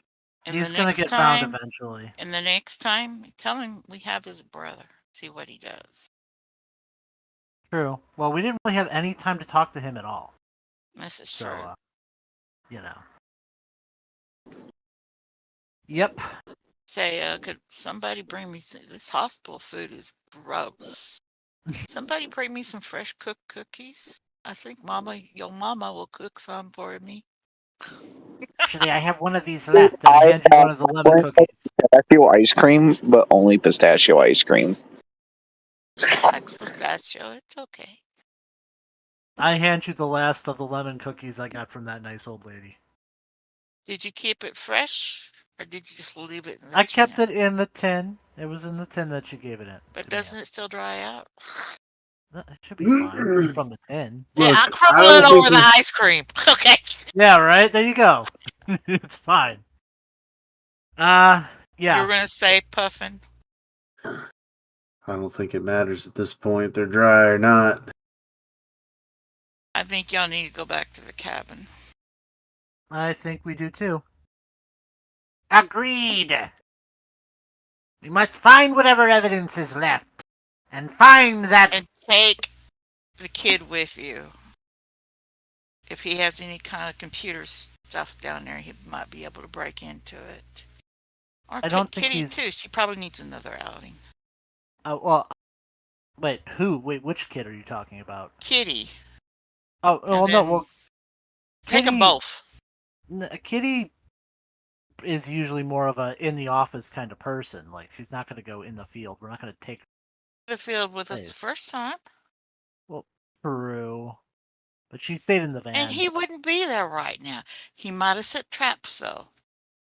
And he's the gonna next get found time, eventually. and the next time, tell him we have his brother. See what he does. True. Well, we didn't really have any time to talk to him at all. This is So, true. you know. Yep. Say, could somebody bring me this hospital food is gross. Somebody bring me some fresh cooked cookies. I think your mama will cook some for me. Actually, I have one of these left, and I hand you one of the lemon cookies. Pistachio ice cream, but only pistachio ice cream. Likes pistachio. It's okay. I hand you the last of the lemon cookies I got from that nice old lady. Did you keep it fresh, or did you just leave it in the I kept tin? it in the tin. It was in the tin that she gave it in. But doesn't it still dry out? It should be fine from the tin. Yeah, Look, I'll I crumble don't it think over the ice cream. Okay. Yeah, right? There you go. It's fine. You Yeah. were gonna say puffin. I don't think it matters at this point. They're dry or not. I think y'all need to go back to the cabin. I think we do too. Agreed. We must find whatever evidence is left. And find that... And take the kid with you. If he has any kind of computer stuff down there, he might be able to break into it. Or I don't take think Kitty he's... too. She probably needs another outing. well... Wait, who? Wait, which kid are you talking about? Kitty. Oh, well, no, well... Take them both. Kitty is usually more of a in-the-office kind of person. Like, she's not going to go in the field. We're not going to take The field with us the first time. Well, true. But she stayed in the van. And he wouldn't be there right now. He might have set traps, though.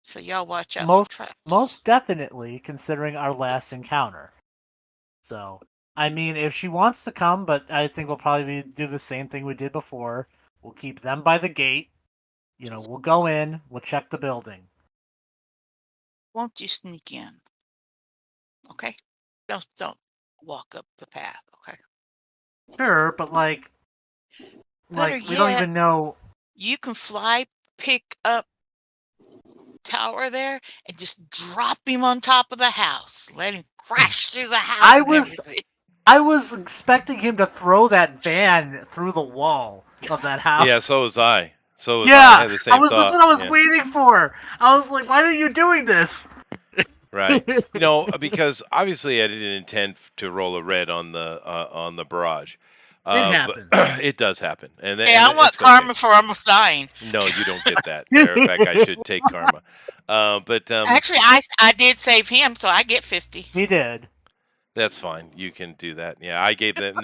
So y'all watch out for traps. Most definitely, considering our last encounter. So, I mean, if she wants to come, but I think we'll probably do the same thing we did before. We'll keep them by the gate. You know, we'll go in, we'll check the building. Won't you sneak in? Okay? Don't walk up the path, okay? Sure, but like Better we don't yet, even know. You can pick up tower there and just drop him on top of the house. Let him crash through the house. I was expecting him to throw that van through the wall of that house. Yeah, so was I. I had the same thought. thought. That's what I was waiting for. I was like, why are you doing this? Right. Because obviously I didn't intend to roll a red on the barrage. It happens. But it does happen. And hey, I want karma for almost dying. No, you don't get that. In fact, I should take karma. Actually, I did save him, so I get 50. He did. That's fine. You can do that. Yeah, I gave them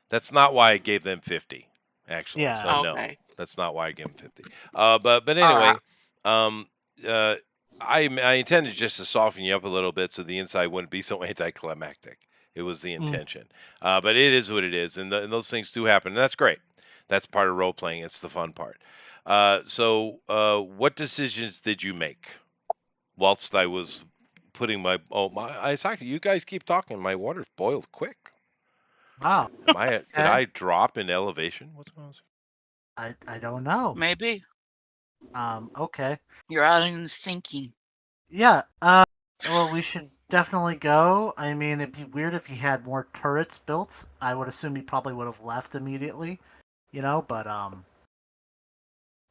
that's not why I gave them 50. Actually, yeah. So no, that's not why I gave them 50. But anyway, I intended just to soften you up a little bit so the inside wouldn't be so anticlimactic. It was the intention. But it is what it is, and those things do happen, and that's great. That's part of role playing. It's the fun part. So what decisions did you make whilst I was putting you guys keep talking. My water's boiled quick. Wow. Did I drop in elevation? What's going on? I don't know. Maybe. Okay. You're out in the sinking. Yeah. Well, we should definitely go. I mean, it'd be weird if he had more turrets built. I would assume he probably would have left immediately. But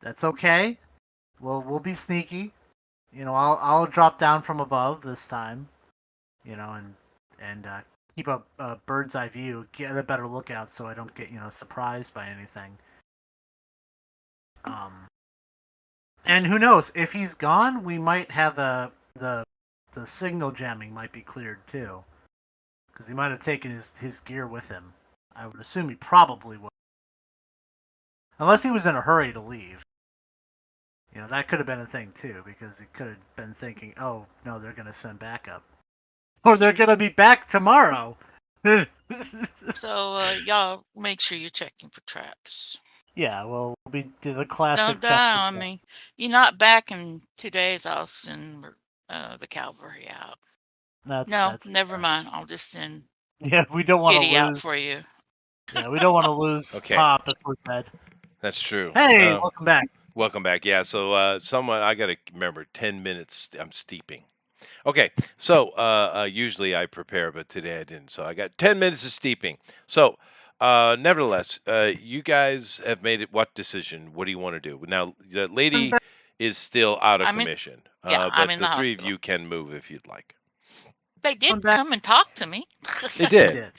that's okay. We'll be sneaky. I'll drop down from above this time. And keep a bird's eye view, get a better lookout, so I don't get surprised by anything. And who knows, if he's gone, we might have the signal jamming might be cleared too, because he might have taken his gear with him. I would assume he probably would, unless he was in a hurry to leave. That could have been a thing too, because he could have been thinking, oh no, they're gonna send backup, or they're gonna be back tomorrow. So y'all make sure you're checking for traps. Yeah, well, we do the classic. Don't die on me. You're not back in 2 days. I'll send the cavalry out. That's never mind. I'll just send. Yeah, we don't want to lose out for you. Yeah, we don't want to lose Pop if we're dead. That's true. Hey, welcome back. Welcome back. Yeah, so I got to remember 10 minutes. I'm steeping. Okay, so usually I prepare, but today I didn't. So I got 10 minutes of steeping. So nevertheless, you guys have made it. What decision? What do you want to do? Now, the lady is still out of commission. But the three of you can move if you'd like. They did come and talk to me. They did.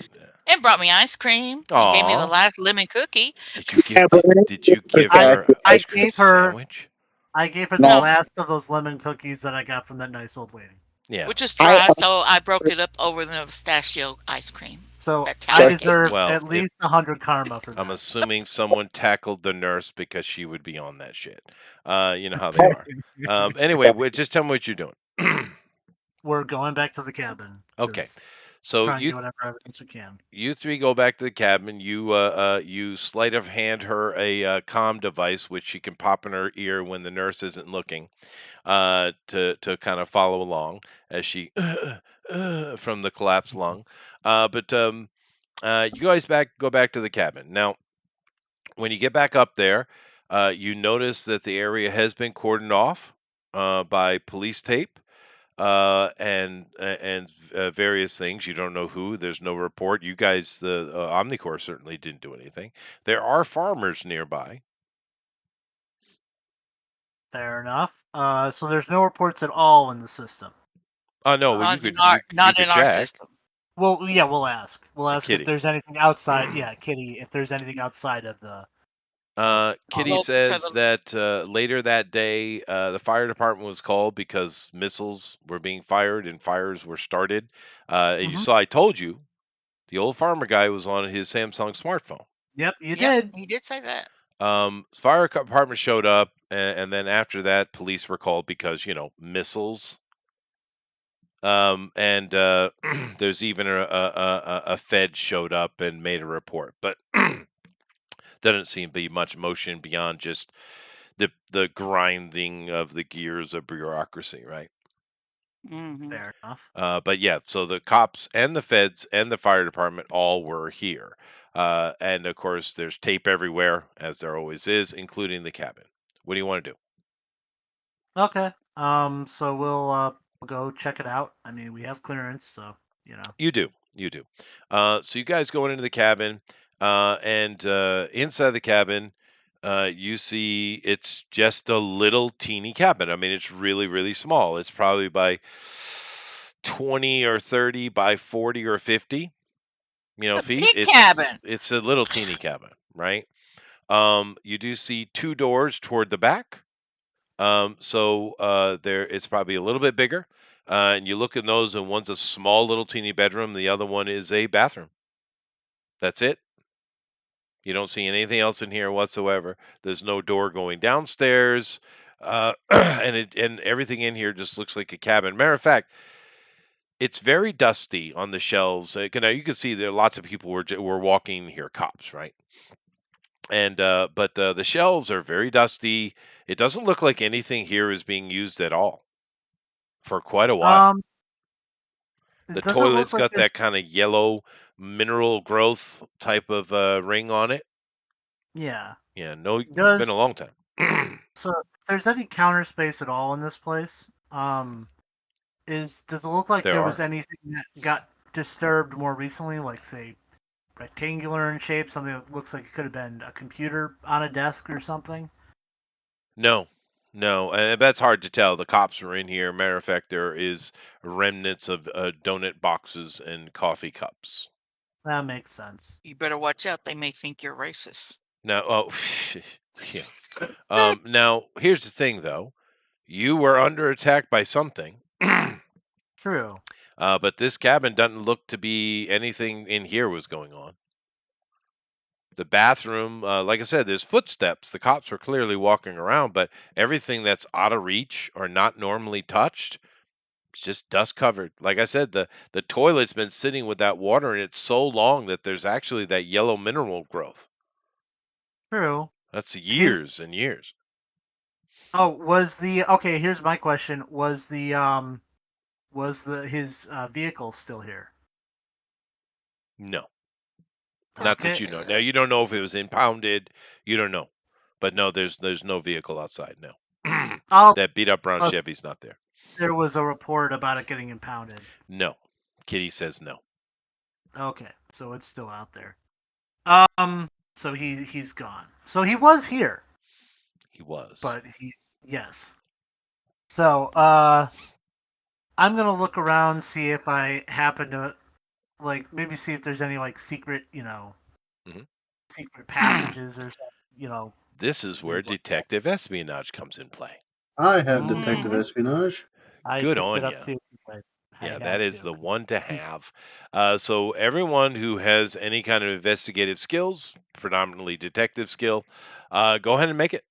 And brought me ice cream and gave me the Aw. last lemon cookie. Did you Yeah, give but did you give I her an I ice cream gave her sandwich? the no, No, last of those lemon cookies that I got from that nice old lady. Yeah. which is I dry, so I broke it up over the pistachio ice cream So that I Tyler check. gave deserve me. Well, at least 100 karma for I'm that. assuming someone tackled the nurse because she would be on that shit. You know how they are. Anyway, just tell me what you're doing. We're going back to the cabin. Okay. 'Cause So trying to get whatever evidence we can. you three go back to the cabin. You sleight of hand her a comm device which she can pop in her ear when the nurse isn't looking, to kind of follow along as she from the collapsed lung. But you guys go back to the cabin. Now, when you get back up there, you notice that the area has been cordoned off by police tape, and various things. You don't know who. There's no report. You guys, the Omnicorps, certainly didn't do anything. There are farmers nearby. Fair enough. So there's no reports at all in the system. Oh no, well Not in you not could in our check. system. Well, yeah, we'll ask. We'll ask if Kitty. there's anything outside. Yeah, Kitty, if there's anything outside of the. Kitty Local to says the that later that day, the fire department was called because missiles were being fired and fires were started. And you Mhm. saw, I told you, the old farmer guy was on his Samsung smartphone. Yep, you Yep, did. he did say that. Fire department showed up, and then after that, police were called because missiles. And there's even a Fed showed up and made a report, but doesn't seem to be much motion beyond just the grinding of the gears of bureaucracy, right? Hmm. Fair enough. But yeah, so the cops and the feds and the fire department all were here. And of course, there's tape everywhere, as there always is, including the cabin. What do you want to do? Okay. So we'll go check it out. I mean, we have clearance, so you know. You do. You do. So you guys going into the cabin, and inside the cabin, you see it's just a little teeny cabin. I mean, it's really, really small. It's probably by 20 or 30 by 40 or 50, The feet. big It's cabin. it's a little teeny cabin, right? You do see two doors toward the back. So there it's probably a little bit bigger. And you look at those, and one's a small little teeny bedroom, the other one is a bathroom. That's it. You don't see anything else in here whatsoever. There's no door going downstairs, and everything in here just looks like a cabin. Matter of fact, it's very dusty on the shelves. Now you can see there lots of people were walking here, cops, right? And but the shelves are very dusty. It doesn't look like anything here is being used at all for quite a while. Um, The it doesn't look toilet's like got there's. that kind of yellow mineral growth type of ring on it. Yeah. Yeah, no, it's been Does a long time. so if there's any counter space at all in this place? Does it look like There there was are. anything that got disturbed more recently, like say rectangular in shape, something that looks like it could have been a computer on a desk or something? No, no, and that's hard to tell. The cops are in here. Matter of fact, there is remnants of donut boxes and coffee cups. That makes sense. You better watch out. They may think you're racist. Now, oh, yeah. Now, here's the thing, though. You were under attack by something, True. but this cabin doesn't look to be anything in here was going on. The bathroom, like I said, there's footsteps. The cops were clearly walking around, but everything that's out of reach or not normally touched, it's just dust covered. Like I said, the toilet's been sitting with that water in it so long that there's actually that yellow mineral growth. True. That's His years and years. was the okay. Here's my question: was the his vehicle still here? No, not that Okay. you know. Now you don't know if it was impounded. You don't know, but no, there's no vehicle outside. No, Oh, that beat up brown uh, Chevy's not there. there was a report about it getting impounded. No, Kitty says no. Okay, so it's still out there. So he's gone. So he was here, He was. but yes. So I'm gonna look around, see if I happen to like maybe see if there's any like secret, Mhm. secret passages or something, This is where things like that. detective espionage comes in play. I have Mm. detective Mhm. espionage. I Good picked on it up you. too. I Yeah, that had is to. the one to have. So everyone who has any kind of investigative skills, predominantly detective skill, go ahead and make it.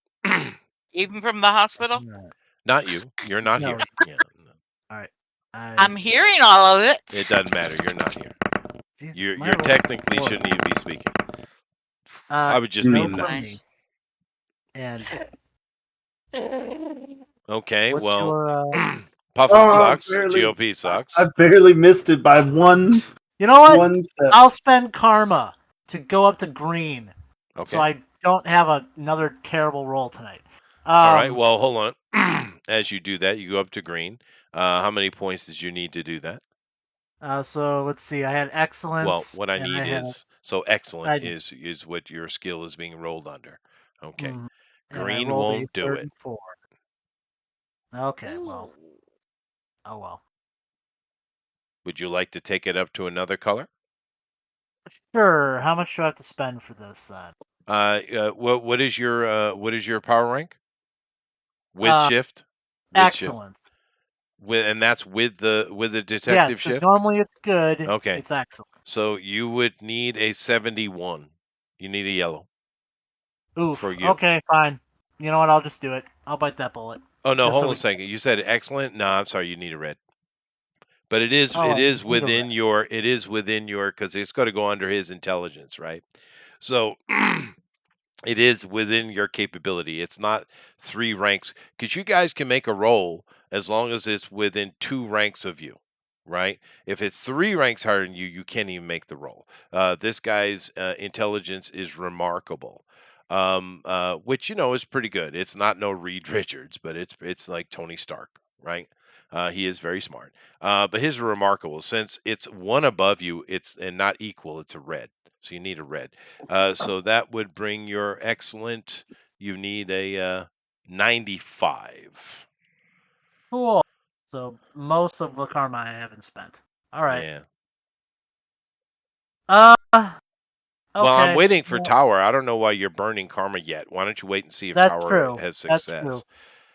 Even from the hospital? No, Not you. You're not no. here. Yeah, no. All right. I'm hearing all of it. It doesn't matter. You're not here. Geez, You're my roll technically four. shouldn't even be speaking. I would just be no Hmm. from nice. me. And Okay, what's well, your? Puffin Oh, sucks. GOP sucks. I barely missed it by one You know what? one step. I'll spend karma to go up to green, so Okay. I don't have another terrible roll tonight. All right. Well, hold on. As you do that, you go up to green. How many points did you need to do that? So let's see. I had Well, excellence, what I and need I had is so excellent I is what your skill is being rolled under. Okay. and I Green rolled a won't do it. 34. Okay, well, Ooh. oh well. Would you like to take it up to another color? Sure. How much do I have to spend for this then? What is your power rank? With Uh, shift? With shift. excellence. And that's with the Yes, detective because shift? normally it's good. Okay. It's excellent. So you would need a 71. You need a yellow for Oof. you. Okay, fine. You know what? I'll just do it. I'll bite that bullet. Oh no, Just hold so on we. a second. You said excellent? No, I'm sorry, you need a red. But it Oh, I is need a red. within your because it's got to go under his intelligence, right? So it is within your capability. It's not 3 ranks because you guys can make a roll as long as it's within 2 ranks of you, right? If it's 3 ranks higher than you, you can't even make the roll. This guy's intelligence is remarkable, which is pretty good. It's not no Reed Richards, but it's like Tony Stark, right? He is very smart, but his are remarkable since it's one above you. It's and not equal. It's a red, so you need a red. So that would bring your excellent. You need a 95. Cool. So most of the karma I haven't spent. All right. Yeah. Uh. Well, I'm Okay. waiting for Well, Tower. I don't know why you're burning karma yet. Why don't you wait and see if that's Tower true. has That's true. success?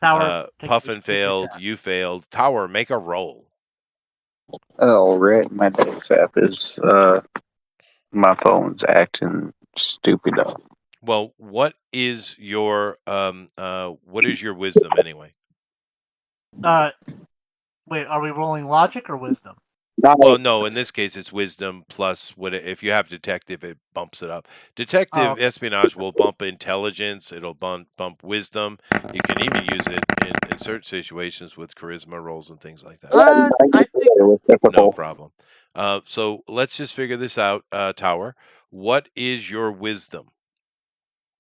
Tower, Puffin take your failed. time. You failed. Tower, make a roll. Oh, right. My dice app is my phone's acting stupid. Well, what is your wisdom anyway? Uh. Wait. Are we rolling logic or wisdom? Now, Well, no, in this case it's wisdom plus if you have detective, it bumps it up. Detective Okay. espionage will bump intelligence, it'll bump wisdom. You can even use it in certain situations with charisma rolls and things like that. I think it was No typical. problem. So let's just figure this out, Tower. What is your wisdom?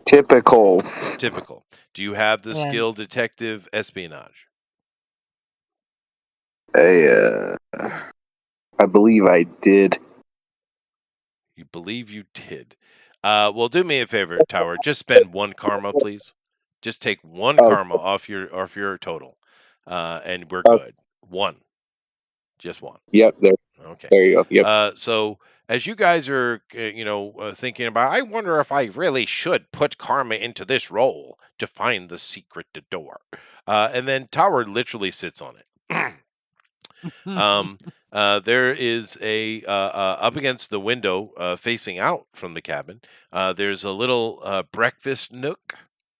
Typical. Typical. Do you have the and skill detective espionage? I believe I did. You believe you did. Well, do me a favor, Tower. Just spend 1 karma, please. Just take 1 karma off your total, and we're Oh, good. One, just one. yep, Okay. there you go. Yep. So as you guys are, thinking about, I wonder if I really should put karma into this role to find the secret door. And then Tower literally sits on it. There is a up against the window, facing out from the cabin. There's a little breakfast nook,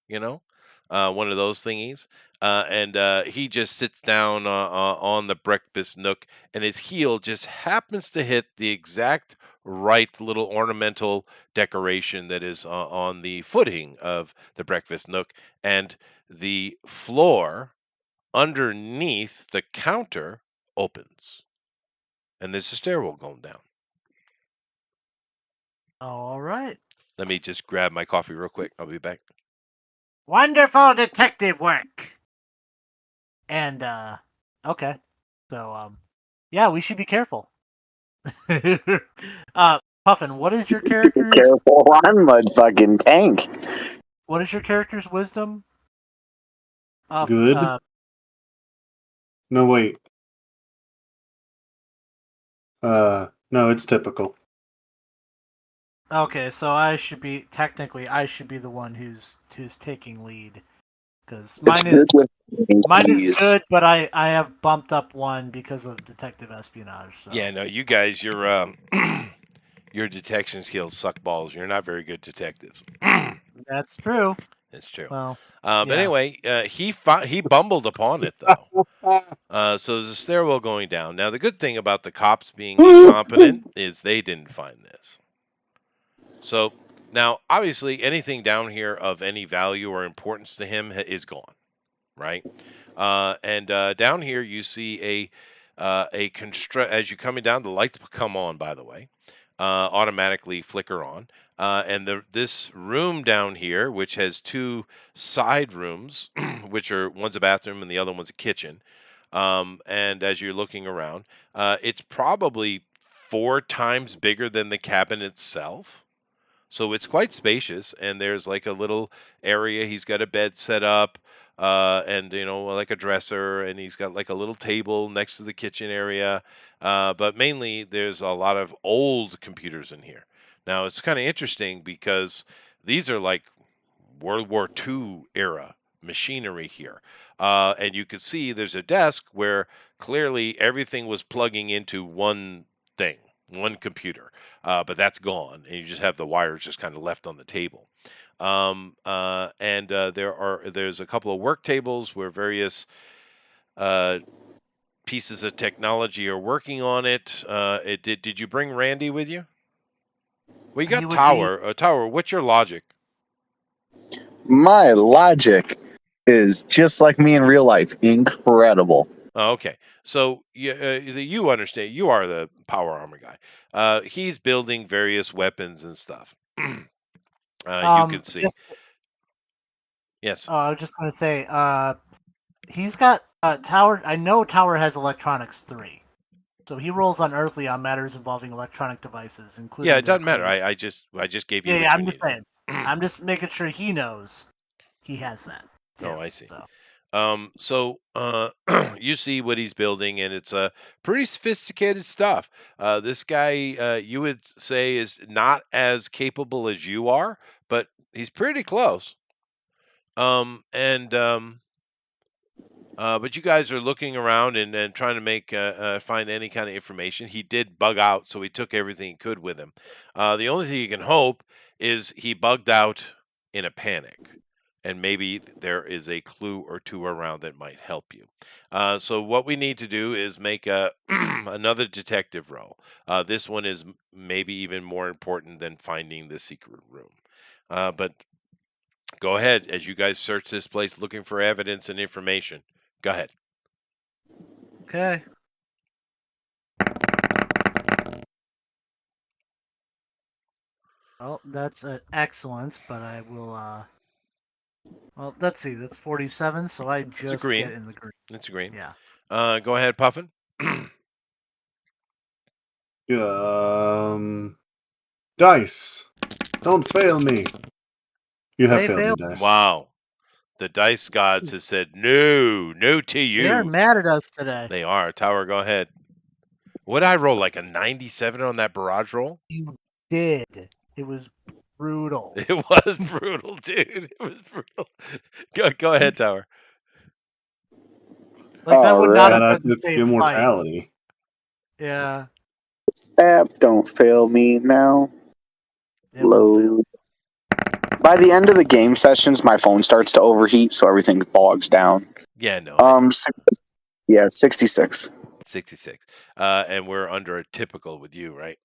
you know, one of those thingies, and he just sits down on the breakfast nook, and his heel just happens to hit the exact right little ornamental decoration that is on the footing of the breakfast nook, and the floor underneath the counter opens, and there's a stairwell going down. All right. Let me just grab my coffee real quick. I'll be back. Wonderful detective work. And okay. So yeah, we should be careful. Puffin, what is your Be character's careful. I'm a fucking tank. what is your character's wisdom? Good. No, wait. No, it's typical. Okay, so I should be the one who's taking lead because It's good with mine is please. good, but I have bumped up one because of detective espionage. So. Yeah, no, you guys, your detection skills suck balls. You're not very good detectives. That's true. It's true. Well, But yeah. anyway, he bumbled upon it though. So there's a stairwell going down. Now the good thing about the cops being incompetent is they didn't find this. So now obviously anything down here of any value or importance to him is gone, right? And down here you see as you're coming down, the lights come on, by the way, automatically flicker on. This room down here, which has two side rooms, which are one's a bathroom and the other one's a kitchen. And as you're looking around, it's probably 4 times bigger than the cabin itself. So it's quite spacious, and there's like a little area. He's got a bed set up, and like a dresser, and he's got like a little table next to the kitchen area. But mainly, there's a lot of old computers in here. Now it's kind of interesting because these are like World War II era machinery here. And you can see there's a desk where clearly everything was plugging into one thing, one computer, but that's gone, and you just have the wires just kind of left on the table. And there's a couple of work tables where various uh, pieces of technology are working on it. Did you bring Randy with you? Well, you He got would be. Tower. Tower, what's your logic? My logic is just like me in real life. Incredible. Oh, okay. So you understand. You are the power armor guy. He's building various weapons and stuff. You can see. Just. Yes. I was just gonna say. He's got Tower. I know Tower has Electronics 3, so he rolls unearthly on matters involving electronic devices, including. Yeah, it their doesn't matter. code. I just gave you Yeah, what you I'm just needed. saying. I'm just making sure he knows he has that. Oh, I see. So. So you see what he's building, and it's pretty sophisticated stuff. This guy, you would say, is not as capable as you are, but he's pretty close. And But you guys are looking around and trying to find any kind of information. He did bug out, so he took everything he could with him. The only thing you can hope is he bugged out in a panic, and maybe there is a clue or two around that might help you. So what we need to do is make another detective roll. This one is maybe even more important than finding the secret room. But go ahead as you guys search this place looking for evidence and information. Go ahead. Okay. Well, that's an excellent, but I will. Well, let's see. That's 47, so I It's a just green. get in the green. It's a green. Yeah. Go ahead, Puffin. Dice. Don't fail me. You have They failed me, failed. Dice. Wow. The dice gods have said no to They're you. mad at us today. They are. Tower, go ahead. What I roll like a 97 on that barrage roll? You did. It was brutal. It was brutal, dude. It was brutal. Go ahead, Tower. Like that would not Alright. have That been the with same immortality. fight. Yeah. App, don't fail me now. It will fail. Load. By the end of the game sessions, my phone starts to overheat, so everything bogs down. Yeah, no. Yeah, 66. 66. And we're under a typical with you, right?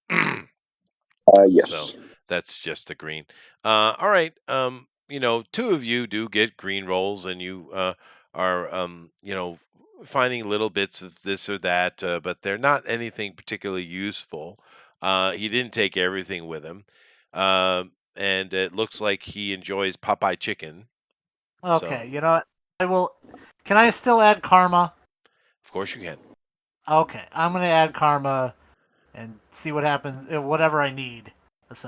Yes. So that's just the green. All right. Two of you do get green rolls, and you are, finding little bits of this or that, but they're not anything particularly useful. He didn't take everything with him, and it looks like he enjoys Popeye chicken. Okay, So, you know what? I will. Can I still add karma? of course, you can. Okay, I'm gonna add karma and see what happens. Whatever I need,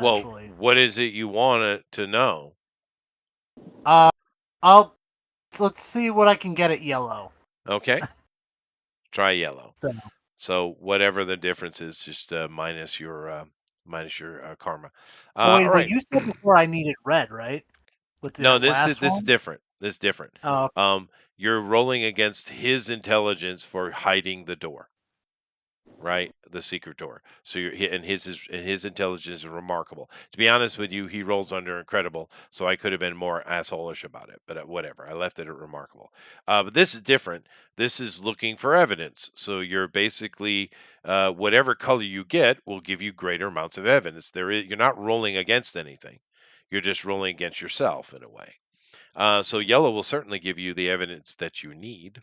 Well, essentially. what is it you want to know? I'll let's see what I can get at yellow. Okay. Try yellow. So, So whatever the difference is, just minus your karma. Oh, wait, All but right. you said before I needed red, right? With No, that last this is one? different. This is different. Oh, You're rolling against his intelligence for hiding the door, right? The secret door. So and his intelligence is remarkable. To be honest with you, he rolls under incredible. So I could have been more assholish about it, but whatever. I left it at remarkable. But this is different. This is looking for evidence. So you're basically whatever color you get will give you greater amounts of evidence. You're not rolling against anything. You're just rolling against yourself in a way. So yellow will certainly give you the evidence that you need.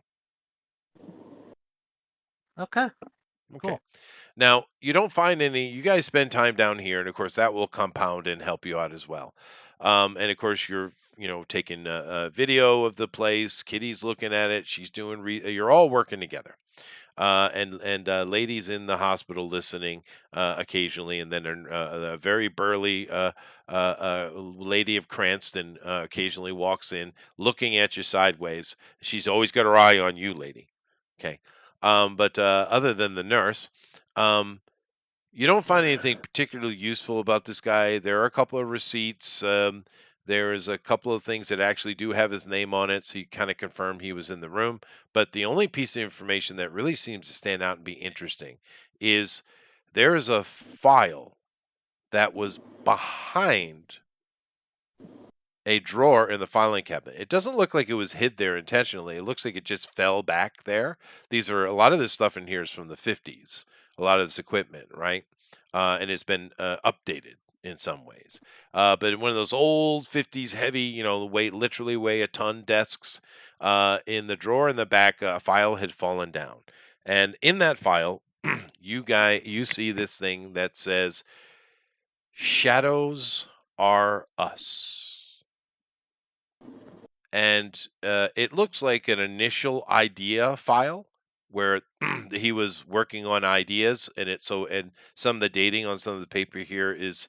okay. Okay. Cool. Now, you don't find any, you guys spend time down here, and of course, that will compound and help you out as well. And of course, you're, taking a video of the place. Kitty's looking at it. She's doing, you're all working together. And ladies in the hospital listening occasionally, and then a very burly lady of Cranston occasionally walks in, looking at you sideways. She's always got her eye on you, lady. Okay. But other than the nurse, um, you don't find anything particularly useful about this guy. There are a couple of receipts. There's a couple of things that actually do have his name on it, so you kind of confirm he was in the room. But the only piece of information that really seems to stand out and be interesting is there is a file that was behind a drawer in the filing cabinet. It doesn't look like it was hid there intentionally. It looks like it just fell back there. A lot of this stuff in here is from the 50s. A lot of this equipment, right? And it's been updated in some ways. But in one of those old 50s heavy, literally weigh a ton desks, in the drawer in the back, a file had fallen down. And in that file, you see this thing that says, "Shadows are us." And it looks like an initial idea file where he was working on ideas, and some of the dating on some of the paper here is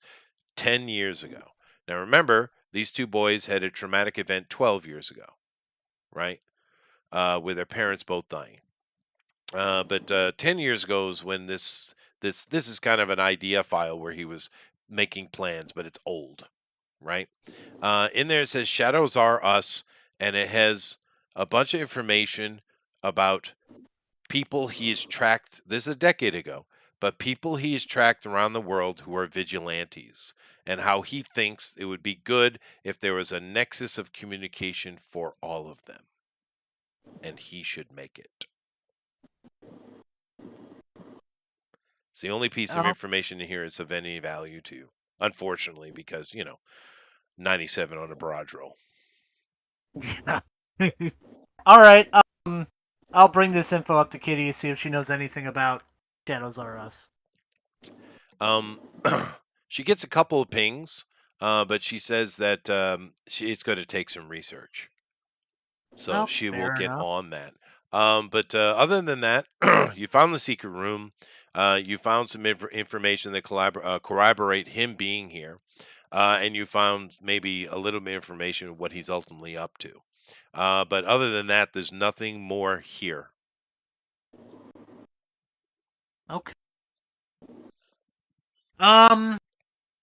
10 years ago. Now remember, these two boys had a traumatic event 12 years ago, right? With their parents both dying. But 10 years ago is when this is kind of an idea file where he was making plans, but it's old, right? In there it says shadows are us, and it has a bunch of information about people he has tracked. This is a decade ago, but people he has tracked around the world who are vigilantes, and how he thinks it would be good if there was a nexus of communication for all of them, and he should make it. It's the only piece of Oh, information in here is of any value to you, unfortunately, because 97 on a barrage roll. yeah. All right. I'll bring this info up to Kitty, see if she knows anything about Shadows Are Us. Um, she gets a couple of pings, but she says that it's going to take some research, so Oh, she will fair get enough. on that. But other than that, you found the secret room. You found some information that corroborate him being here, and you found maybe a little bit of information of what he's ultimately up to. But other than that, there's nothing more here. Okay.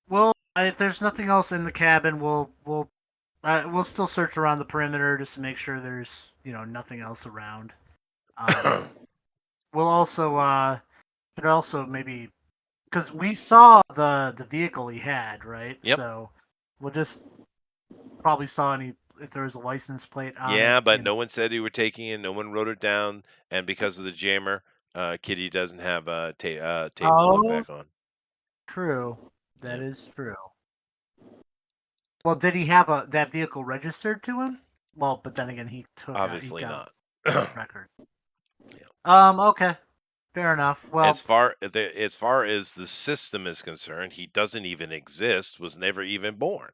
Well, if there's nothing else in the cabin, we'll still search around the perimeter just to make sure there's nothing else around. We'll also could also maybe because we saw the vehicle he had, right? Yep. So we'll just probably saw any if there was a license plate on Yeah, it. but no one said he were taking it. No one wrote it down, and because of the jammer, Kitty doesn't have a tape plug Oh, back on. true. That Yep. is true. Well, did he have that vehicle registered to him? Well, but then again, he Obviously got not. record. Yeah. Okay. Fair enough. Well, As far as the system is concerned, he doesn't even exist. Was never even born.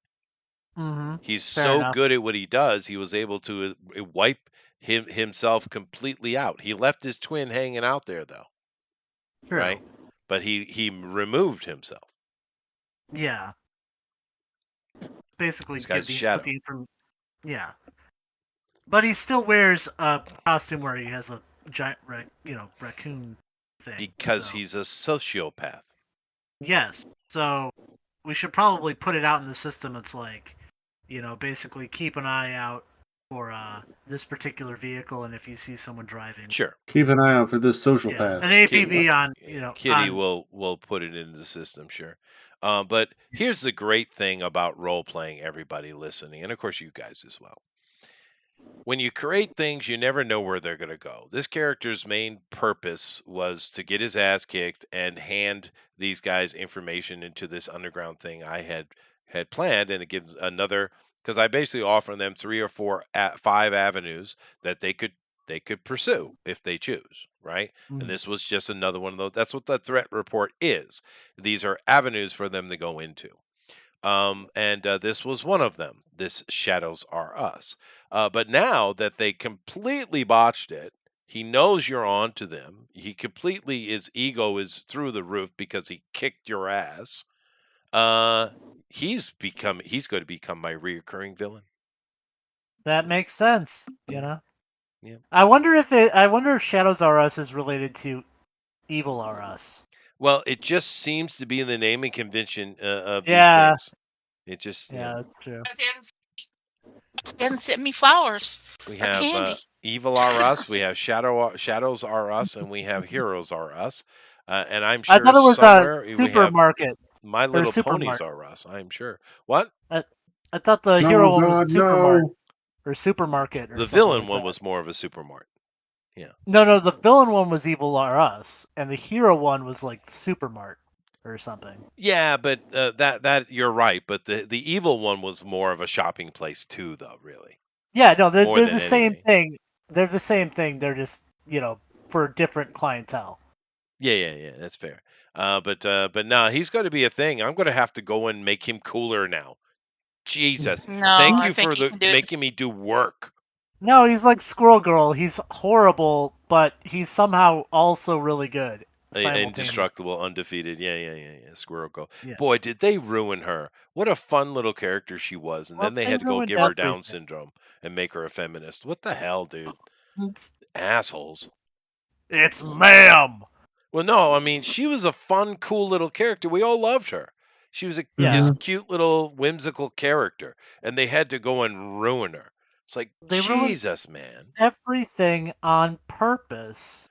He's fair so enough. good at what he does. He was able to wipe himself completely out. He left his twin hanging out there, though. True. Right? But he removed himself. Yeah. Basically, This guy's shadow. put the information. Yeah. But he still wears a costume where he has a giant, raccoon thing. Because so. he's a sociopath. Yes. So we should probably put it out in the system. It's like, basically keep an eye out for this particular vehicle, and if you see someone driving, Sure. Keep an eye out for this social an path. APB on, Kitty on. will put it into the system, sure. But here's the great thing about role playing, everybody listening, and of course you guys as well. When you create things, you never know where they're going to go. This character's main purpose was to get his ass kicked and hand these guys information into this underground thing I had planned, and it gives another, because I basically offer them 3 or 4 5 avenues that they could pursue if they choose, right? And this was just another one of those. That's what the threat report is. These are avenues for them to go into. And this was one of them. This Shadows Are Us. But now that they completely botched it, he knows you're on to them. His ego is through the roof because he kicked your ass. He's going to become my reoccurring villain. That makes sense. Yeah. I wonder if Shadows Are Us is related to Evil Are Us. Well, it just seems to be in the naming convention of these Yeah. things. It just Yeah, that's true. Didn't send me flowers We or have candy. Evil Are Us, we have Shadows Are Us, and we have Heroes Are Us. And I'm sure I thought it was somewhere a we have supermarket. My Little Ponies Supermart. Are Us. I'm sure. What? I thought the hero one was a supermarket or supermarket or The something villain like one that. was more of a supermart. Yeah. No, the villain one was Evil Are Us, and the hero one was like Supermart or something. Yeah, but that you're right. But the evil one was more of a shopping place too, though. Really. Yeah, no, they're More the than same anything. thing. They're the same thing. They're just for different clientele. Yeah. That's fair. But no, he's going to be a thing. I'm going to have to go and make him cooler now. Jesus, No, thank I you think for he can do it. making me do work. No, he's like Squirrel Girl. He's horrible, but he's somehow also really good. Indestructible, undefeated. Yeah. Squirrel Girl. Yeah. Boy, did they ruin her. What a fun little character she was. And then they had to go give her Down syndrome and make her a feminist. What the hell, dude? Assholes. It's ma'am. Well, no, I mean, she was a fun, cool little character. We all loved her. She was this cute little whimsical character, and they had to go and ruin her. It's like, Jesus, man. Everything on purpose.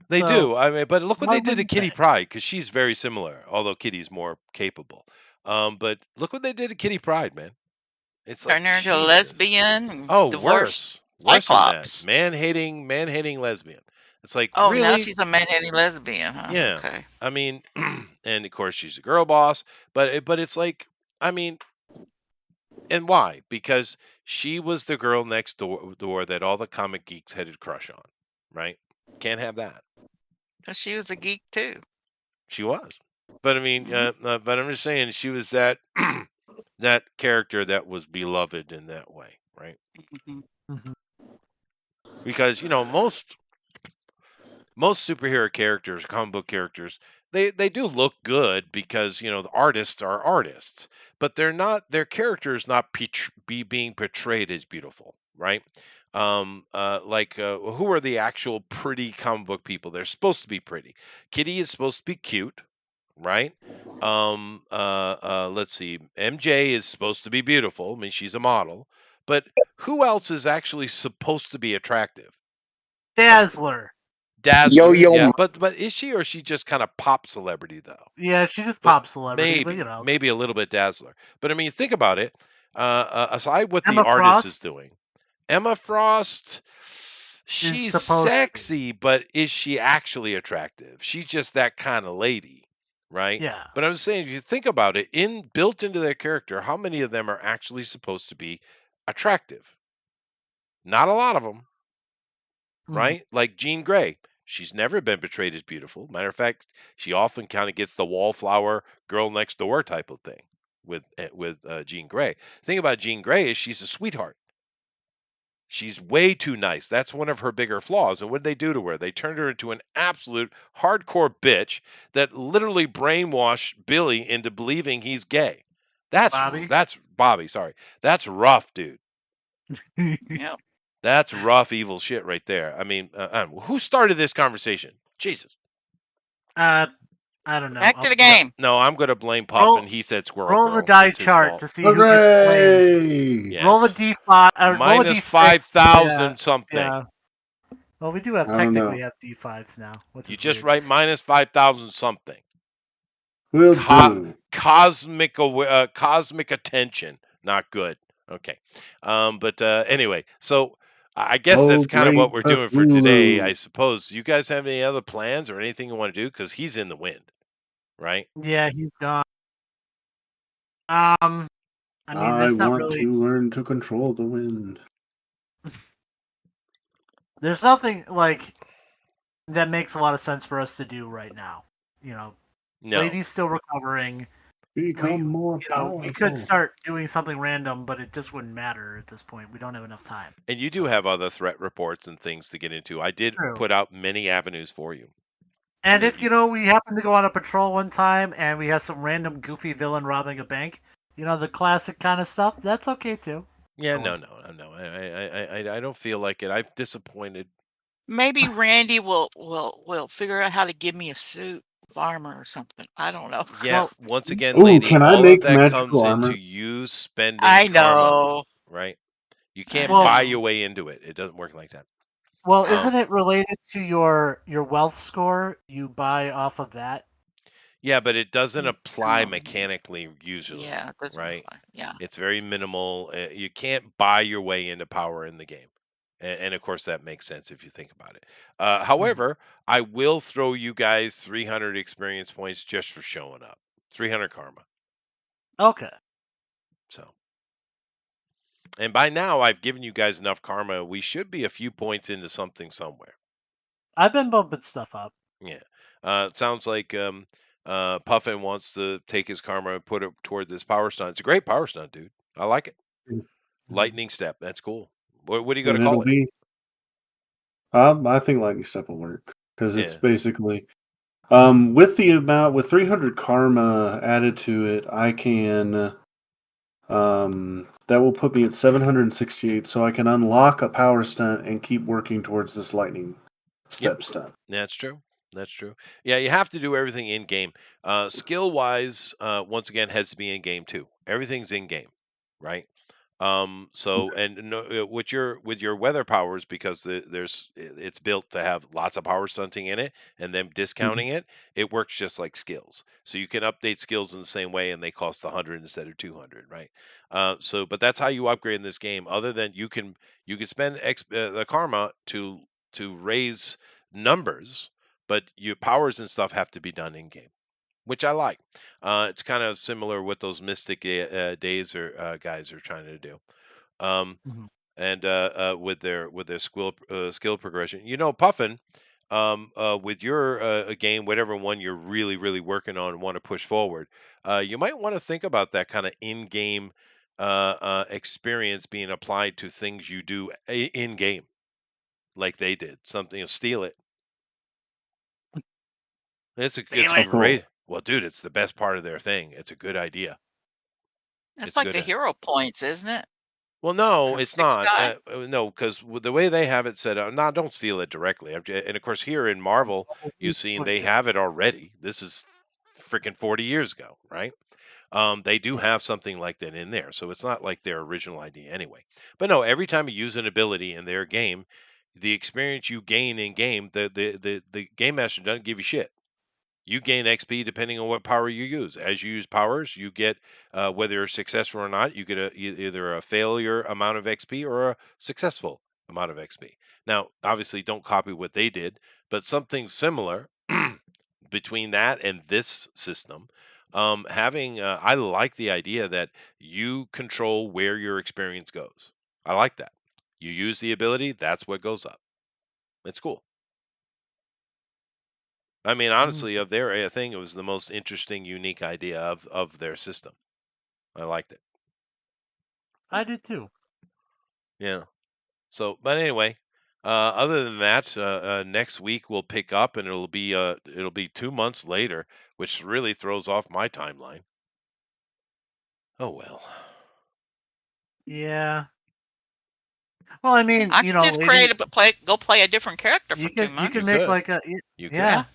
They do. I mean, but look what they did to Kitty Pryde, because she's very similar, although Kitty's more capable. But look what they did to Kitty Pryde, man. It's like, turn her into a lesbian. Oh, Divorce worse than that. Cyclops. Man-hating lesbian. It's like, Oh, really? now she's a man-hating lesbian, huh? Yeah. Okay. I mean, and of course she's a girl boss, but it's like, I mean, and why? Because she was the girl next door that all the comic geeks had a crush on, right? Can't have that. Because she was a geek too. She was, but I mean, but I'm just saying she was that that character that was beloved in that way, right? Because most superhero characters, comic book characters, they do look good because the artists are artists, but their character is not being portrayed as beautiful, right? Who are the actual pretty comic book people? They're supposed to be pretty. Kitty is supposed to be cute, right? Let's see, MJ is supposed to be beautiful. I mean, she's a model, but who else is actually supposed to be attractive? Dazzler. Yo-Yo. Yeah, but is she, or is she just kind of pop celebrity though? Yeah, she just pop celebrity, maybe a little bit Dazzler. But I mean, think about it. Aside what Emma the artist Frost is doing, Emma Frost, she's sexy, but is she actually attractive? She's just that kind of lady, right? Yeah. But I'm saying, if you think about it, built into their character, how many of them are actually supposed to be attractive? Not a lot of them. Right? Like Jean Grey. She's never been portrayed as beautiful. Matter of fact, she often kind of gets the wallflower girl next door type of thing with Jean Grey. The thing about Jean Grey is she's a sweetheart. She's way too nice. That's one of her bigger flaws. And what did they do to her? They turned her into an absolute hardcore bitch that literally brainwashed Billy into believing he's gay. That's Bobby. Sorry, that's rough, dude. Yep. That's rough, evil shit right there. I mean, who started this conversation? Jesus. I don't know. Back to the No, game. no, I'm going to blame Puffin. He said Squirrel Roll the Girl. die It's his chart fault. to see who gets blamed. Hooray! Roll a Yes. d5 or roll a Minus d6. 5,000 something. Yeah. Well, we do have I don't technically know. have d5s now, which You is just weird. write minus 5,000 something. Will do. Cosmic attention. Not good. Okay. But anyway, so I guess Oh, that's kind of what great we're doing for today. I Cthulhu. suppose you guys have any other plans or anything you want to do? Because he's in the wind, right? Yeah, he's gone. I mean, I there's not want really. to learn to control the wind. There's nothing like that makes a lot of sense for us to do right now. You know, No. Lady's still recovering. Become more We powerful. could start doing something random, but it just wouldn't matter at this point. We don't have enough time. And you do have other threat reports and things to get into. I did True. put out many avenues for you. And that if we happen to go on a patrol one time and we have some random goofy villain robbing a bank, the classic kind of stuff, that's okay too. Yeah, For no. once. I don't feel like it. I've disappointed. Maybe Randy will figure out how to give me a suit of armor or something. I don't know. Yeah, Well, once again, Ooh, lady, can I all of make that magical comes armor? into you spending I karma, know. right? You I can't Well- buy know. your way into it. It doesn't work like that. Well, isn't it related to your wealth score? You buy off of that. Yeah, but it doesn't apply Um, mechanically usually, Yeah, it doesn't right? apply. Yeah. It's very minimal. You can't buy your way into power in the game. And of course, that makes sense if you think about it. However, I will throw you guys 300 experience points just for showing up. 300 karma. Okay. So, and by now, I've given you guys enough karma. We should be a few points into something somewhere. I've been bumping stuff up. Yeah. It sounds like Puffin wants to take his karma and put it toward this power stunt. It's a great power stunt, dude. I like it. Lightning step. That's cool. What are you going And to call it'll it? be. I think lightning step will work because it's Yeah. basically with 300 karma added to it, I can that will put me at 768, so I can unlock a power stunt and keep working towards this lightning step stunt. That's true. That's true. Yeah, you have to do everything in game. Skill wise, once again, has to be in game too. Everything's in game, right? So and no, with your weather powers, because it's built to have lots of power stunting in it, and then discounting it works just like skills. So you can update skills in the same way, and they cost 100 instead of 200, right? But that's how you upgrade in this game. Other than you can spend the karma to raise numbers, but your powers and stuff have to be done in game, which I like. It's kind of similar what those Mystic Days or guys are trying to do, and with their skill progression. Puffin, with your game, whatever one you're really really working on and want to push forward, you might want to think about that kind of in-game experience being applied to things you do in game, like they did. Something steal it. It's Steal it. great. Well, dude, it's the best part of their thing. It's a good idea. That's It's like good. the hero points, isn't it? Well, no, From it's Six not. Die? No, because the way they have it set up, no, don't steal it directly. And of course, here in Marvel, you've seen they have it already. This is freaking 40 years ago, right? They do have something like that in there, so it's not like their original idea anyway. But no, every time you use an ability in their game, the experience you gain in game, the game master doesn't give you shit. You gain XP depending on what power you use. As you use powers, you get whether you're successful or not, you get either a failure amount of XP or a successful amount of XP. Now, obviously, don't copy what they did, but something similar between that and this system. I like the idea that you control where your experience goes. I like that. You use the ability, that's what goes up. It's cool. I mean, honestly, of their thing, it was the most interesting, unique idea of their system. I liked it. I did too. Yeah. So, but anyway, other than that, next week we'll pick up, and it'll be 2 months later, which really throws off my timeline. Oh well. Yeah. Well, I mean, I could just create it, but go play a different character for 2 you months. can You make could. like You could. yeah,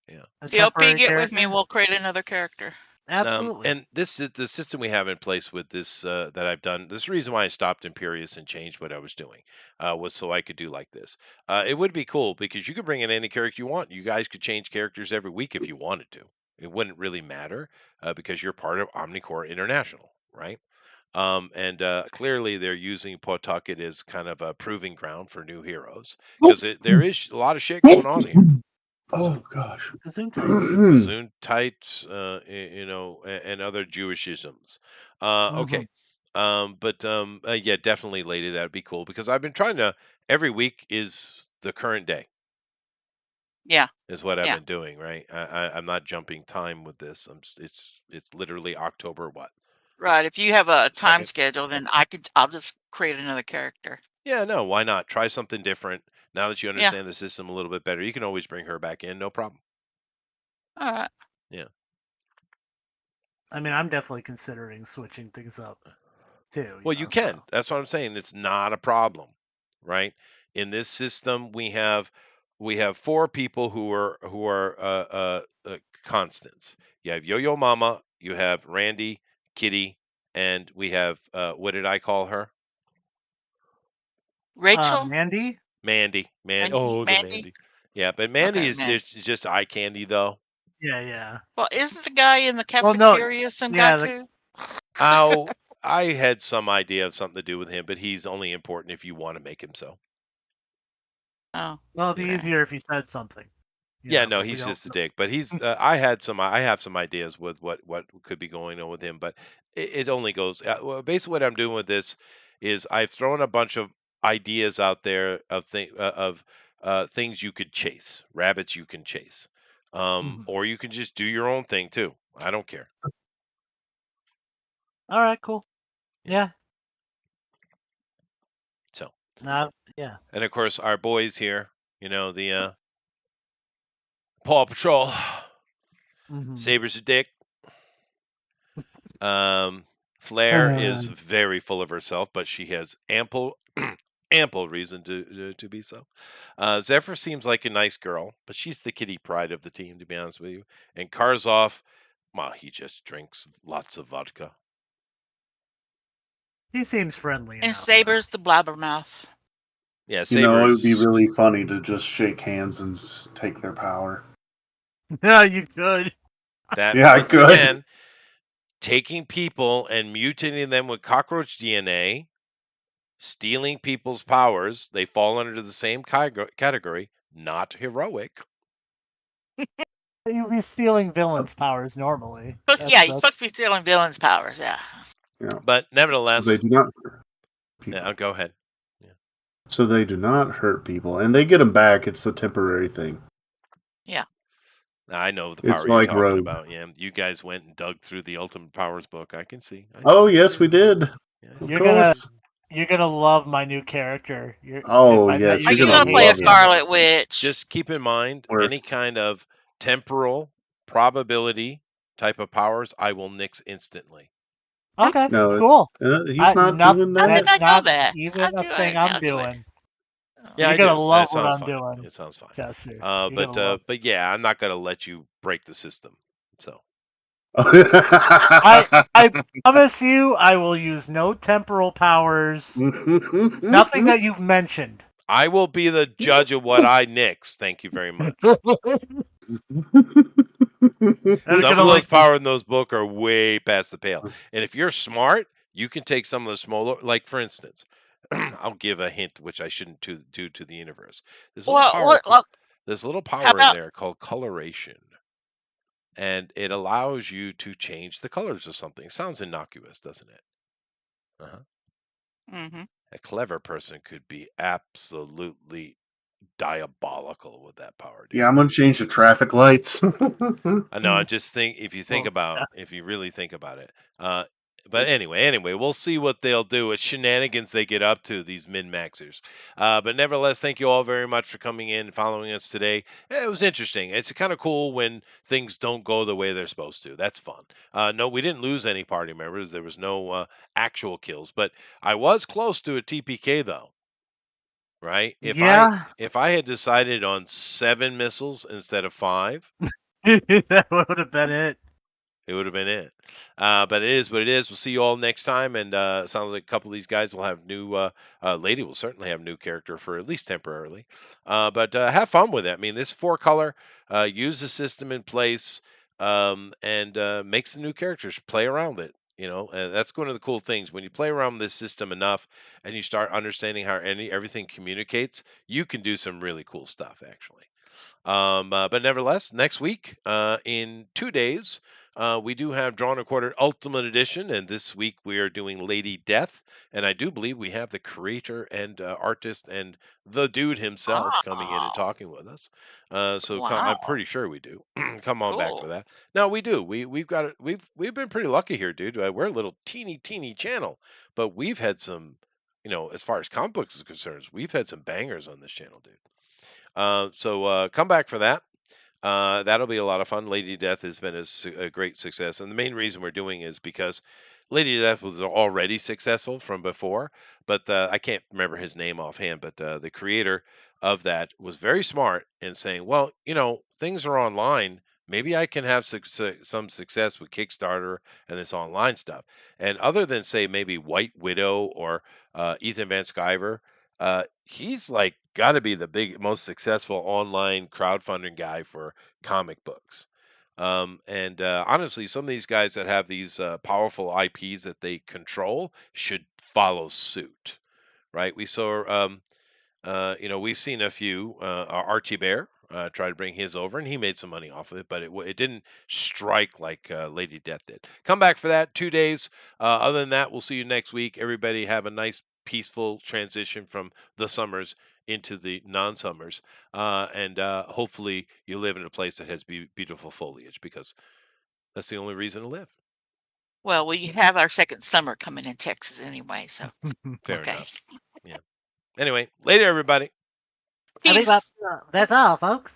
Yeah. a DLP, temporary get with me. character. We'll create another character. Absolutely. And this is the system we have in place with this that I've done. This reason why I stopped Imperius and changed what I was doing was so I could do like this. It would be cool because you could bring in any character you want. You guys could change characters every week if you wanted to. It wouldn't really matter because you're part of Omnicore International, right? And clearly they're using Pawtucket as kind of a proving ground for new heroes because there is a lot of shit going on here. Oh gosh. Gesundheit, and other Jewishisms. Okay. Yeah, definitely, lady, that'd be cool because I've been trying to. Every week is the current day, Yeah. is what I've Yeah. been doing. Right. I'm not jumping time with this. It's literally October what? Right. If you have a time 2nd. schedule, then I'll just create another character. Yeah. No. Why not try something different? Now that you Yeah. understand the system a little bit better, you can always bring her back in. No problem. All right. Yeah. I mean, I'm definitely considering switching things up too. Well, you can. That's what I'm saying. It's not a problem, right? In this system, we have 4 people who are constants. You have Yo-Yo Mama, you have Randy, Kitty, and we have what did I call her? Rachel? Mandy? Mandy. The Mandy? Mandy. Yeah, but Mandy Okay, is Mandy. just eye candy though. Yeah. Well, isn't the guy in the Well, no, cafeteria some guy yeah, too? Oh, I had some idea of something to do with him, but he's only important if you want to make him so. Oh. Well, it'd be Okay. easier if he said something. Yeah, no, but we he's don't just a know. dick. But he's I have some ideas with what could be going on with him, but it only goes. Well, basically, what I'm doing with this is I've thrown a bunch of ideas out there of things you could chase, rabbits you can chase, or you can just do your own thing too. I don't care. All right, cool. Yeah. So, Yeah. and of course, our boys here, the Paw Patrol, Saber's a dick. Flair is very full of herself, but she has ample ample reason to be so. Zephyr seems like a nice girl, but she's the kitty pride of the team, to be honest with you. And Karzov, well, he just drinks lots of vodka. He seems friendly And enough. Saber's the blabbermouth. Yeah, You know, it would be Saber's. really funny to just shake hands and take their power. Yeah, you could. That Yeah, I once could. again, taking people and mutating them with cockroach DNA, stealing people's powers, they fall under the same category, not heroic. You'd be stealing villains' powers normally. You're supposed to be stealing villains' powers, yeah. Yeah. But So nevertheless, they do not hurt people. yeah, go ahead. So they do not hurt people, and they get them back. It's a temporary thing. Yeah. I know the It's power you're like talking Rogue. about. Yeah, you guys went and dug through the Ultimate Powers book. I can see. Oh yes, we did. Yeah, Of You're course. You're gonna love my new character. Oh, I yes, bet Are you're you gonna gonna play a love it. Scarlet Witch? Just keep in mind Worth. any kind of temporal probability type of powers, I will nix instantly. Okay, No, cool. he's not doing How that. did I know that? Even a thing I'm doing. Yeah, You're I gonna do. love That what sounds I'm fine. doing. It sounds fine. Chester. You're gonna love it. But yeah, I'm not gonna let you break the system. So I promise you, I will use no temporal powers. Nothing that you've mentioned. I will be the judge of what I nix. Thank you very much. Some of those power in those books are way past the pale. And if you're smart, you can take some of the smaller, like for instance, I'll give a hint which I shouldn't do to the universe. There's a little power in there called coloration. And it allows you to change the colors of something. Sounds innocuous, doesn't it? Uh-huh. Mm-hmm. A clever person could be absolutely diabolical with that power. Dude. Yeah, I'm gonna change the traffic lights. I know. I just think if you really think about it. But anyway, we'll see what they'll do. It's shenanigans they get up to, these min-maxers. But nevertheless, thank you all very much for coming in and following us today. It was interesting. It's kind of cool when things don't go the way they're supposed to. That's fun. No, we didn't lose any party members. There was no actual kills, but I was close to a TPK though. right? Yeah, If I had decided on 7 missiles instead of 5, that would have been it. it would have been it. But it is what it is. We'll see you all next time. And it sounds like a couple of these guys will have new. Lady will certainly have new character for at least temporarily. But have fun with it. I mean, this 4-color. Use the system in place and make some new characters. Play around it. You know, and that's one of the cool things. When you play around with this system enough, and you start understanding how everything communicates, you can do some really cool stuff. Actually. But nevertheless, next week, in 2 days, we do have Drawn and Quartered Ultimate Edition, and this week we are doing Lady Death, and I do believe we have the creator and artist and the dude himself coming in and Oh, talking with us. I'm wow. pretty sure we do. Come on back for Cool. that. No, we do. We've got it. We've been pretty lucky here, dude. We're a little teeny channel, but we've had some. As far as comic books is concerned, we've had some bangers on this channel, dude. So come back for that. That'll be a lot of fun. Lady Death has been a great success, and the main reason we're doing is because Lady Death was already successful from before, but I can't remember his name offhand. But the creator of that was very smart in saying, well, things are online. Maybe I can have some success with Kickstarter and this online stuff. And other than say maybe White Widow or Ethan Van Sciver, he's like got to be the most successful online crowdfunding guy for comic books. And honestly, some of these guys that have these powerful IPs that they control should follow suit, right? We saw we've seen a few. Archie Bear tried to bring his over, and he made some money off of it, but it didn't strike like Lady Death did. Come back for that 2 days. Other than that, we'll see you next week. Everybody have a nice, peaceful transition from the summers into the non-summers, and hopefully you live in a place that has beautiful foliage because that's the only reason to live. Well, we have our second summer coming in Texas anyway, so Fair okay. enough. Yeah. Anyway, later, everybody. I think Peace. that's all, folks.